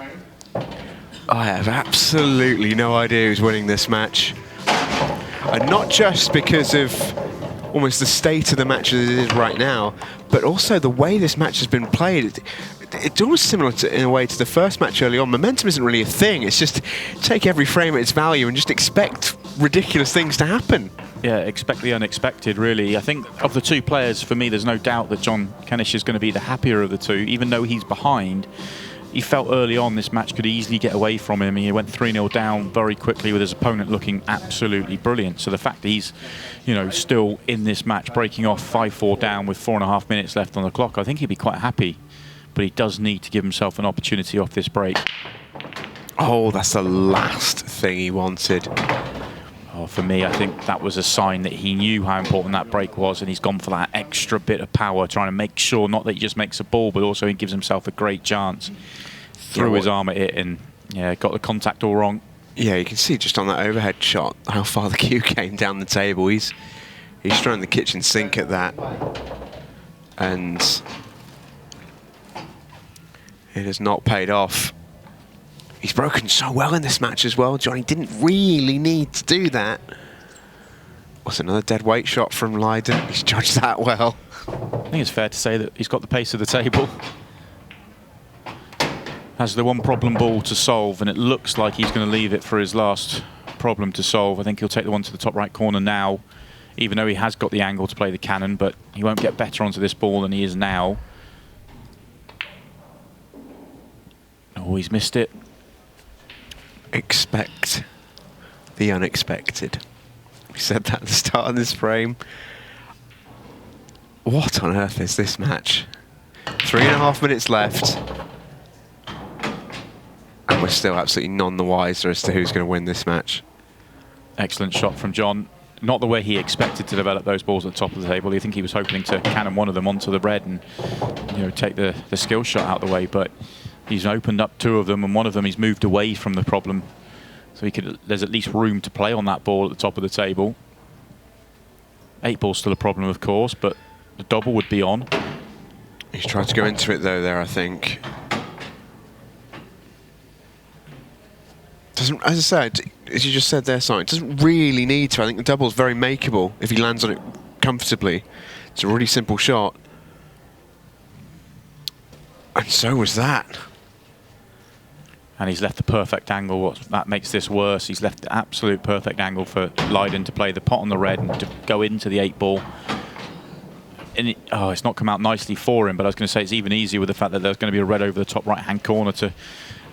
I have absolutely no idea who's winning this match. And not just because of almost the state of the match as it is right now, but also the way this match has been played. It's almost similar in a way to the first match early on. Momentum isn't really a thing. It's just take every frame at its value and just expect ridiculous things to happen. Yeah, expect the unexpected, really. I think of the two players, for me, there's no doubt that John Kennish is going to be the happier of the two, even though he's behind. He felt early on this match could easily get away from him. He went 3-0 down very quickly with his opponent looking absolutely brilliant. So the fact that he's, still in this match, breaking off 5-4 down with 4.5 minutes left on the clock, I think he'd be quite happy. But he does need to give himself an opportunity off this break. Oh, that's the last thing he wanted. Oh, for me, I think that was a sign that he knew how important that break was, and he's gone for that extra bit of power, trying to make sure not that he just makes a ball, but also he gives himself a great chance. Threw his arm at it and got the contact all wrong. Yeah, you can see just on that overhead shot how far the cue came down the table. He's throwing the kitchen sink at that, and it has not paid off. He's broken so well in this match as well. Johnny didn't really need to do that. What's another dead weight shot from Lyden? He's judged that well. I think it's fair to say that he's got the pace of the table. Has the one problem ball to solve, and it looks like he's going to leave it for his last problem to solve. I think he'll take the one to the top right corner now, even though he has got the angle to play the cannon, but he won't get better onto this ball than he is now. Oh, he's missed it. Expect the unexpected. We said that at the start of this frame. What on earth is this match? 3.5 minutes left. And we're still absolutely none the wiser as to who's going to win this match. Excellent shot from John. Not the way he expected to develop those balls at the top of the table. I think he was hoping to cannon one of them onto the red and take the skill shot out of the way, but he's opened up two of them, and one of them he's moved away from the problem. So there's at least room to play on that ball at the top of the table. 8 ball's still a problem, of course, but the double would be on. He's tried to go into it, though, there, I think. Doesn't, as I said, as you just said there, Simon, doesn't really need to. I think the double's very makeable if he lands on it comfortably. It's a really simple shot. And so was that. And he's left the perfect angle. That makes this worse. He's left the absolute perfect angle for Lyden to play the pot on the red and to go into the 8 ball. And it's not come out nicely for him, but I was going to say it's even easier with the fact that there's going to be a red over the top right-hand corner to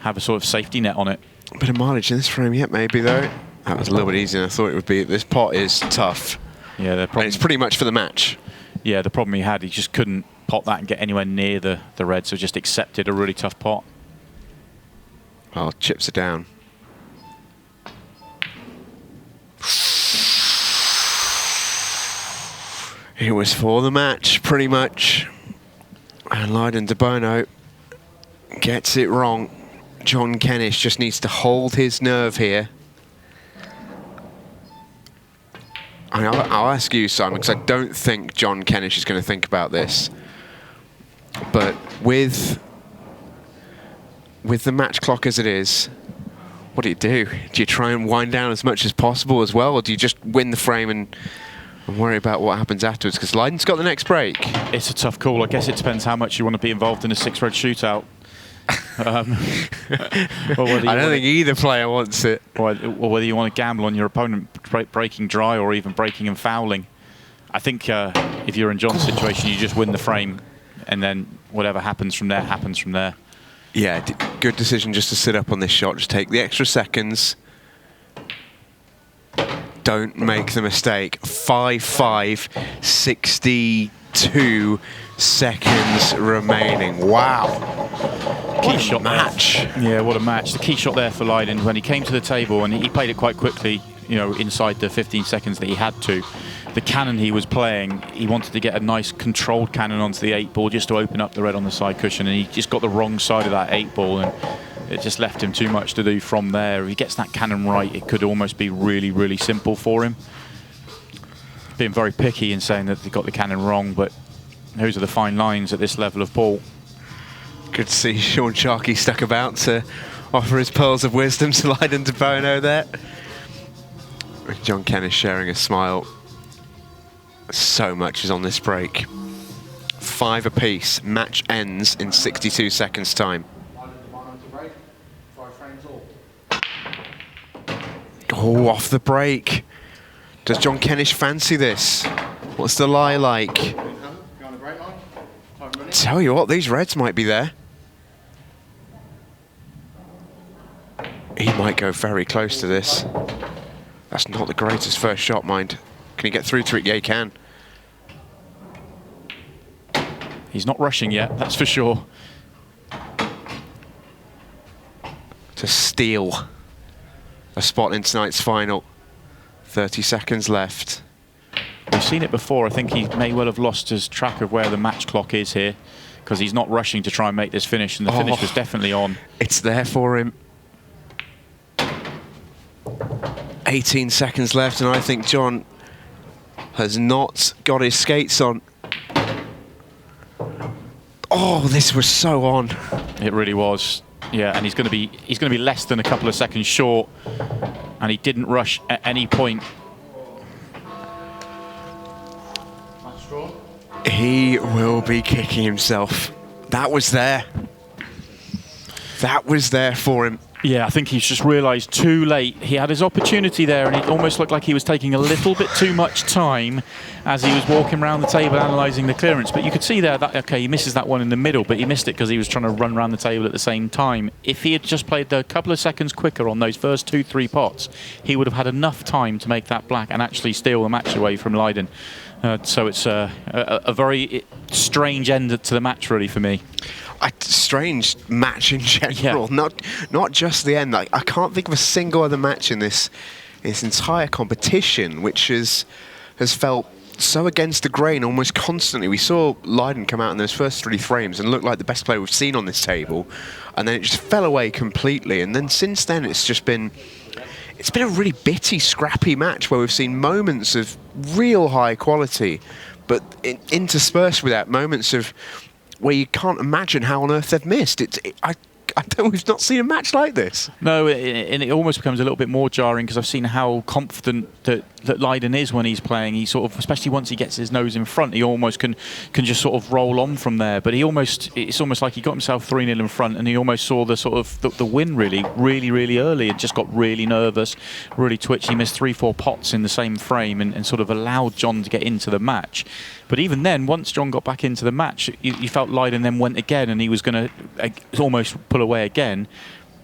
have a sort of safety net on it. A bit of mileage in this frame yet, maybe, though. That was a little bit easier than I thought it would be. This pot is tough. Yeah, and it's pretty much for the match. Yeah, the problem he had, he just couldn't pot that and get anywhere near the red, so just accepted a really tough pot. Oh, chips are down. It was for the match, pretty much. And Lyden Debono gets it wrong. John Kennish just needs to hold his nerve here. I'll ask you, Simon, because I don't think John Kennish is going to think about this. But with the match clock as it is, what do? Do you try and wind down as much as possible as well, or do you just win the frame and worry about what happens afterwards? Because Lyden's got the next break. It's a tough call. I guess it depends how much you want to be involved in a 6-red shootout. I don't think either player wants it. Or whether you want to gamble on your opponent breaking dry or even breaking and fouling. I think if you're in John's situation, you just win the frame, and then whatever happens from there happens from there. Yeah, good decision just to sit up on this shot. Just take the extra seconds. Don't make the mistake. 5-5, 62 seconds remaining. Wow. Key shot match. Yeah, what a match. The key shot there for Lyden when he came to the table, and he played it quite quickly, inside the 15 seconds that he had to. The cannon he was playing, he wanted to get a nice controlled cannon onto the 8 ball just to open up the red on the side cushion, and he just got the wrong side of that 8 ball, and it just left him too much to do from there. If he gets that cannon right, it could almost be really, really simple for him. Being very picky in saying that he got the cannon wrong, but those are the fine lines at this level of ball. Good to see Sean Sharkey stuck about to offer his pearls of wisdom to Lyden Debono there. John Kennish sharing a smile. So much is on this break. 5 apiece. Match ends in 62 seconds time. Oh, off the break. Does John Kennish fancy this? What's the lie like? Tell you what, these reds might be there. He might go very close to this. That's not the greatest first shot, mind. Can he get through to it? Yeah, he can. He's not rushing yet, that's for sure. To steal a spot in tonight's final. 30 seconds left. We've seen it before. I think he may well have lost his track of where the match clock is here, because he's not rushing to try and make this finish, and the finish was definitely on. It's there for him. 18 seconds left, and I think John has not got his skates on. Oh, this was so on. It really was. Yeah, and he's going to be less than a couple of seconds short, and he didn't rush at any point. He will be kicking himself. That was there. That was there for him. Yeah, I think he's just realised too late. He had his opportunity there, and it almost looked like he was taking a little bit too much time as he was walking around the table analysing the clearance. But you could see there that, okay, he misses that one in the middle, but he missed it because he was trying to run around the table at the same time. If he had just played a couple of seconds quicker on those first 2-3 pots, he would have had enough time to make that black and actually steal the match away from Lyden. So it's a very strange end to the match, really, for me. A strange match in general, Yeah. not just the end. I can't think of a single other match in this entire competition which has felt so against the grain almost constantly. We saw Lyden come out in those first 3 frames and look like the best player we've seen on this table, and then it just fell away completely. And then since then, it's been a really bitty, scrappy match where we've seen moments of real high quality, but interspersed with that moments of where you can't imagine how on earth they've missed. We've not seen a match like this. No, and it almost becomes a little bit more jarring because I've seen how confident that Lyden is when he's playing. He sort of, especially once he gets his nose in front, he almost can just sort of roll on from there. But it's almost like he got himself 3-0 in front, and he almost saw the sort of the win really early, and just got really nervous, really twitchy. He missed 3-4 pots in the same frame and sort of allowed John to get into the match. But even then, once John got back into the match, you felt Lyden then went again, and he was going to almost pull away again.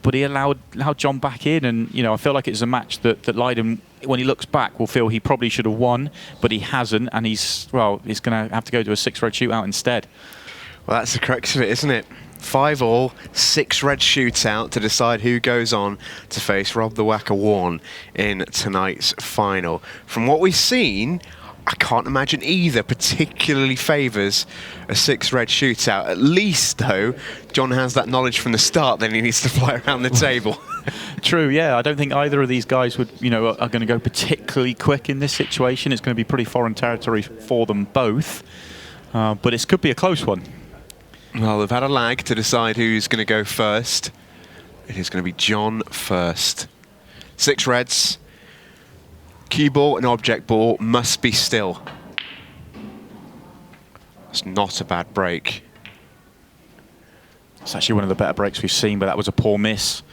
But he allowed John back in, and I feel like it's a match that Lyden, when he looks back, will feel he probably should have won, but he hasn't, and he's going to have to go to a 6-red shootout instead. Well, that's the crux of it, isn't it? 5-all, 6-red shootout to decide who goes on to face Rob the Whacker Wharne in tonight's final. From what we've seen, I can't imagine either particularly favours a 6-red shootout. At least, though, John has that knowledge from the start that he needs to fly around the table. True, yeah. I don't think either of these guys are going to go particularly quick in this situation. It's going to be pretty foreign territory for them both. But it could be a close one. Well, they've had a lag to decide who's going to go first. It is going to be John first. 6 reds. Cue ball and object ball must be still. It's not a bad break. It's actually one of the better breaks we've seen, but that was a poor miss.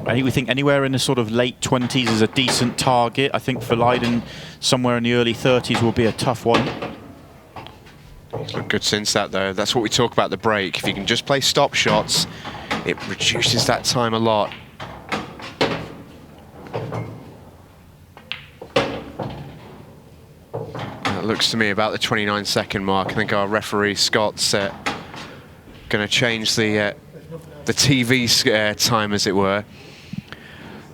We think anywhere in the sort of late 20s is a decent target. I think for Lyden, somewhere in the early 30s will be a tough one. He's looked good since that, though. That's what we talk about the break. If you can just play stop shots, it reduces that time a lot. Looks to me about the 29-second mark. I think our referee Scott's going to change the TV time, as it were.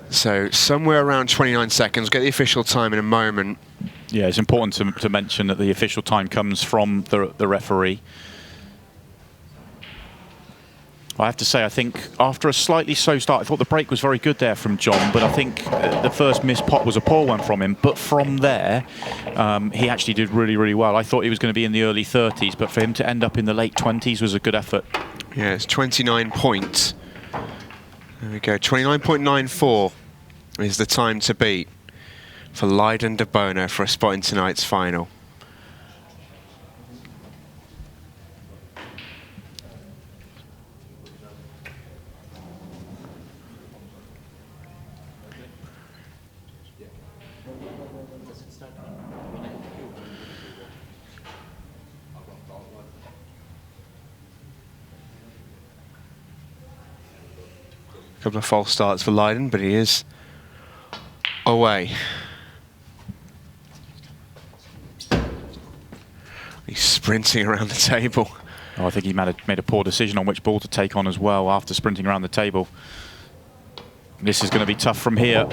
So somewhere around 29 seconds. Get the official time in a moment. Yeah, it's important to mention that the official time comes from the referee. I have to say, I think after a slightly slow start, I thought the break was very good there from John, but I think the first missed pot was a poor one from him. But from there, he actually did really well. I thought he was going to be in the early 30s, but for him to end up in the late 20s was a good effort. Yeah, it's 29 points. There we go, 29.94 is the time to beat for Lyden Debono for a spot in tonight's final. Couple of false starts for Lyden, but he is away. He's sprinting around the table. Oh, I think he made a poor decision on which ball to take on as well after sprinting around the table. This is going to be tough from here.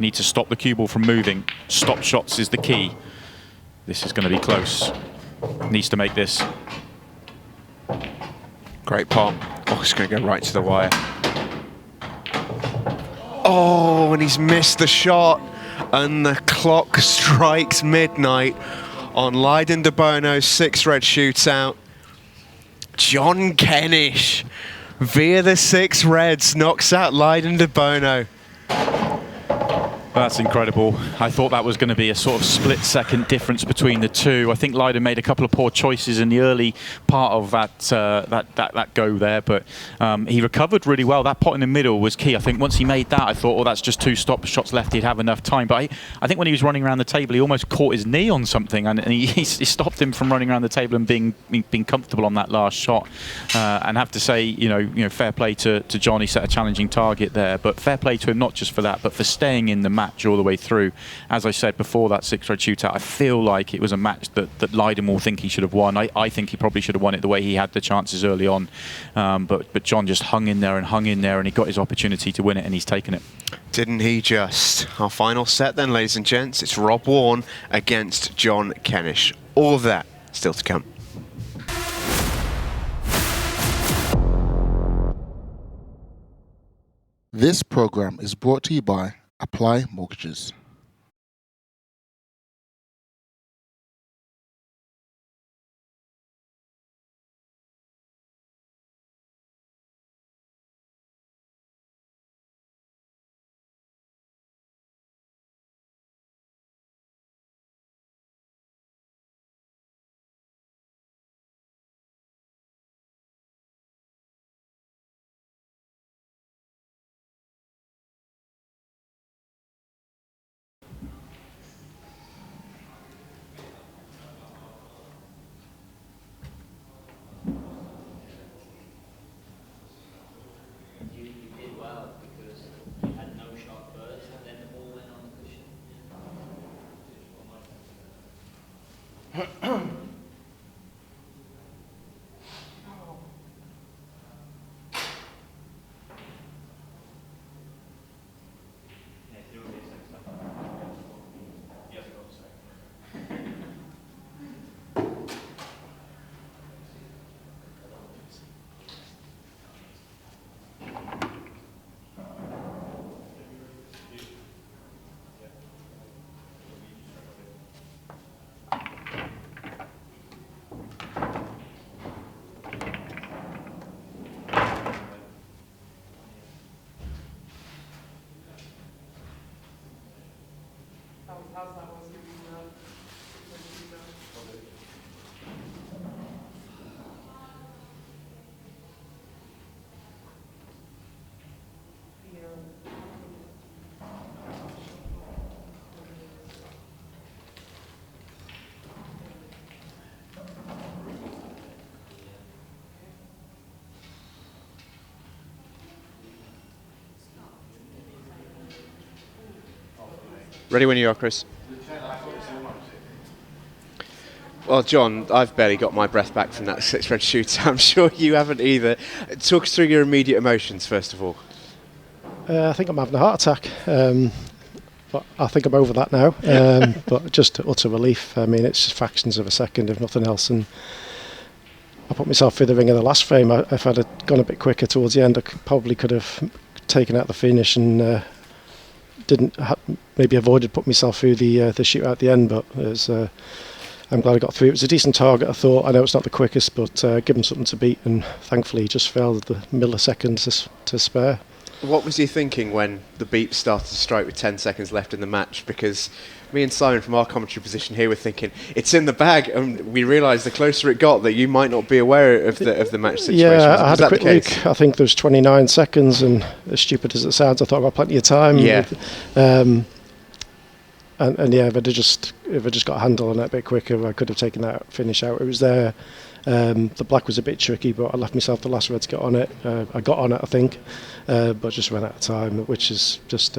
Need to stop the cue ball from moving. Stop shots is the key. This is going to be close. Needs to make this. Great pot. Oh, it's going to go right to the wire. Oh, and he's missed the shot. And the clock strikes midnight on Lyden Debono's 6-red shootout. John Kennish, via the 6 reds, knocks out Lyden Debono. That's incredible. I thought that was going to be a sort of split-second difference between the two. I think Lyden made a couple of poor choices in the early part of that go there, but he recovered really well. That pot in the middle was key. I think once he made that, I thought, oh, that's just 2 stop shots left. He'd have enough time. But I think when he was running around the table, he almost caught his knee on something, and he stopped him from running around the table and being comfortable on that last shot. And have to say, you know, fair play to John. He set a challenging target there, but fair play to him not just for that, but for staying in the match all the way through. As I said before that 6-red shootout, I feel like it was a match that Lyden will think he should have won. I think he probably should have won it the way he had the chances early on. But John just hung in there, and he got his opportunity to win it, and he's taken it. Didn't he just? Our final set then, ladies and gents. It's Rob Wharne against John Kennish. All of that still to come. This program is brought to you by Apply Mortgages. Ready when you are, Chris. Well, John, I've barely got my breath back from that 6-red shootout. I'm sure you haven't either. Talk us through your immediate emotions, first of all. I think I'm having a heart attack, but I think I'm over that now. But just utter relief. I mean, it's just fractions of a second, if nothing else. And I put myself through the ring in the last frame. If I'd have gone a bit quicker towards the end, I probably could have taken out the finish and maybe avoided putting myself through the shootout at the end. But it was, I'm glad I got through. It was a decent target, I thought. I know it's not the quickest, but give him something to beat, and thankfully he just fell the milliseconds to spare. What was you thinking when the beep started to strike with 10 seconds left in the match? Because me and Simon from our commentary position here were thinking it's in the bag, and we realised the closer it got that you might not be aware of the match situation. Yeah, I had a quick look. I think there was 29 seconds, and as stupid as it sounds, I thought I got plenty of time. Yeah. And yeah, if I just got a handle on it a bit quicker, I could have taken that finish out. It was there. The black was a bit tricky, but I left myself the last red to get on it. I got on it, I think, but just ran out of time, which is just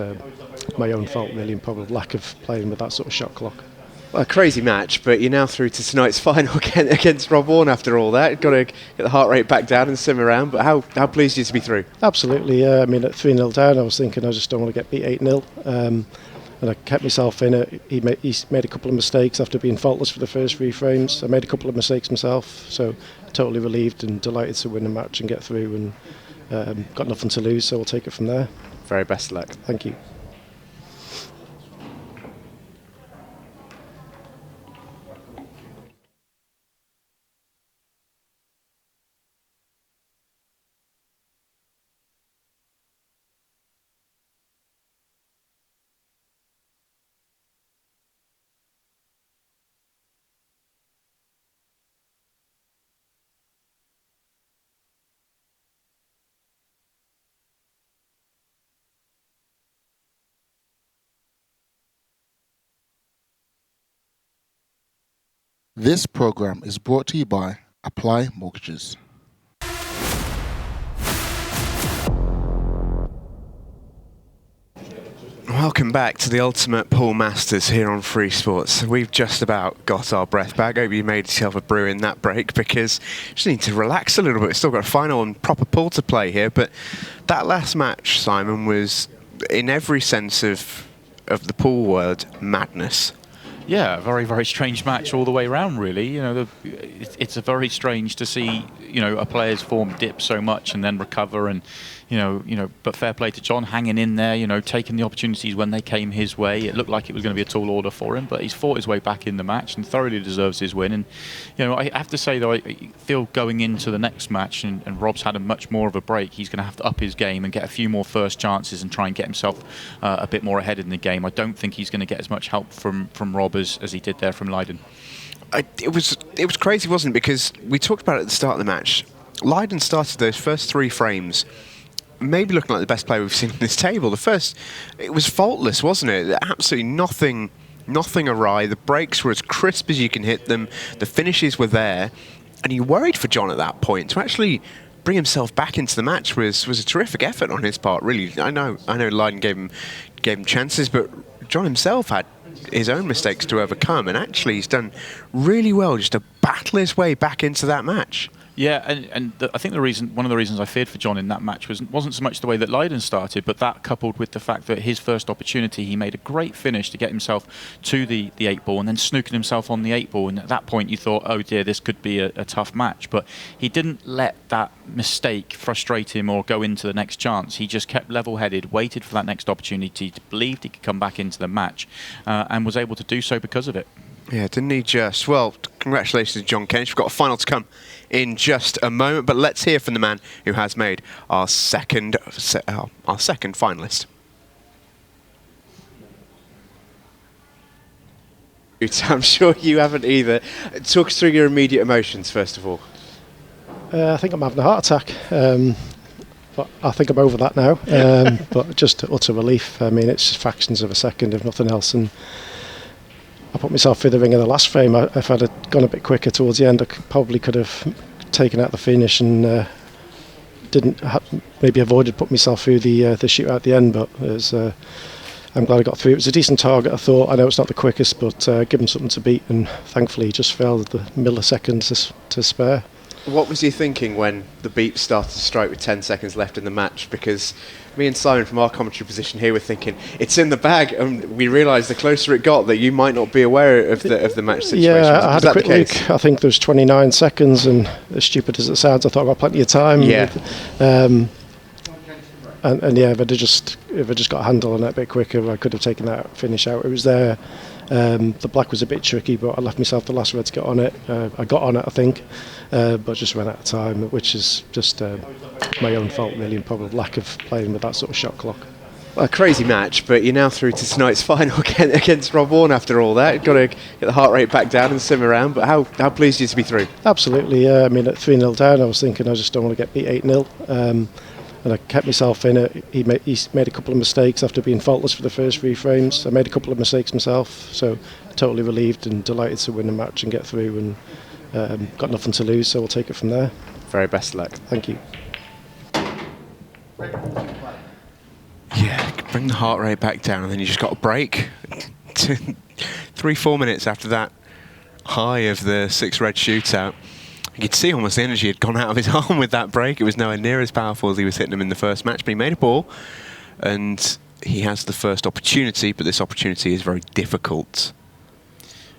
my own fault, really, and probably lack of playing with that sort of shot clock. Well, a crazy match, but you're now through to tonight's final against Wharne after all that. Got to get the heart rate back down and sim around, but how pleased are you to be through? Absolutely, yeah. I mean, at 3-0 down, I was thinking I just don't want to get beat 8-0. And I kept myself in it. He made a couple of mistakes after being faultless for the first 3 frames. I made a couple of mistakes myself, so totally relieved and delighted to win the match and get through, and got nothing to lose, so we'll take it from there. Very best of luck. Thank you. This program is brought to you by Apply Mortgages. Welcome back to the Ultimate Pool Masters here on Free Sports. We've just about got our breath back. I hope you made yourself a brew in that break, because you just need to relax a little bit. We've still got a final and proper pool to play here, but that last match, Simon, was in every sense of the pool word madness. Yeah, very, very strange match all the way around, really. You know, it's a very strange to see, you know, a player's form dip so much and then recover, and you know, but fair play to John, hanging in there, you know, taking the opportunities when they came his way. It looked like it was going to be a tall order for him, but he's fought his way back in the match and thoroughly deserves his win. And you know, I have to say though, I feel going into the next match, and Rob's had a much more of a break, he's going to have to up his game and get a few more first chances and try and get himself a bit more ahead in the game. I don't think he's going to get as much help from Rob as he did there from Lyden. It was crazy, wasn't it? Because we talked about it at the start of the match. Lyden started those first 3 frames maybe looking like the best player we've seen on this table. The first, it was faultless, wasn't it? Absolutely nothing awry. The breaks were as crisp as you can hit them. The finishes were there. And you worried for John at that point. To actually bring himself back into the match was a terrific effort on his part, really. I know Lyden gave him chances, but John himself had his own mistakes to overcome, and actually he's done really well just to battle his way back into that match. Yeah, and I think one of the reasons I feared for John in that match wasn't so much the way that Lyden started, but that coupled with the fact that his first opportunity, he made a great finish to get himself to the 8 ball, and then snooking himself on the 8 ball. And at that point, you thought, oh dear, this could be a tough match. But he didn't let that mistake frustrate him or go into the next chance. He just kept level-headed, waited for that next opportunity, believed he could come back into the match, and was able to do so because of it. Yeah, didn't he just? Well, congratulations to John Kennish. We've got a final to come in just a moment, but let's hear from the man who has made our second finalist. I'm sure you haven't either. Talk us through your immediate emotions, first of all. I think I'm having a heart attack. But I think I'm over that now. But just utter relief. I mean, it's just fractions of a second, if nothing else. And I put myself through the ring in the last frame. If I'd have gone a bit quicker towards the end, I probably could have taken out the finish and maybe avoided putting myself through the shootout at the end. But I'm glad I got through. It was a decent target, I thought. I know it's not the quickest, but give him something to beat, and thankfully he just fell the milliseconds to spare. What was you thinking when the beep started to strike with 10 seconds left in the match? Because me and Simon from our commentary position here were thinking it's in the bag, and we realised the closer it got that you might not be aware of the match situation. Yeah, I had a quick look. I think there was 29 seconds, and as stupid as it sounds, I thought I got plenty of time. Yeah. And yeah, if I just got a handle on it a bit quicker, I could have taken that finish out. It was there. The black was a bit tricky, but I left myself the last red to get on it. I got on it, I think, but just ran out of time, which is just my own fault, really, and probably lack of playing with that sort of shot clock. A crazy match, but you're now through to tonight's final against Rob Wharne after all that. You've got to get the heart rate back down and simmer around, but how pleased are you to be through? Absolutely, yeah. I mean, at 3-0 down, I was thinking I just don't want to get beat 8-0. And I kept myself in it. He made a couple of mistakes after being faultless for the first 3 frames. I made a couple of mistakes myself, so totally relieved and delighted to win the match and get through, and got nothing to lose, so we'll take it from there. Very best of luck. Thank you. Yeah, bring the heart rate back down, and then you just got a break. 3-4 minutes after that high of the 6 red shootout, you could see almost the energy had gone out of his arm with that break. It was nowhere near as powerful as he was hitting them in the first match, but he made a ball, and he has the first opportunity, but this opportunity is very difficult.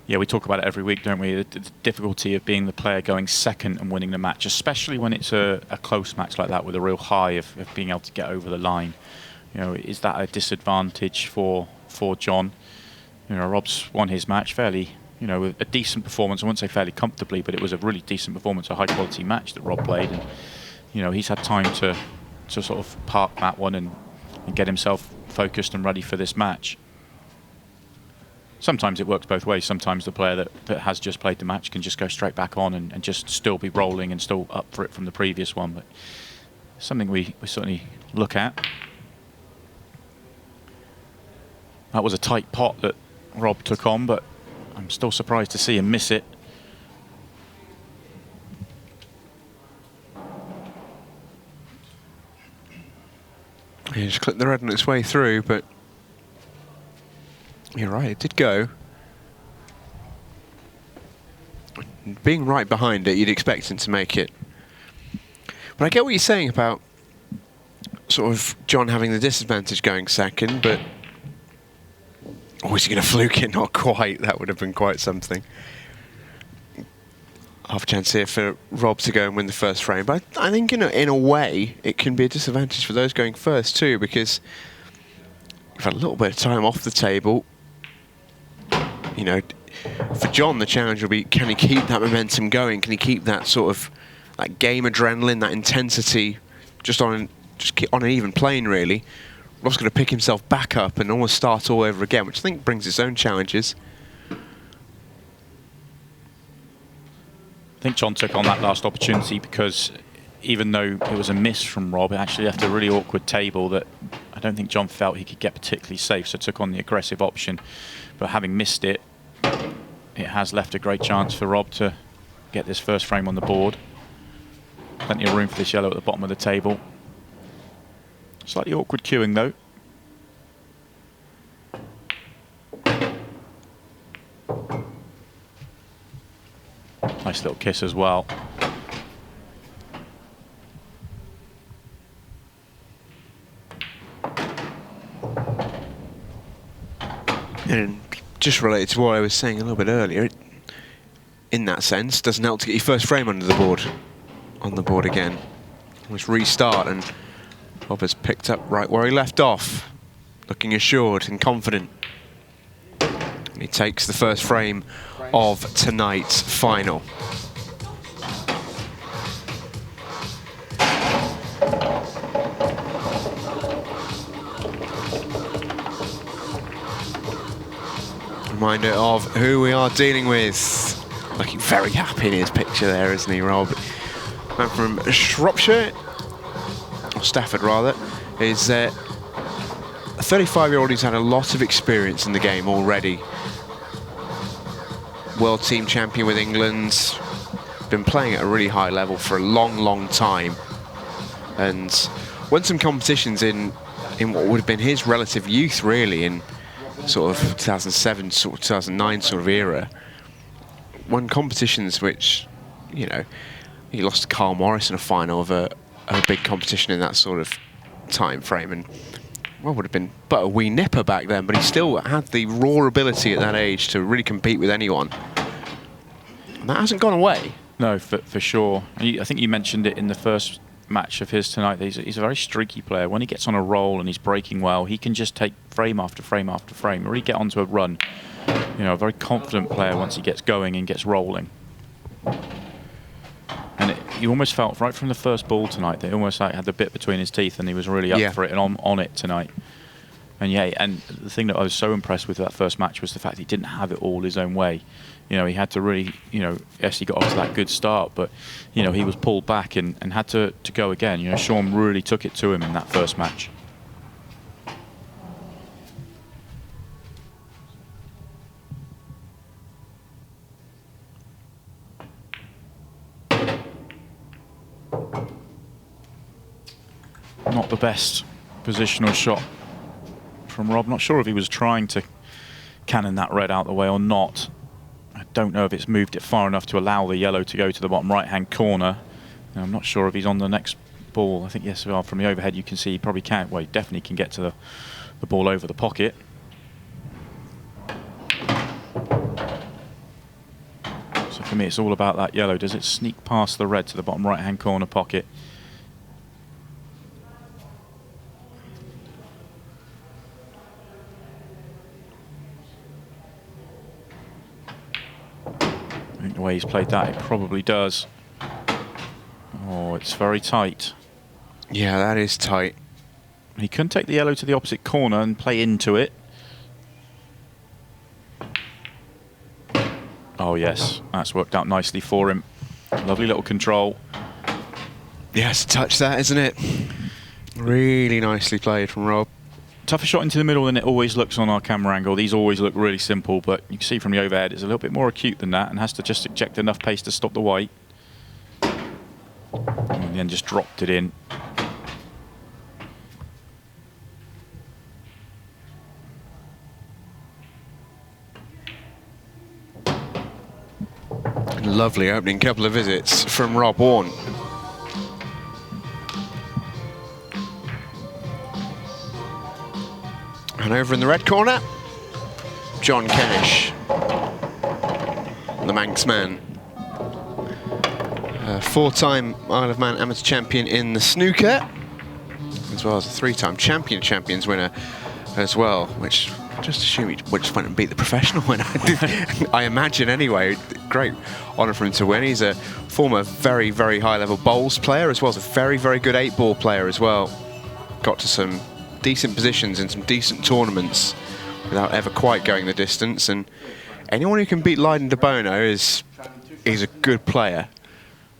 Yeah, we talk about it every week, don't we? The difficulty of being the player going second and winning the match, especially when it's a close match like that with a real high of being able to get over the line. You know, is that a disadvantage for John? You know, Rob's won his match fairly, you know, with a decent performance. I wouldn't say fairly comfortably, but it was a really decent performance, a high quality match that Rob played, and you know, he's had time to sort of park that one and get himself focused and ready for this match. Sometimes it works both ways. Sometimes the player that has just played the match can just go straight back on and just still be rolling and still up for it from the previous one. But something we certainly look at. That was a tight pot that Rob took on, but I'm still surprised to see him miss it. He just clipped the red on its way through, but you're right, it did go. Being right behind it, you'd expect him to make it. But I get what you're saying about sort of John having the disadvantage going second, but oh, is he going to fluke it? Not quite. That would have been quite something. Half a chance here for Rob to go and win the first frame. But I think in a way, it can be a disadvantage for those going first too, because you've had a little bit of time off the table. You know, for John, the challenge will be, can he keep that momentum going? Can he keep that sort of that game adrenaline, that intensity, just on an even plane, really? Rob's going to pick himself back up and almost start all over again, which I think brings its own challenges. I think John took on that last opportunity because even though it was a miss from Rob, it actually left a really awkward table that I don't think John felt he could get particularly safe, so took on the aggressive option. But having missed it, it has left a great chance for Rob to get this first frame on the board. Plenty of room for this yellow at the bottom of the table. Slightly awkward queuing though. Nice little kiss as well. And just related to what I was saying a little bit earlier, in that sense, doesn't help to get your first frame under the board. On the board again. Let's restart, and Bob has picked up right where he left off, looking assured and confident. And he takes the first frame of tonight's final. Reminder of who we are dealing with. Looking very happy in his picture there, isn't he, Rob? Man from Shropshire, or Stafford rather, is a 35-year-old who's had a lot of experience in the game already. World team champion with England, been playing at a really high level for a long, long time, and won some competitions in what would have been his relative youth, really, in sort of 2007, sort of 2009 sort of era. Won competitions which, you know, he lost to Carl Morris in a final of a big competition in that sort of time frame, and well, would have been but a wee nipper back then, but he still had the raw ability at that age to really compete with anyone. And that hasn't gone away. No, for sure. I think you mentioned it in the first match of his tonight. He's a very streaky player. When he gets on a roll and he's breaking well, he can just take frame after frame after frame, really get onto a run. a very confident player once he gets going and gets rolling. And you almost felt right from the first ball tonight that he almost like had the bit between his teeth and he was really up for it and on it tonight. And and the thing that I was so impressed with that first match was the fact he didn't have it all his own way. He had to really, yes, he got off to that good start, but, he was pulled back and had to go again. Sean really took it to him in that first match. Not the best positional shot from Rob. Not sure if he was trying to cannon that red out the way or not. I don't know if it's moved it far enough to allow the yellow to go to the bottom right-hand corner. And I'm not sure if he's on the next ball. I think, yes, from the overhead you can see he probably can. Well, he definitely can get to the ball over the pocket. So for me, it's all about that yellow. Does it sneak past the red to the bottom right-hand corner pocket? I think the way he's played that, it probably does. Oh, it's very tight. Yeah, that is tight. He can take the yellow to the opposite corner and play into it. Oh, yes. That's worked out nicely for him. Lovely little control. Yes, touch that, isn't it? Really nicely played from Rob. Tougher shot into the middle than it always looks on our camera angle. These always look really simple, but you can see from the overhead it's a little bit more acute than that and has to just eject enough pace to stop the white. And then just dropped it in. Lovely opening couple of visits from Rob Wharne. And over in the red corner, John Kennish, the Manx man. Four-time Isle of Man amateur champion in the snooker, as well as a three-time champions winner as well, which just assume he just went and beat the professional winner. I imagine anyway. Great honour for him to win. He's a former very, very high-level bowls player, as well as a very, very good 8-ball player as well. Got to some decent positions in some decent tournaments without ever quite going the distance, and anyone who can beat Lyden Debono is a good player.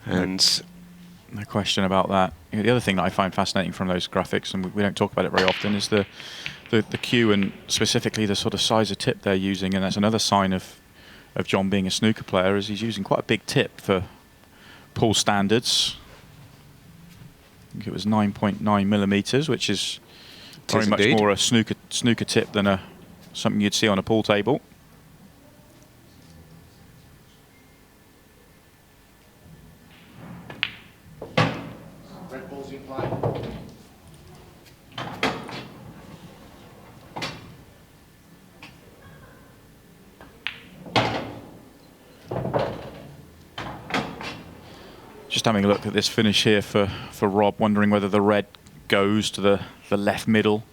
And no question about that. The other thing that I find fascinating from those graphics, and we don't talk about it very often, is the cue and specifically the sort of size of tip they're using, and that's another sign of John being a snooker player, is he's using quite a big tip for pool standards. I think it was 9.9 millimeters, which is very much more a snooker tip than something you'd see on a pool table. Red ball's in play. Just having a look at this finish here for Rob, wondering whether the red goes to the left middle.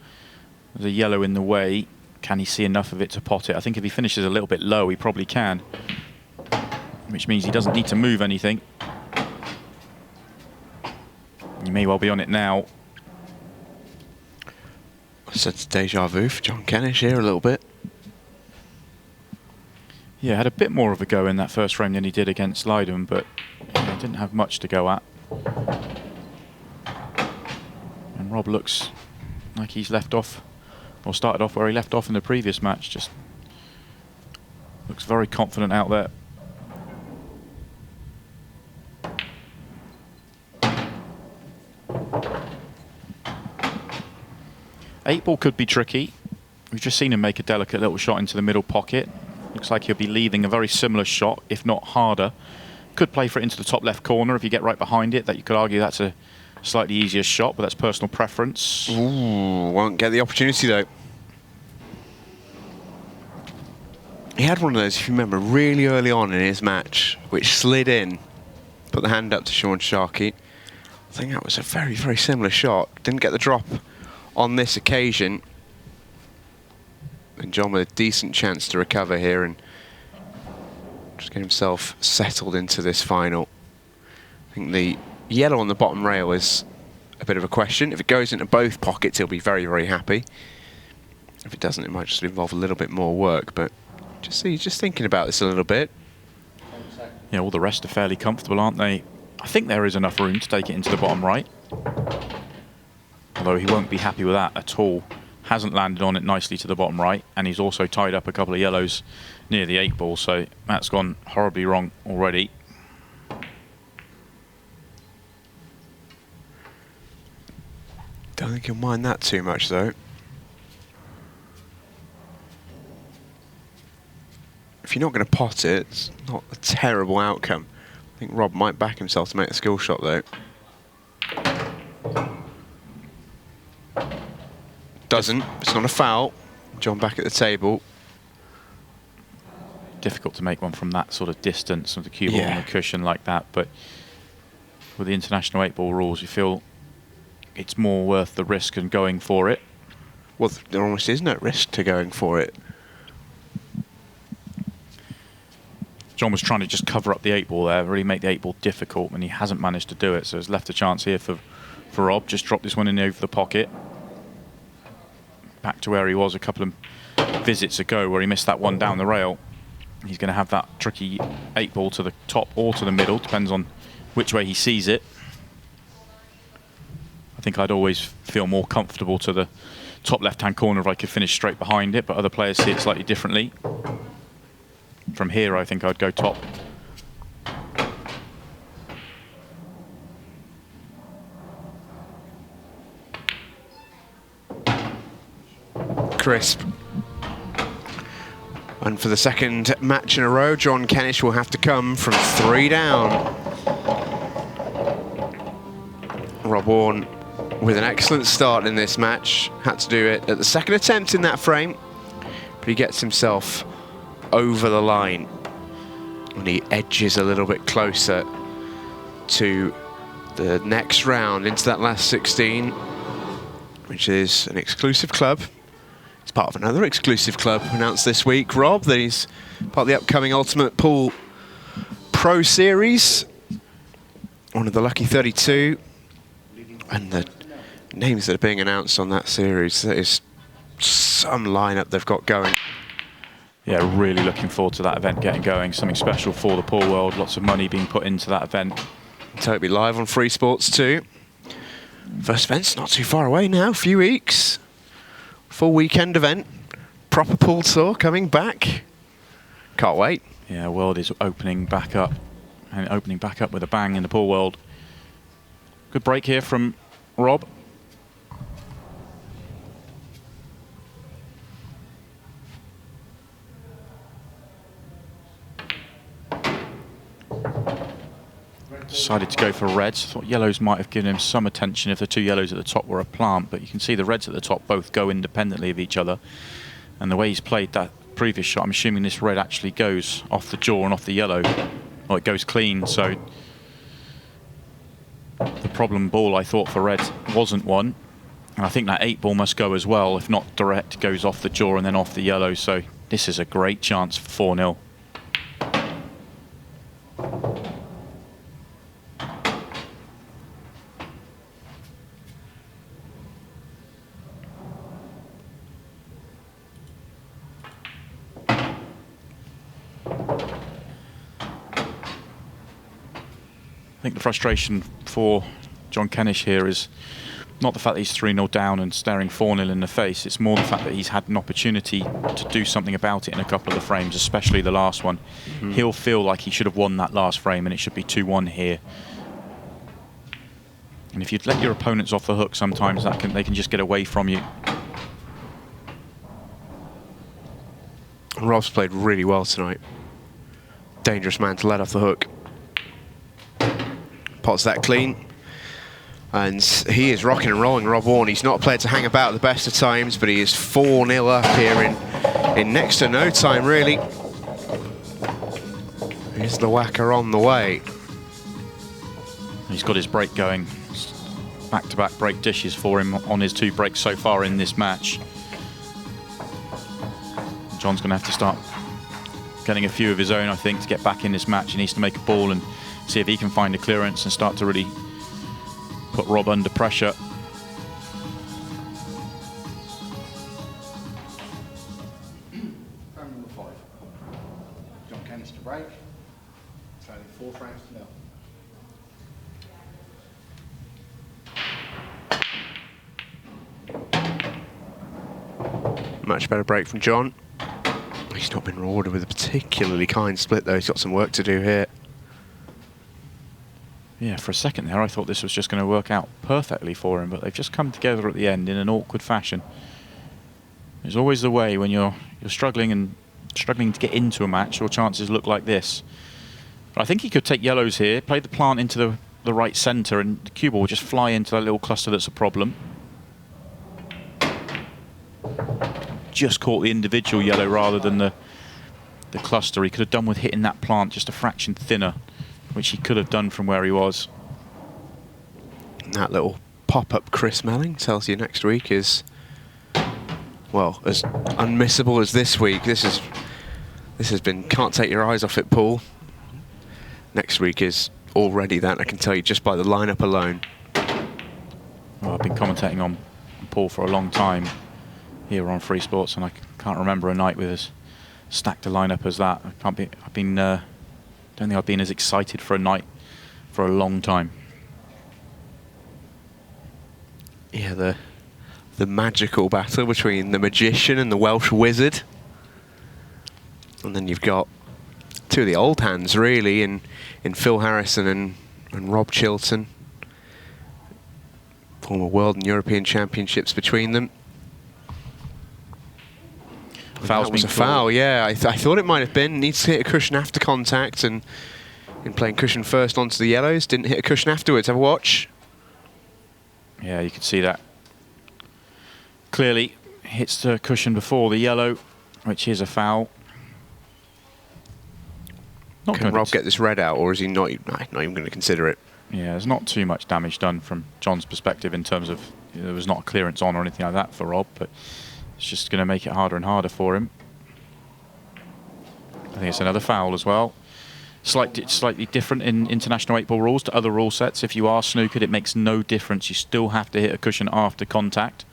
There's a yellow in the way. Can he see enough of it to pot it? I think if he finishes a little bit low, he probably can. Which means he doesn't need to move anything. He may well be on it now. So it's deja vu for John Kennish here a little bit. Yeah, had a bit more of a go in that first frame than he did against Lyden, but didn't have much to go at. And Rob looks like he's left off, or started off where he left off in the previous match. Just looks very confident out there. Eight ball could be tricky. We've just seen him make a delicate little shot into the middle pocket. Looks like he'll be leaving a very similar shot, if not harder. Could play for it into the top left corner if you get right behind it. That you could argue that's a slightly easier shot, but that's personal preference. Ooh, won't get the opportunity though. He had one of those, if you remember, really early on in his match, which slid in, put the hand up to Sean Sharkey. I think that was a very, very similar shot. Didn't get the drop on this occasion. And John with a decent chance to recover here and just get himself settled into this final. I think the yellow on the bottom rail is a bit of a question. If it goes into both pockets, he'll be very, very happy. If it doesn't, it might just involve a little bit more work, but just thinking about this a little bit. Yeah, all the rest are fairly comfortable, aren't they? I think there is enough room to take it into the bottom right. Although he won't be happy with that at all. Hasn't landed on it nicely to the bottom right, and he's also tied up a couple of yellows near the 8 ball, so that's gone horribly wrong already. Don't think he'll mind that too much, though. If you're not going to pot it, it's not a terrible outcome. I think Rob might back himself to make a skill shot, though. Doesn't. It's not a foul. John back at the table. Difficult to make one from that sort of distance with the cue ball on the cushion like that, but with the international 8 ball rules, you feel it's more worth the risk and going for it. Well, there almost is no risk to going for it. John was trying to just cover up the 8 ball there, really make the 8 ball difficult, and he hasn't managed to do it, so it's left a chance here for Rob. Just drop this one in over the pocket. Back to where he was a couple of visits ago, where he missed that one down the rail. He's going to have that tricky 8 ball to the top or to the middle, depends on which way he sees it. I think I'd always feel more comfortable to the top left-hand corner if I could finish straight behind it, but other players see it slightly differently. From here, I think I'd go top. Crisp. And for the second match in a row, John Kennish will have to come from 3 down. Rob Wharne with an excellent start in this match. Had to do it at the second attempt in that frame, but he gets himself over the line. And he edges a little bit closer to the next round, into that last 16, which is an exclusive club. It's part of another exclusive club announced this week, Rob, that he's part of the upcoming Ultimate Pool Pro Series. One of the lucky 32. And the names that are being announced on that series, there is some lineup they've got going. Yeah, really looking forward to that event getting going. Something special for the pool world. Lots of money being put into that event. Totally live on Free Sports too. First event's not too far away now, a few weeks. Full weekend event. Proper pool tour coming back. Can't wait. Yeah, world is opening back up. And opening back up with a bang in the pool world. Good break here from Rob. Decided to go for reds. Thought yellows might have given him some attention if the 2 yellows at the top were a plant, but you can see the reds at the top both go independently of each other. And the way he's played that previous shot, I'm assuming this red actually goes off the jaw and off the yellow. Well, it goes clean, so the problem ball I thought for red wasn't one. And I think that 8 ball must go as well. If not direct, goes off the jaw and then off the yellow. So this is a great chance for 4-0. I think the frustration for John Kennish here is not the fact that he's 3-0 down and staring 4-0 in the face. It's more the fact that he's had an opportunity to do something about it in a couple of the frames, especially the last one. He'll feel like he should have won that last frame and it should be 2-1 here. And if you'd let your opponents off the hook, sometimes they can just get away from you. Rob's played really well tonight. Dangerous man to let off the hook. Pots that clean. And he is rocking and rolling, Rob Wharne. He's not a player to hang about at the best of times, but he is 4-0 up here in next to no time, really. Here's the whacker on the way. He's got his break going. Back-to-back break dishes for him on his 2 breaks so far in this match. John's going to have to start getting a few of his own, I think, to get back in this match. He needs to make a ball and see if he can find a clearance and start to really put Rob under pressure. Frame number 5. John Kennish to break. Trailing 4 frames to 0. Much better break from John. He's not been rewarded with a particularly kind split though. He's got some work to do here. Yeah, for a second there I thought this was just going to work out perfectly for him, but they've just come together at the end in an awkward fashion. It's always the way when you're struggling to get into a match, your chances look like this. But I think he could take yellows here, play the plant into the right centre, and the cue ball will just fly into that little cluster that's a problem. Just caught the individual yellow rather than the cluster. He could have done with hitting that plant just a fraction thinner, which he could have done from where he was. And that little pop-up Chris Melling tells you next week is, well, as unmissable as this week. This has been can't take your eyes off it, Paul. Next week is already that, I can tell you just by the lineup alone. Well, I've been commentating on Paul for a long time here on Free Sports, and I can't remember a night with as stacked a lineup as that. Don't think I've been as excited for a night for a long time. Yeah, the magical battle between the magician and the Welsh wizard, and then you've got two of the old hands really in Phil Harrison and Rob Chilton. Former world and European championships between them. Foul's that was been a foul, yeah. I thought it might have been. Needs to hit a cushion after contact, and in playing cushion first onto the yellows, didn't hit a cushion afterwards. Have a watch. Yeah, you can see that. Clearly hits the cushion before the yellow, which is a foul. Can Rob get this red out, or is he not even going to consider it? Yeah, there's not too much damage done from John's perspective in terms of there was not a clearance on or anything like that for Rob, but it's just going to make it harder and harder for him. I think it's another foul as well. Slightly different in international 8-ball rules to other rule sets. If you are snookered, it makes no difference. You still have to hit a cushion after contact.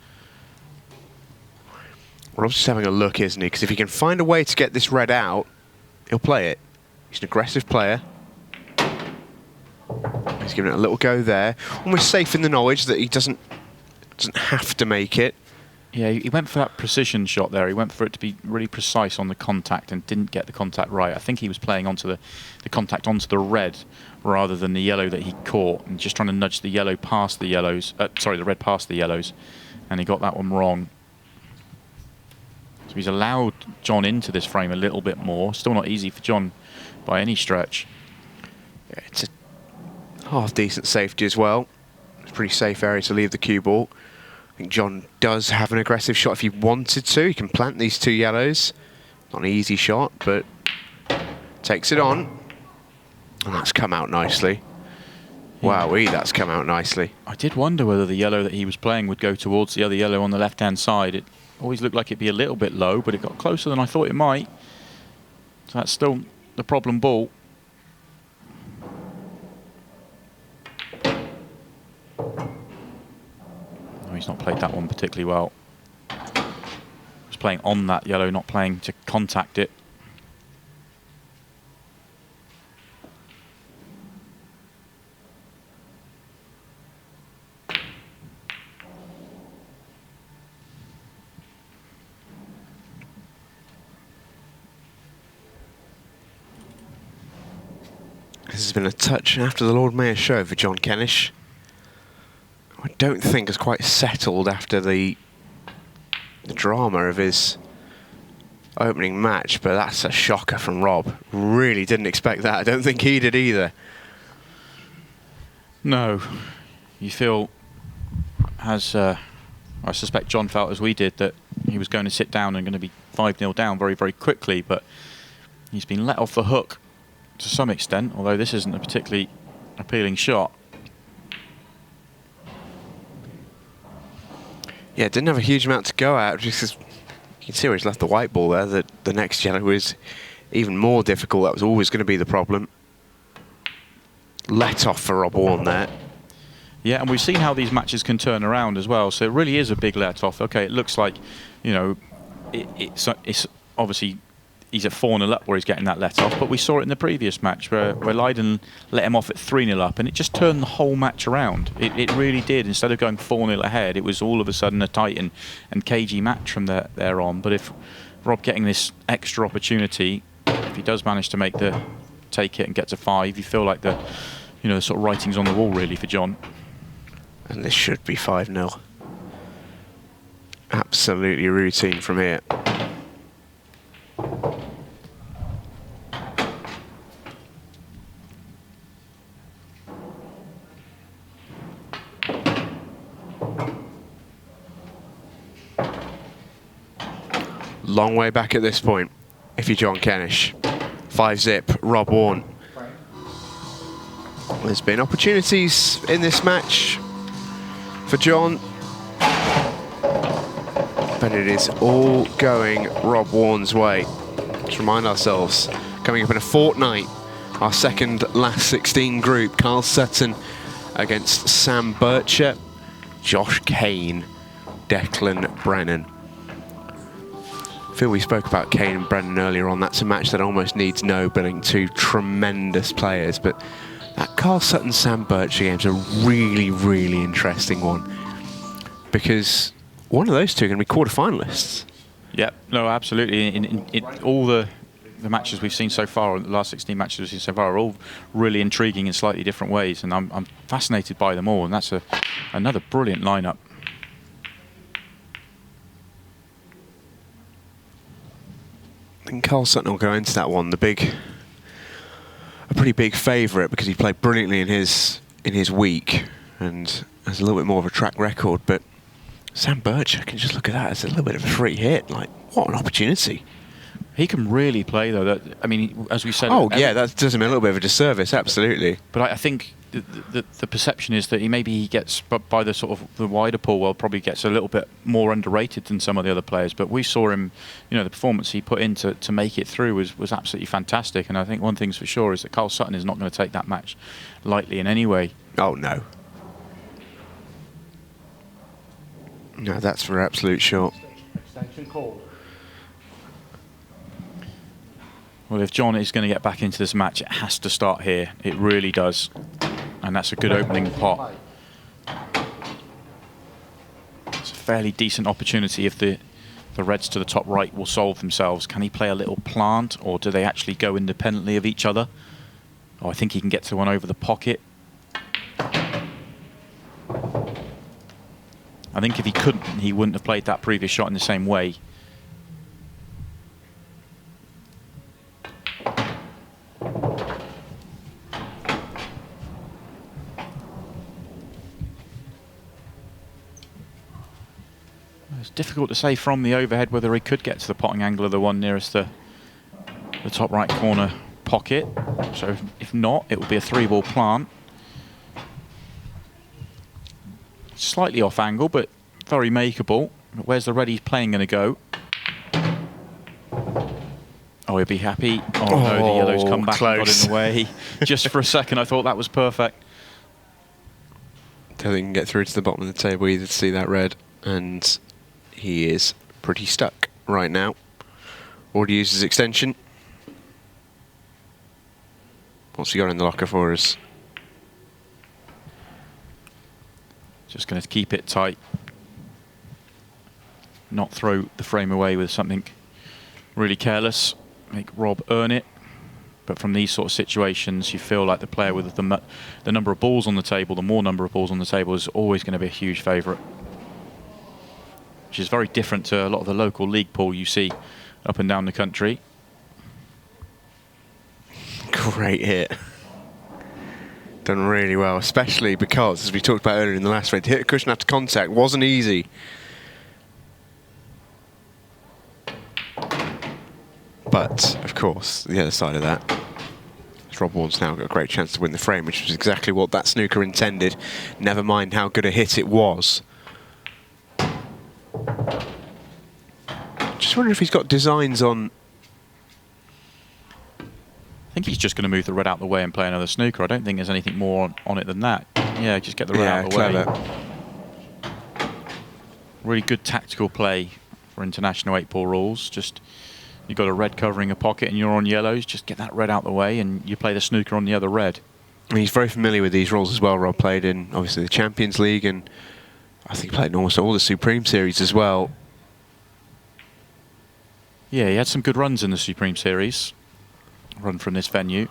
Rob's just having a look, isn't he? Because if he can find a way to get this red out, he'll play it. He's an aggressive player. He's giving it a little go there. Almost safe in the knowledge that he doesn't have to make it. Yeah, he went for that precision shot there. He went for it to be really precise on the contact and didn't get the contact right. I think he was playing onto the contact onto the red rather than the yellow that he caught, and just trying to nudge the yellow past the yellows. The red past the yellows, and he got that one wrong. So he's allowed John into this frame a little bit more. Still not easy for John by any stretch. Yeah, it's a half-decent safety as well. It's a pretty safe area to leave the cue ball. I think John does have an aggressive shot if he wanted to. He can plant these two yellows. Not an easy shot, but takes it on. And that's come out nicely. Yeah. Wowee, that's come out nicely. I did wonder whether the yellow that he was playing would go towards the other yellow on the left-hand side. It always looked like it'd be a little bit low, but it got closer than I thought it might. So that's still the problem ball. He's not played that one particularly well. He's playing on that yellow, not playing to contact it. This has been a touch after the Lord Mayor's show for John Kennish. I don't think has quite settled after the drama of his opening match, but that's a shocker from Rob. Really didn't expect that. I don't think he did either. No. You feel, as I suspect John felt as we did, that he was going to sit down and going to be 5-0 down very, very quickly, but he's been let off the hook to some extent, although this isn't a particularly appealing shot. Yeah, didn't have a huge amount to go at, just You can see where he's left the white ball there, that the next yellow is even more difficult. That was always going to be the problem. Let off for Rob Wharne there. Yeah, and we've seen how these matches can turn around as well. So it really is a big let off. Okay, it looks like, you know, it's obviously he's at 4-0 up where he's getting that let off. But we saw it in the previous match where Lyden let him off at 3-0 up, and it just turned the whole match around. It really did. Instead of going 4-0 ahead, it was all of a sudden a tight and cagey match from there on. But if Rob getting this extra opportunity, if he does manage to take it and get to 5, you feel like the sort of writing's on the wall really for John. And this should be 5-0. Absolutely routine from here. Long way back at this point, if you're John Kennish. 5-zip, Rob Wharne. There's been opportunities in this match for John, but it is all going Rob Wharne's way. Let's remind ourselves, coming up in a fortnight, our second last 16 group, Carl Sutton against Sam Bircher, Josh Kane, Declan Brennan. I feel we spoke about Kane and Brennan earlier on. That's a match that almost needs nobilling, two tremendous players, but that Carl Sutton-Sam Bircher game's a really, really interesting one, because one of those two are going to be quarter-finalists. Yeah, no, absolutely. In all the matches we've seen so far, the last 16 matches we've seen so far, are all really intriguing in slightly different ways, and I'm fascinated by them all, and that's another brilliant lineup. I think Carl Sutton will go into that one, a pretty big favourite, because he played brilliantly in his week and has a little bit more of a track record. But Sam Bircher, I can just look at that as a little bit of a free hit. Like, what an opportunity! He can really play, though. I mean, as we said. Oh yeah, that does him a little bit of a disservice, absolutely. But I think the perception is that he gets by the sort of the wider pool world, probably gets a little bit more underrated than some of the other players. But we saw him, the performance he put in to make it through was absolutely fantastic. And I think one thing's for sure is that Carl Sutton is not going to take that match lightly in any way. Oh no. No, that's for absolute sure. Extension called. Well, if John is going to get back into this match, it has to start here. It really does. And that's a good opening pot. It's a fairly decent opportunity if the reds to the top right will solve themselves. Can he play a little plant, or do they actually go independently of each other? Oh, I think he can get to one over the pocket. I think if he couldn't, he wouldn't have played that previous shot in the same way. It's difficult to say from the overhead whether he could get to the potting angle of the one nearest the top right corner pocket. So if not, it will be a 3-ball plant. Slightly off angle, but very makeable. Where's the red he's playing going to go? Oh, he'll be happy. Oh no, the yellow's come back and got in the way. Just for a second, I thought that was perfect. Don't think he can get through to the bottom of the table either to see that red, and he is pretty stuck right now. Already used his extension. What's he got in the locker for us? Just going to keep it tight. Not throw the frame away with something really careless. Make Rob earn it. But from these sort of situations, you feel like the player with the number of balls on the table, the more number of balls on the table, is always going to be a huge favourite. Which is very different to a lot of the local league pool you see up and down the country. Great hit. Done really well, especially because, as we talked about earlier in the last raid, to hit a cushion after contact wasn't easy. But, of course, the other side of that is Rob Wharne's now got a great chance to win the frame, which was exactly what that snooker intended. Never mind how good a hit it was. Just just wonder if he's got designs on. I think he's just going to move the red out the way and play another snooker. I don't think there's anything more on it than that. Yeah, just get the red out the clever. way. Really good tactical play for international 8-ball rules. Just you've got a red covering a pocket and you're on yellows. Just get that red out the way and you play the snooker on the other red. And he's very familiar with these rules as well. Rob played in obviously the Champions League, and I think he played in almost all the Supreme Series as well. Yeah, he had some good runs in the Supreme Series. Run from this venue.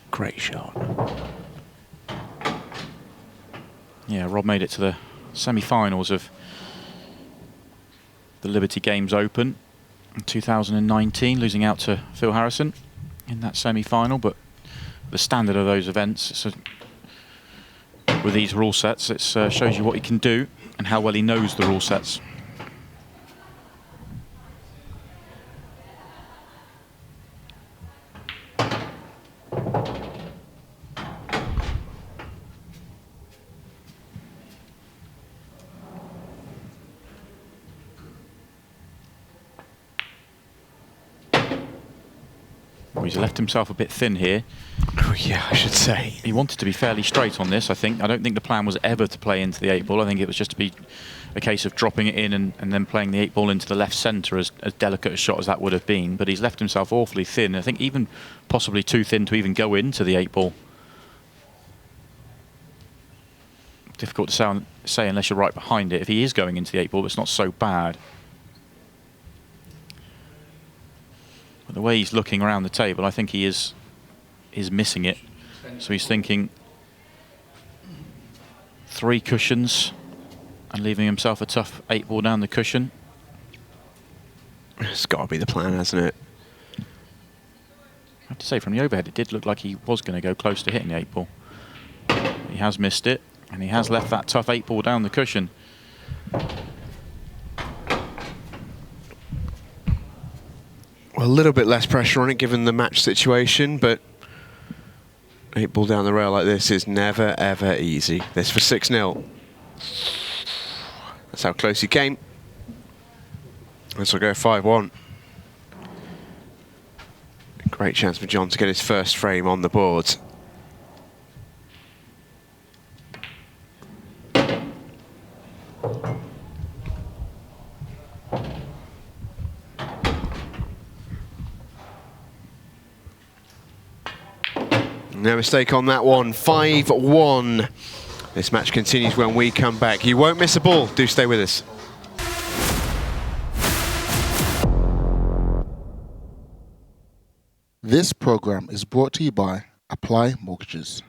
Great shot. Yeah, Rob made it to the semi-finals of the Liberty Games Open in 2019, losing out to Phil Harrison in that semi-final. But the standard of those events, with these rule sets, it shows you what he can do and how well he knows the rule sets. Well, he's left himself a bit thin here. Oh, yeah, I should say. He wanted to be fairly straight on this, I think. I don't think the plan was ever to play into the 8-ball. I think it was just to be a case of dropping it in and then playing the 8-ball into the left centre, as delicate a shot as that would have been. But he's left himself awfully thin. I think even possibly too thin to even go into the 8-ball. Difficult to say unless you're right behind it. If he is going into the 8-ball, it's not so bad. But the way he's looking around the table, I think he is missing it. So he's thinking 3 cushions and leaving himself a tough 8-ball down the cushion. It's got to be the plan, hasn't it? I have to say, from the overhead, it did look like he was going to go close to hitting the 8-ball. He has missed it, and he has left that tough 8-ball down the cushion. Well, a little bit less pressure on it given the match situation, but 8-ball down the rail like this is never, ever easy. This for 6-0. That's how close he came. This will go 5-1. Great chance for John to get his first frame on the board. No mistake on that one, 5-1. This match continues when we come back. You won't miss a ball, do stay with us. This program is brought to you by Apply Mortgages.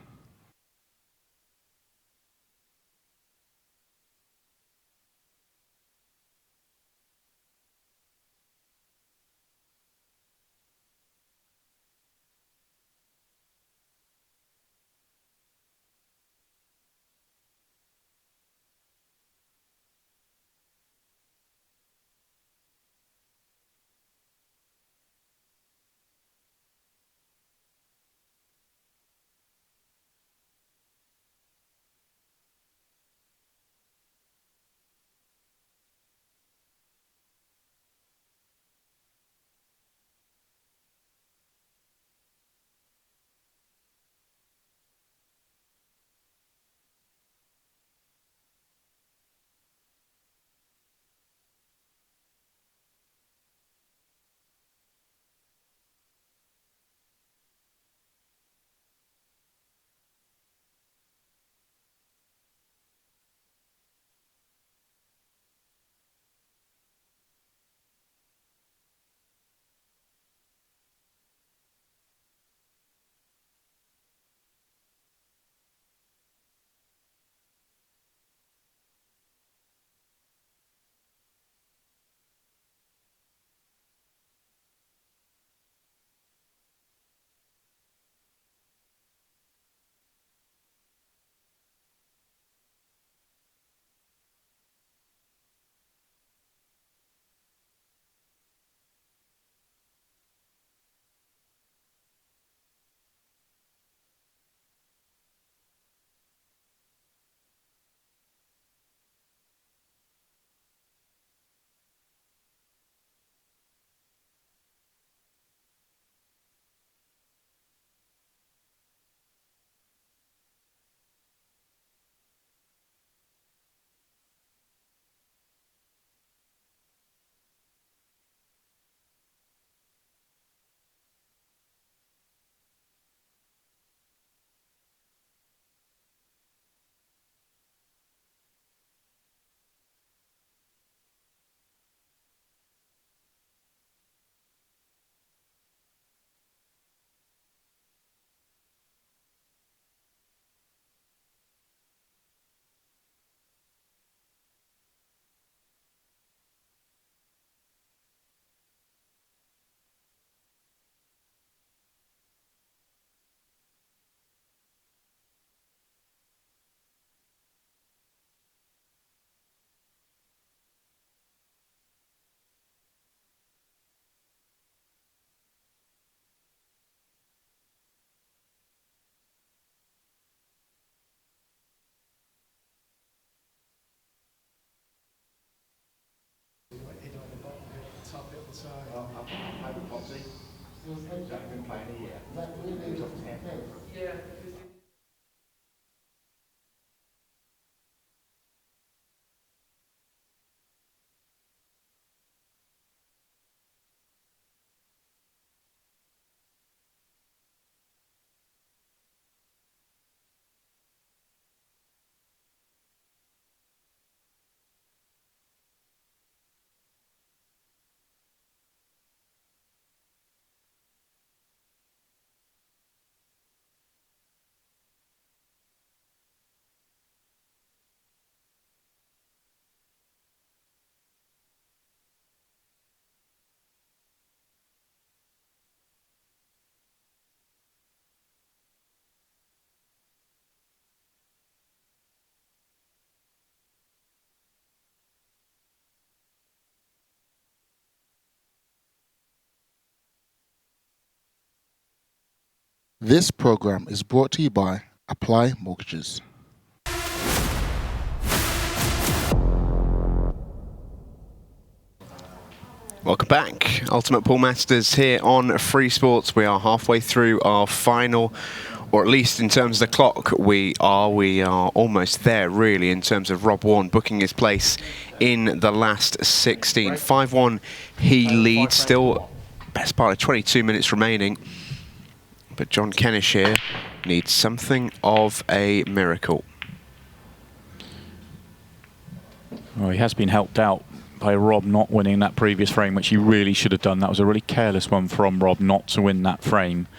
This program is brought to you by Apply Mortgages. Welcome back. Ultimate Pool Masters here on Free Sports. We are halfway through our final, or at least in terms of the clock, we are almost there really in terms of Rob Wharne booking his place in the last 16. 5-1 he leads, still best part of 22 minutes remaining. But John Kennish here needs something of a miracle. Well, he has been helped out by Rob not winning that previous frame, which he really should have done. That was a really careless one from Rob not to win that frame.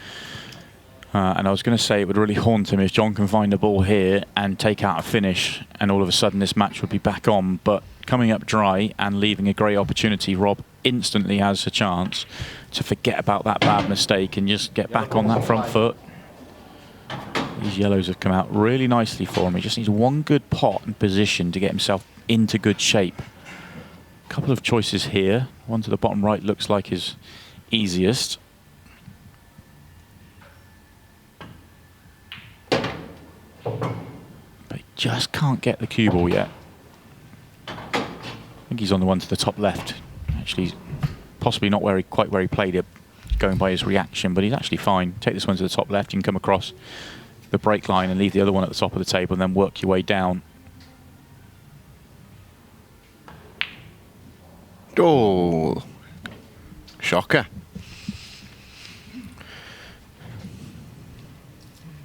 And I was going to say it would really haunt him if John can find the ball here and take out a finish, and all of a sudden this match would be back on. But coming up dry and leaving a great opportunity, Rob instantly has a chance to forget about that bad mistake and just get back on that front foot. These yellows have come out really nicely for him. He just needs one good pot and position to get himself into good shape. A couple of choices here. One to the bottom right looks like his easiest. But he just can't get the cue ball yet. I think he's on the one to the top left. Actually, possibly not quite where he played it, going by his reaction, but he's actually fine. Take this one to the top left, you can come across the break line and leave the other one at the top of the table and then work your way down. Oh, shocker.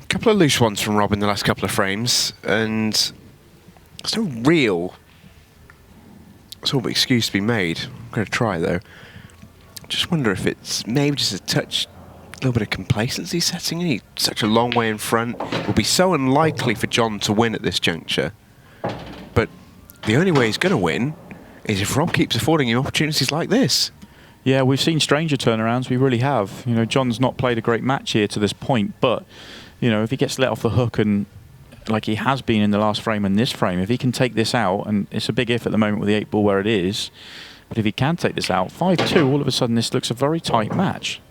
A couple of loose ones from Rob in the last couple of frames, and there's no real sort of excuse to be made. I'm going to try though. Just wonder if it's maybe just a touch, a little bit of complacency setting in. He's such a long way in front. It will be so unlikely for John to win at this juncture. But the only way he's going to win is if Rob keeps affording him opportunities like this. Yeah, we've seen stranger turnarounds. We really have. You know, John's not played a great match here to this point, but you know, if he gets let off the hook and like he has been in the last frame and this frame, if he can take this out, and it's a big if at the moment with the 8 ball where it is, but if he can take this out, 5-2, all of a sudden this looks a very tight match.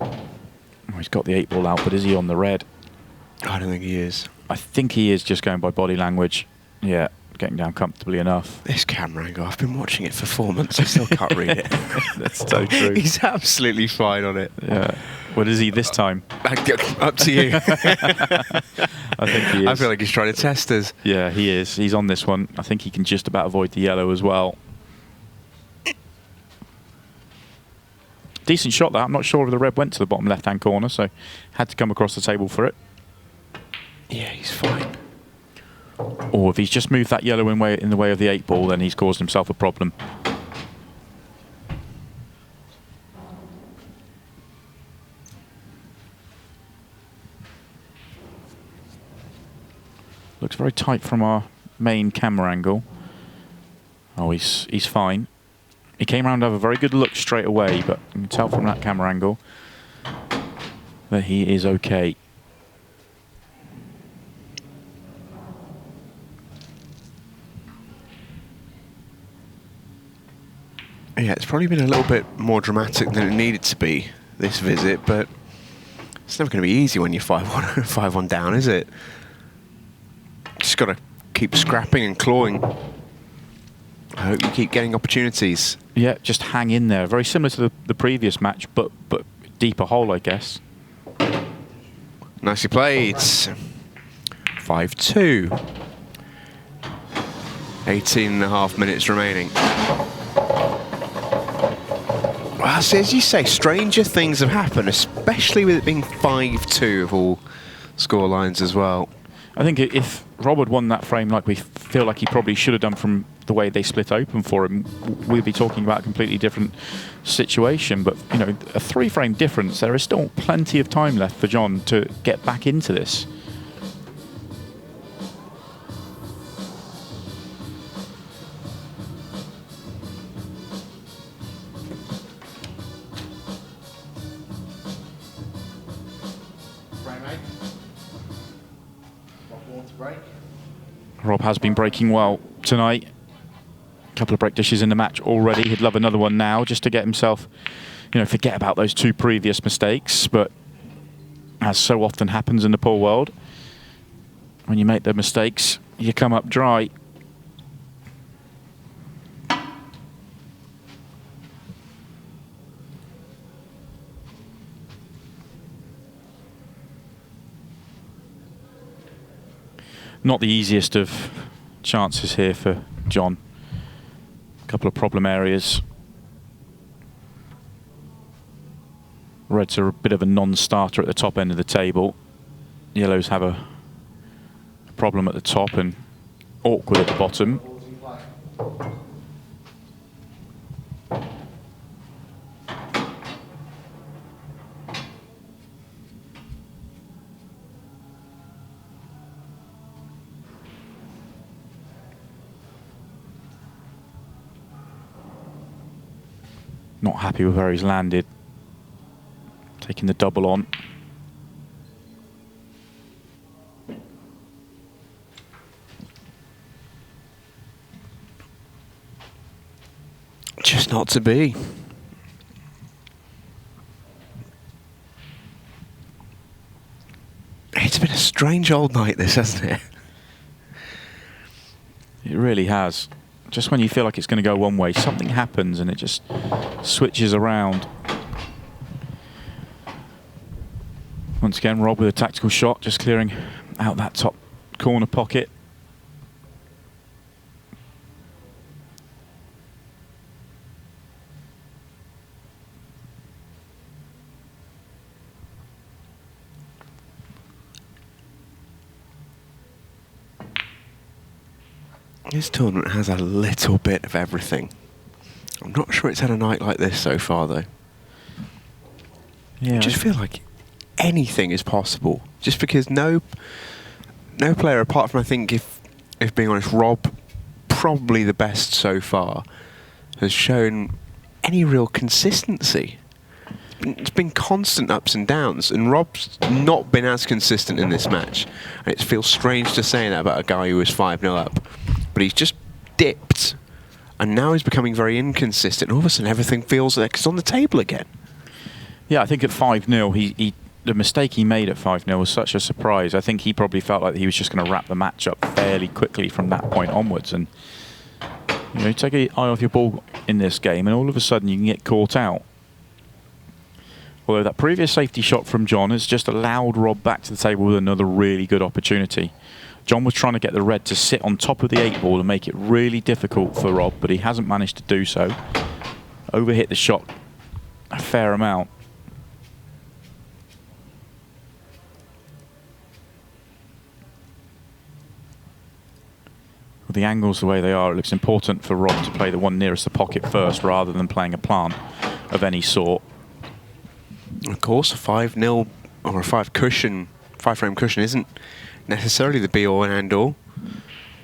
Oh, he's got the 8 ball out, but is he on the red? I don't think he is. I think he is, just going by body language. Yeah, getting down comfortably enough. This camera angle, I've been watching it for 4 months, I still can't read it. That's so true. He's absolutely fine on it. Yeah. What is he this time? Up to you. I think he is. I feel like he's trying to test us. Yeah, he is. He's on this one. I think he can just about avoid the yellow as well. Decent shot, that. I'm not sure if the red went to the bottom left-hand corner, so had to come across the table for it. Yeah, he's fine. Or if he's just moved that yellow in the way of the 8 ball, then he's caused himself a problem. Looks very tight from our main camera angle. Oh, he's fine. He came around to have a very good look straight away, but you can tell from that camera angle that he is okay. Yeah, it's probably been a little bit more dramatic than it needed to be, this visit, but it's never going to be easy when you're 5-1 5-1 down, is it? Just got to keep scrapping and clawing. I hope you keep getting opportunities. Yeah, just hang in there. Very similar to the previous match, but deeper hole, I guess. Nicely played. 5-2. 18.5 minutes remaining. Well, so as you say, stranger things have happened, especially with it being 5-2 of all score lines as well. I think if Rob had won that frame like we feel like he probably should have done from the way they split open for him, we'd be talking about a completely different situation. But, you know, a 3-frame difference, there is still plenty of time left for John to get back into this. Rob has been breaking well tonight. A couple of break dishes in the match already. He'd love another one now just to get himself, you know, forget about those 2 previous mistakes. But as so often happens in the pool world, when you make the mistakes, you come up dry. Not the easiest of chances here for John. A couple of problem areas. Reds are a bit of a non-starter at the top end of the table. Yellows have a problem at the top and awkward at the bottom. Not happy with where he's landed. Taking the double on. Just not to be. It's been a strange old night, this, hasn't it? It really has. Just when you feel like it's going to go one way, something happens and it just switches around. Once again, Rob with a tactical shot, just clearing out that top corner pocket. This tournament has a little bit of everything. I'm not sure it's had a night like this so far, though. Yeah, I just feel like anything is possible. Just because no player, apart from, I think, if being honest, Rob, probably the best so far, has shown any real consistency. It's been constant ups and downs, and Rob's not been as consistent in this match. And it feels strange to say that about a guy who was 5-0 up. But he's just dipped, and now he's becoming very inconsistent. All of a sudden, everything feels like it's on the table again. Yeah, I think at 5-0, the mistake he made at 5-0 was such a surprise. I think he probably felt like he was just going to wrap the match up fairly quickly from that point onwards. And you know, you take an eye off your ball in this game, and all of a sudden you can get caught out. Although that previous safety shot from John has just allowed Rob back to the table with another really good opportunity. John was trying to get the red to sit on top of the 8-ball and make it really difficult for Rob, but he hasn't managed to do so. Overhit the shot a fair amount. With the angles the way they are, it looks important for Rob to play the one nearest the pocket first rather than playing a plant of any sort. Of course, a 5-0 or a 5-frame cushion isn't necessarily the be-all and end-all.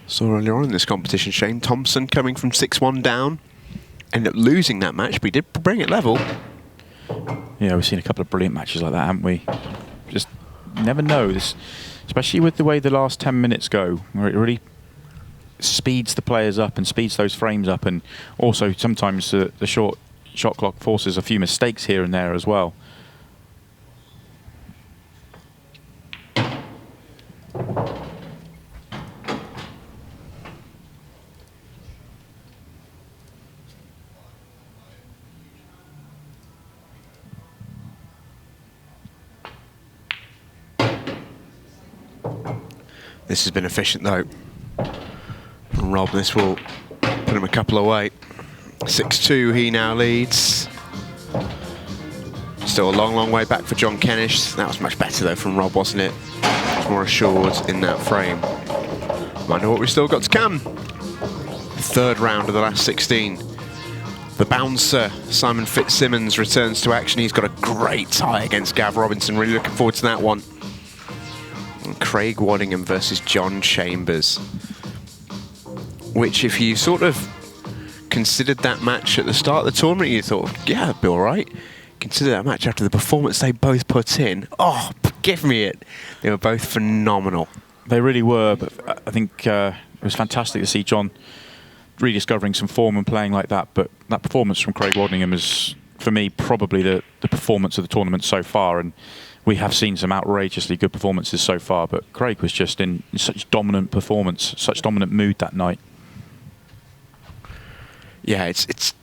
Saw earlier on in this competition, Shane Thompson coming from 6-1 down, ended up losing that match, but he did bring it level. Yeah, we've seen a couple of brilliant matches like that, haven't we? Just never know, this, especially with the way the last 10 minutes go, where it really speeds the players up and speeds those frames up, and also sometimes the short shot clock forces a few mistakes here and there as well. This has been efficient though from Rob. This will put him a couple away. 6-2 he now leads. Still a long way back for John Kennish. That was much better though from Rob, wasn't it? Much more assured in that frame. Wonder what we've still got to come. Third round of the last 16. The bouncer, Simon Fitzsimmons, returns to action. He's got a great tie against Gav Robinson. Really looking forward to that one. And Craig Waddingham versus John Chambers. Which, if you sort of considered that match at the start of the tournament, you thought, yeah, it'd be all right. Consider that match after the performance they both put in. Oh, give me it. They were both phenomenal. They really were, but I think it was fantastic to see John rediscovering some form and playing like that. But that performance from Craig Waddingham is, for me, probably the performance of the tournament so far. And we have seen some outrageously good performances so far, but Craig was just in such dominant performance, such dominant mood that night. Yeah, it's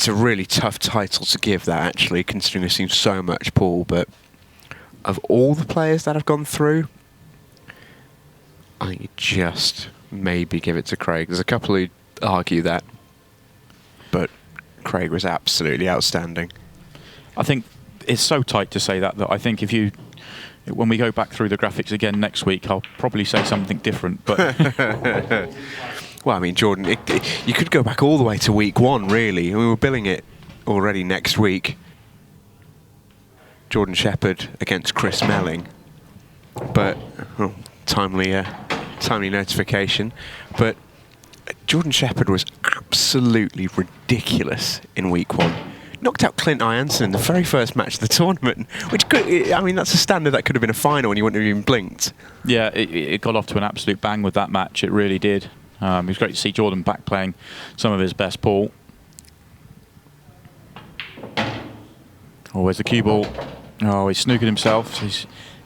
a really tough title to give that, actually, considering we've seen so much, Paul. But of all the players that have gone through, I think you just maybe give it to Craig. There's a couple who argue that, but Craig was absolutely outstanding. I think it's so tight to say that I think when we go back through the graphics again next week, I'll probably say something different. But well, I mean, Jordan, you could go back all the way to week 1, really. We were billing it already next week. Jordan Shepherd against Chris Melling, but timely notification. But Jordan Shepherd was absolutely ridiculous in week 1. Knocked out Clint Ianson in the very first match of the tournament, which could, I mean, that's a standard that could have been a final and you wouldn't have even blinked. Yeah, it got off to an absolute bang with that match. It really did. It was great to see Jordan back playing some of his best Paul. Oh, where's the cue ball? Oh, he's snookered himself.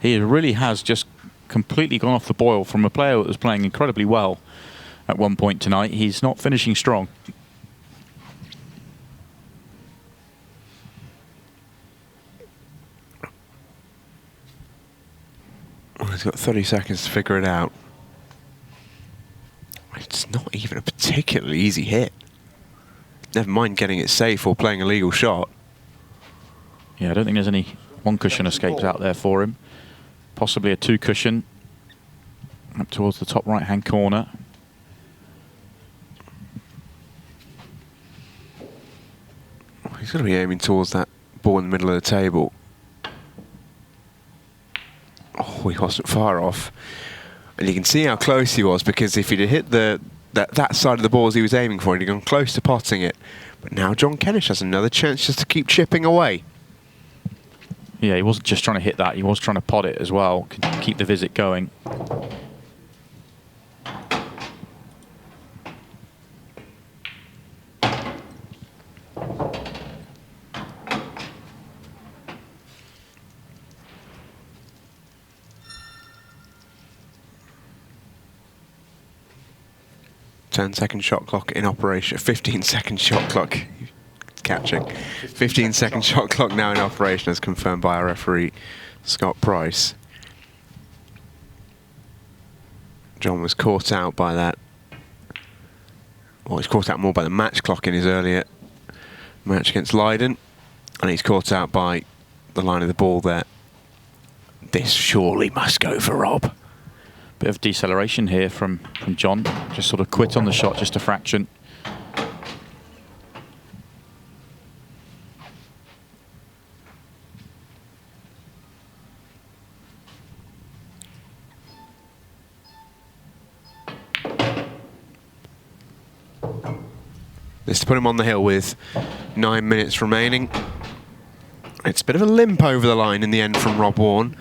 He really has just completely gone off the boil from a player that was playing incredibly well at one point tonight. He's not finishing strong. He's got 30 seconds to figure it out. It's not even a particularly easy hit. Never mind getting it safe or playing a legal shot. Yeah, I don't think there's any one cushion escapes out there for him. Possibly a 2 cushion up towards the top right hand corner. He's going to be aiming towards that ball in the middle of the table. Oh, he wasn't far off. And you can see how close he was, because if he'd have hit that side of the ball as he was aiming for, he'd have gone close to potting it. But now John Kennish has another chance just to keep chipping away. Yeah, he wasn't just trying to hit that, he was trying to pot it as well, keep the visit going. Ten-second shot clock in operation. 15-second shot clock. Catching. 15-second shot clock now in operation, as confirmed by our referee, Scott Price. John was caught out by that. Well, he's caught out more by the match clock in his earlier match against Lyden, and he's caught out by the line of the ball there. This surely must go for Rob. Bit of deceleration here from John. Just sort of quit on the shot, just a fraction. This to put him on the hill with 9 minutes remaining. It's a bit of a limp over the line in the end from Rob Wharne,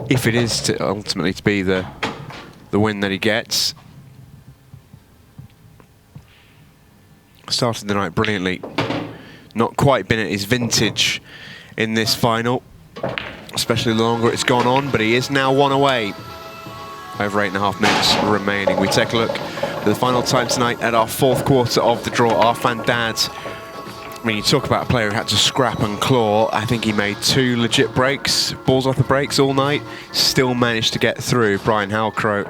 if it is to ultimately to be the win that he gets. Started the night brilliantly. Not quite been at his vintage in this final, especially the longer it's gone on, but he is now 1 away. Over 8.5 minutes remaining. We take a look at the final time tonight at our 4th quarter of the draw. Our fan Dad, I mean, you talk about a player who had to scrap and claw. I think he made 2 legit breaks, balls off the brakes all night. Still managed to get through. Brian Halcrow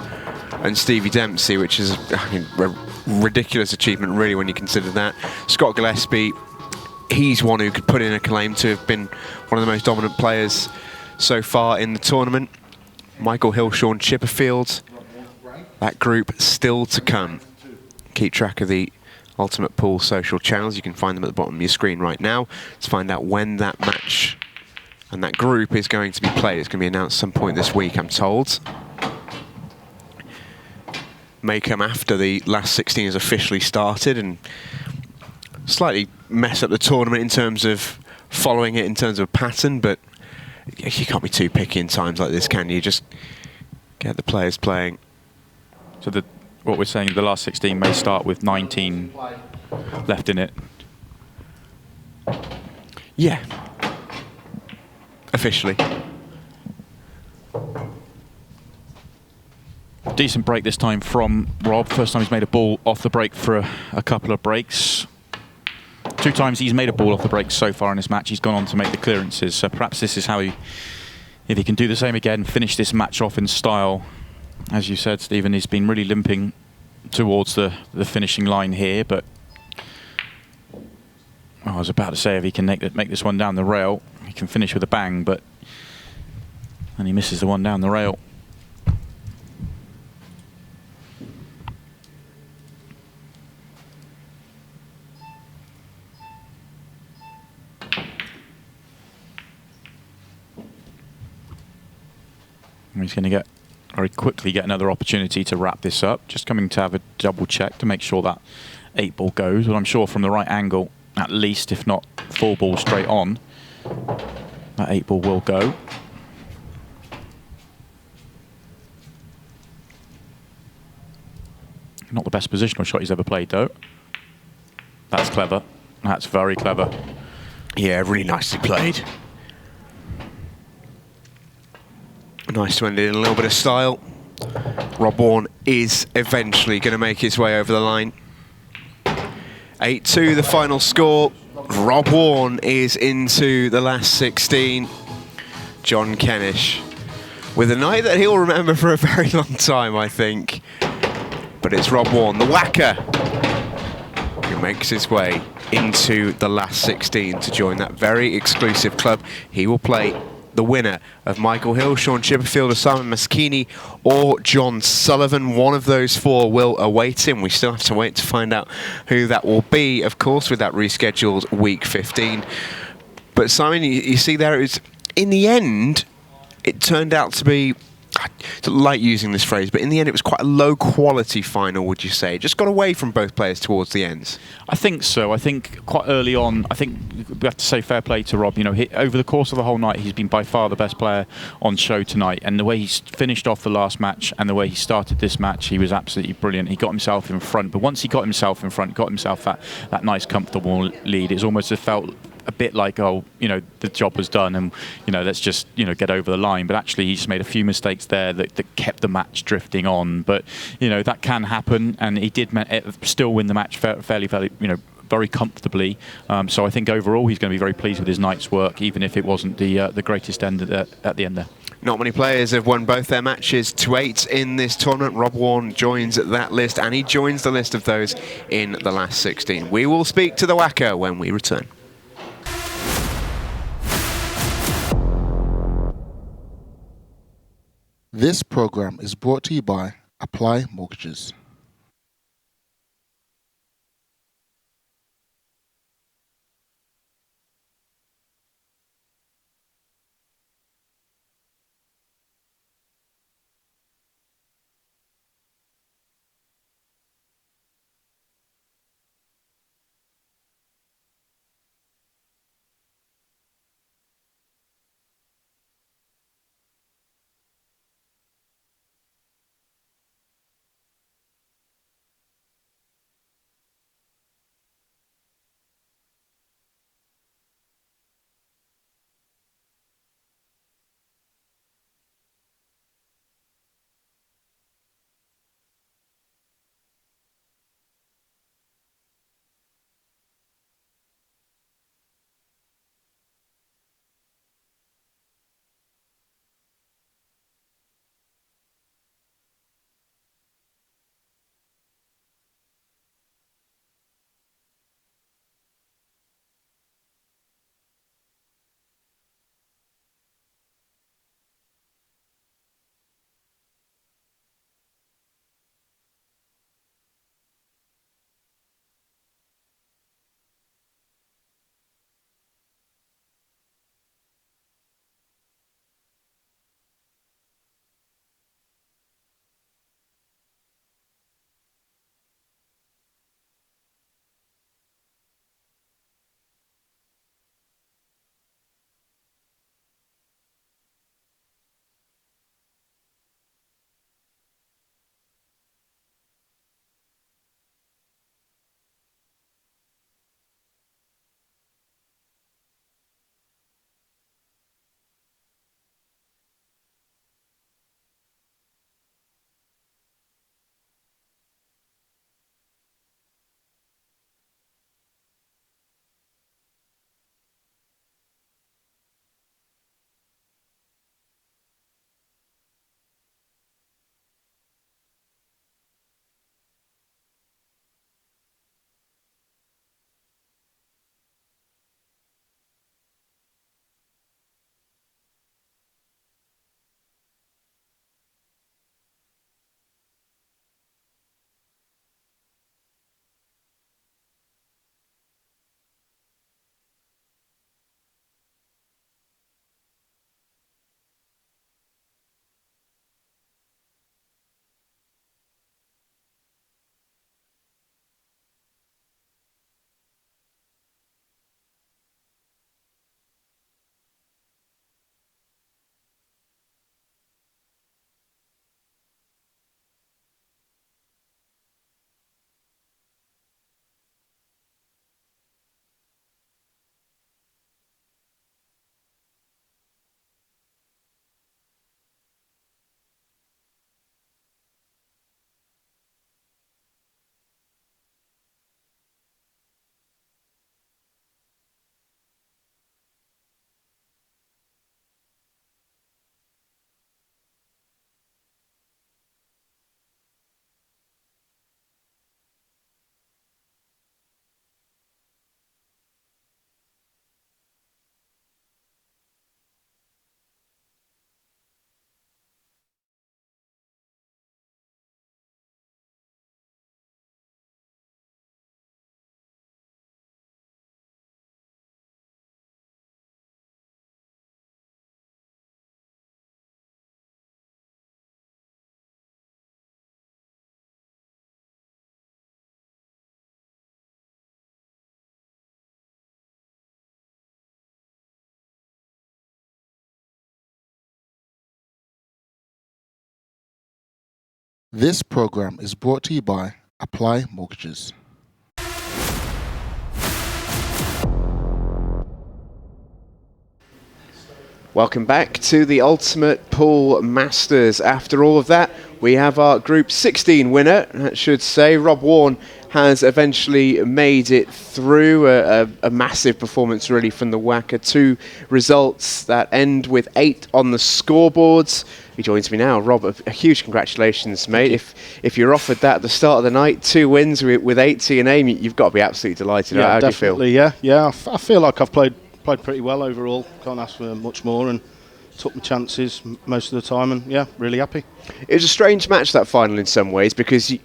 and Stevie Dempsey, which is a ridiculous achievement really when you consider that. Scott Gillespie, he's one who could put in a claim to have been one of the most dominant players so far in the tournament. Michael Hill, Sean Chipperfield, that group still to come. Keep track of the Ultimate Pool social channels. You can find them at the bottom of your screen right now to find out when that match and that group is going to be played. It's going to be announced some point this week, I'm told. May come after the last 16 has officially started and slightly mess up the tournament in terms of following it in terms of pattern, but you can't be too picky in times like this, can you? Just get the players playing. So what we're saying, the last 16 may start with 19 left in it. Yeah. Officially. Decent break this time from Rob. First time he's made a ball off the break for a couple of breaks. 2 times he's made a ball off the break so far in this match. He's gone on to make the clearances. So perhaps this is how if he can do the same again, finish this match off in style. As you said, Stephen, he's been really limping towards the finishing line here, but I was about to say if he can make this one down the rail, he can finish with a bang, but and he misses the one down the rail. And he's going to very quickly get another opportunity to wrap this up. Just coming to have a double check to make sure that 8 ball goes. But I'm sure from the right angle, at least, if not 4 ball straight on, that 8 ball will go. Not the best positional shot he's ever played, though. That's clever. That's very clever. Yeah, really nicely played. Nice to end it in a little bit of style. Rob Wharne is eventually going to make his way over the line. 8-2 the final score. Rob Wharne is into the last 16. John Kennish with a night that he'll remember for a very long time, I think. But it's Rob Wharne, the whacker, who makes his way into the last 16 to join that very exclusive club. He will play the winner of Michael Hill, Sean Chipperfield, Simon Maskini or John Sullivan. One of those 4 will await him. We still have to wait to find out who that will be, of course, with that rescheduled week 15. But Simon, you see there, it was, in the end, it turned out to be, I don't like using this phrase, but in the end it was quite a low quality final, would you say? Just got away from both players towards the ends. I think so. I think quite early on, I think we have to say fair play to Rob. You know, over the course of the whole night, he's been by far the best player on show tonight. And the way he's finished off the last match and the way he started this match, he was absolutely brilliant. He got himself in front. But once he got himself in front, got himself that nice, comfortable lead, it's almost felt a bit like, oh, you know, the job was done and, you know, let's just, you know, get over the line. But actually he just made a few mistakes there that kept the match drifting on. But, you know, that can happen, and he did still win the match fairly, you know, very comfortably. So I think overall he's going to be very pleased with his night's work, even if it wasn't the greatest end at the end there. Not many players have won both their matches to 8 in this tournament. Rob Wharne joins that list, and he joins the list of those in the last 16. We will speak to the whacker when we return. This program is brought to you by Apply Mortgages. This program is brought to you by Apply Mortgages. Welcome back to the Ultimate Pool Masters. After all of that, we have our Group 16 winner, that should say. Rob Wharne has eventually made it through. A massive performance really from the Wacker. 2 results that end with 8 on the scoreboards. He joins me now. Rob, a huge congratulations, mate. If you're offered that at the start of the night, 2 wins with 80 in aim, you've got to be absolutely delighted. Yeah, How definitely, do you feel? yeah. I feel like I've played pretty well overall. Can't ask for much more, and took my chances most of the time, and yeah, really happy. It was a strange match, that final, in some ways, because you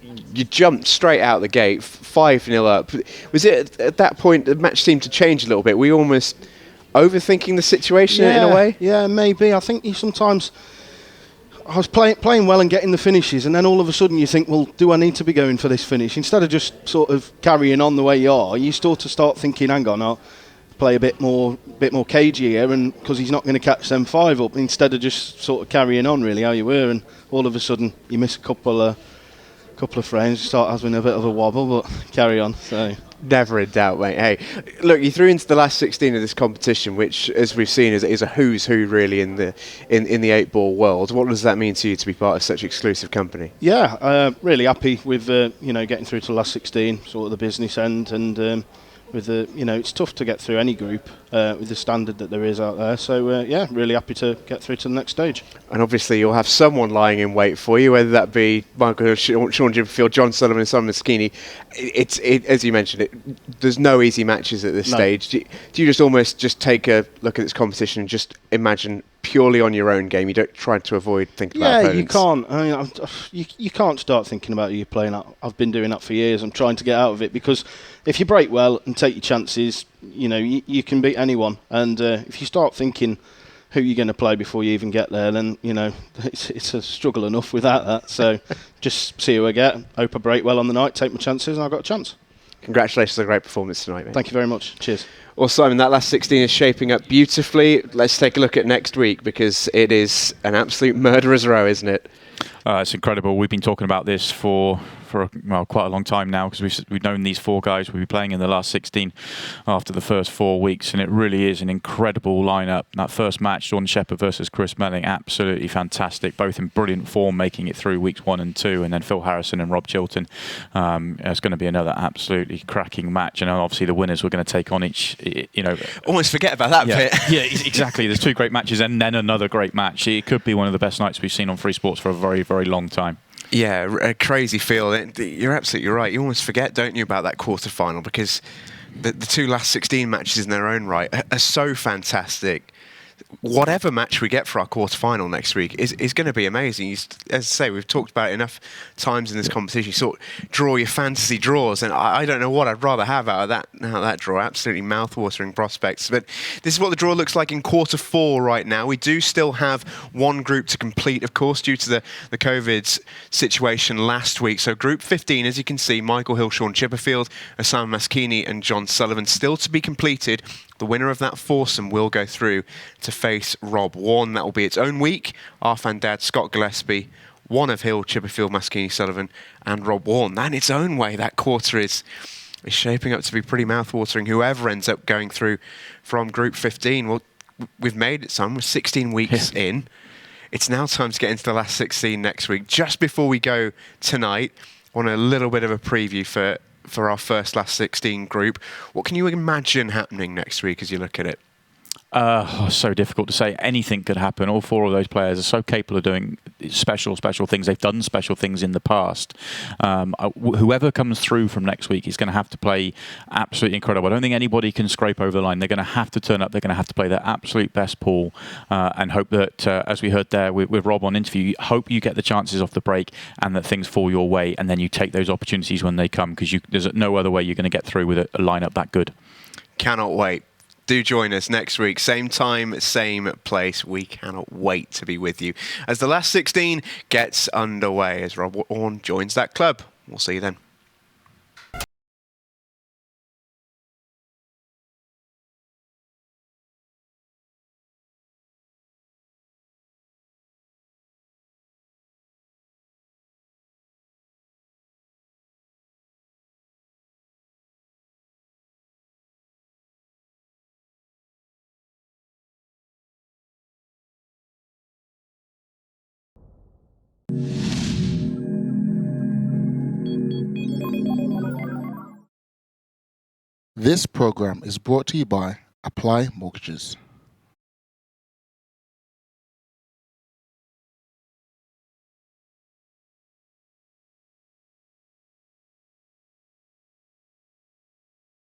jumped straight out the gate, 5-0 up. Was it at that point the match seemed to change a little bit? Were you almost overthinking the situation in a way? Yeah, maybe. I think you sometimes. I was playing well and getting the finishes, and then all of a sudden you think, well, do I need to be going for this finish? Instead of just sort of carrying on the way you are, you start thinking, hang on, I'll play a bit more cagey here, and because he's not going to catch them 5 up, instead of just sort of carrying on really how you were, and all of a sudden you miss a couple of frames, you start having a bit of a wobble, but carry on. So. Never in doubt, mate. Hey, look, you threw into the last 16 of this competition, which, as we've seen, is a who's who really in the 8-ball world. What does that mean to you to be part of such exclusive company? Yeah, really happy with getting through to the last 16, sort of the business end, and with the it's tough to get through any group with the standard that there is out there. So yeah, really happy to get through to the next stage. And obviously you'll have someone lying in wait for you, whether that be Michael Hill, Sean Jimfield, John Sullivan and Simon Maskini. As you mentioned, there's no easy matches at this stage. Do you just almost just take a look at this competition and just imagine purely on your own game? You don't try to avoid thinking about opponents? Yeah, you can't. I mean, you can't start thinking about who you're playing at. I've been doing that for years. I'm trying to get out of it, because if you break well and take your chances, you can beat anyone. And if you start thinking who you're going to play before you even get there, then it's a struggle enough without that. So just see who I get. Hope I break well on the night, take my chances, and I've got a chance. Congratulations on a great performance tonight, mate. Thank you very much. Cheers. Well, Simon, that last 16 is shaping up beautifully. Let's take a look at next week, because it is an absolute murderer's row, isn't it? It's incredible. We've been talking about this for quite a long time now, because we've known these 4 guys will be playing in the last 16 after the first 4 weeks, and it really is an incredible lineup. That first match, Jordan Shepherd versus Chris Melling, absolutely fantastic, both in brilliant form, making it through weeks 1 and 2, and then Phil Harrison and Rob Chilton. It's going to be another absolutely cracking match, and obviously the winners were going to take on each. Almost forget about that bit. Yeah, exactly. There's 2 great matches and then another great match. It could be one of the best nights we've seen on Free Sports for a very, very long time. Yeah, a crazy feel. You're absolutely right. You almost forget, don't you, about that quarter-final, because the 2 last 16 matches in their own right are so fantastic. Whatever match we get for our quarter-final next week is going to be amazing. As I say, we've talked about it enough times in this competition. You sort of draw your fantasy draws, and I don't know what I'd rather have out of that draw. Absolutely mouth-watering prospects. But this is what the draw looks like in quarter 4 right now. We do still have 1 group to complete, of course, due to the COVID situation last week. So group 15, as you can see, Michael Hill, Sean Chipperfield, Osama Maskini and John Sullivan still to be completed. The winner of that foursome will go through to face Rob Wharne. That will be its own week. Arfan Dad, Scott Gillespie, one of Hill, Chipperfield, Maskini, Sullivan and Rob Wharne. That in its own way, that quarter is shaping up to be pretty mouth-watering. Whoever ends up going through from Group 15, well, we've made it, son. We're 16 weeks in. It's now time to get into the last 16 next week. Just before we go tonight, I want a little bit of a preview for our first last 16 group. What can you imagine happening next week as you look at it? So difficult to say. Anything could happen. All 4 of those players are so capable of doing special things. They've done special things in the past. Whoever comes through from next week is going to have to play absolutely incredible. I don't think anybody can scrape over the line. They're going to have to turn up. They're going to have to play their absolute best pool and hope that, as we heard there with Rob on interview, hope you get the chances off the break and that things fall your way, and then you take those opportunities when they come, because there's no other way you're going to get through with a lineup that good. Cannot wait. Do join us next week, same time, same place. We cannot wait to be with you as the last 16 gets underway, as Rob Wharne joins that club. We'll see you then. This program is brought to you by Apply Mortgages.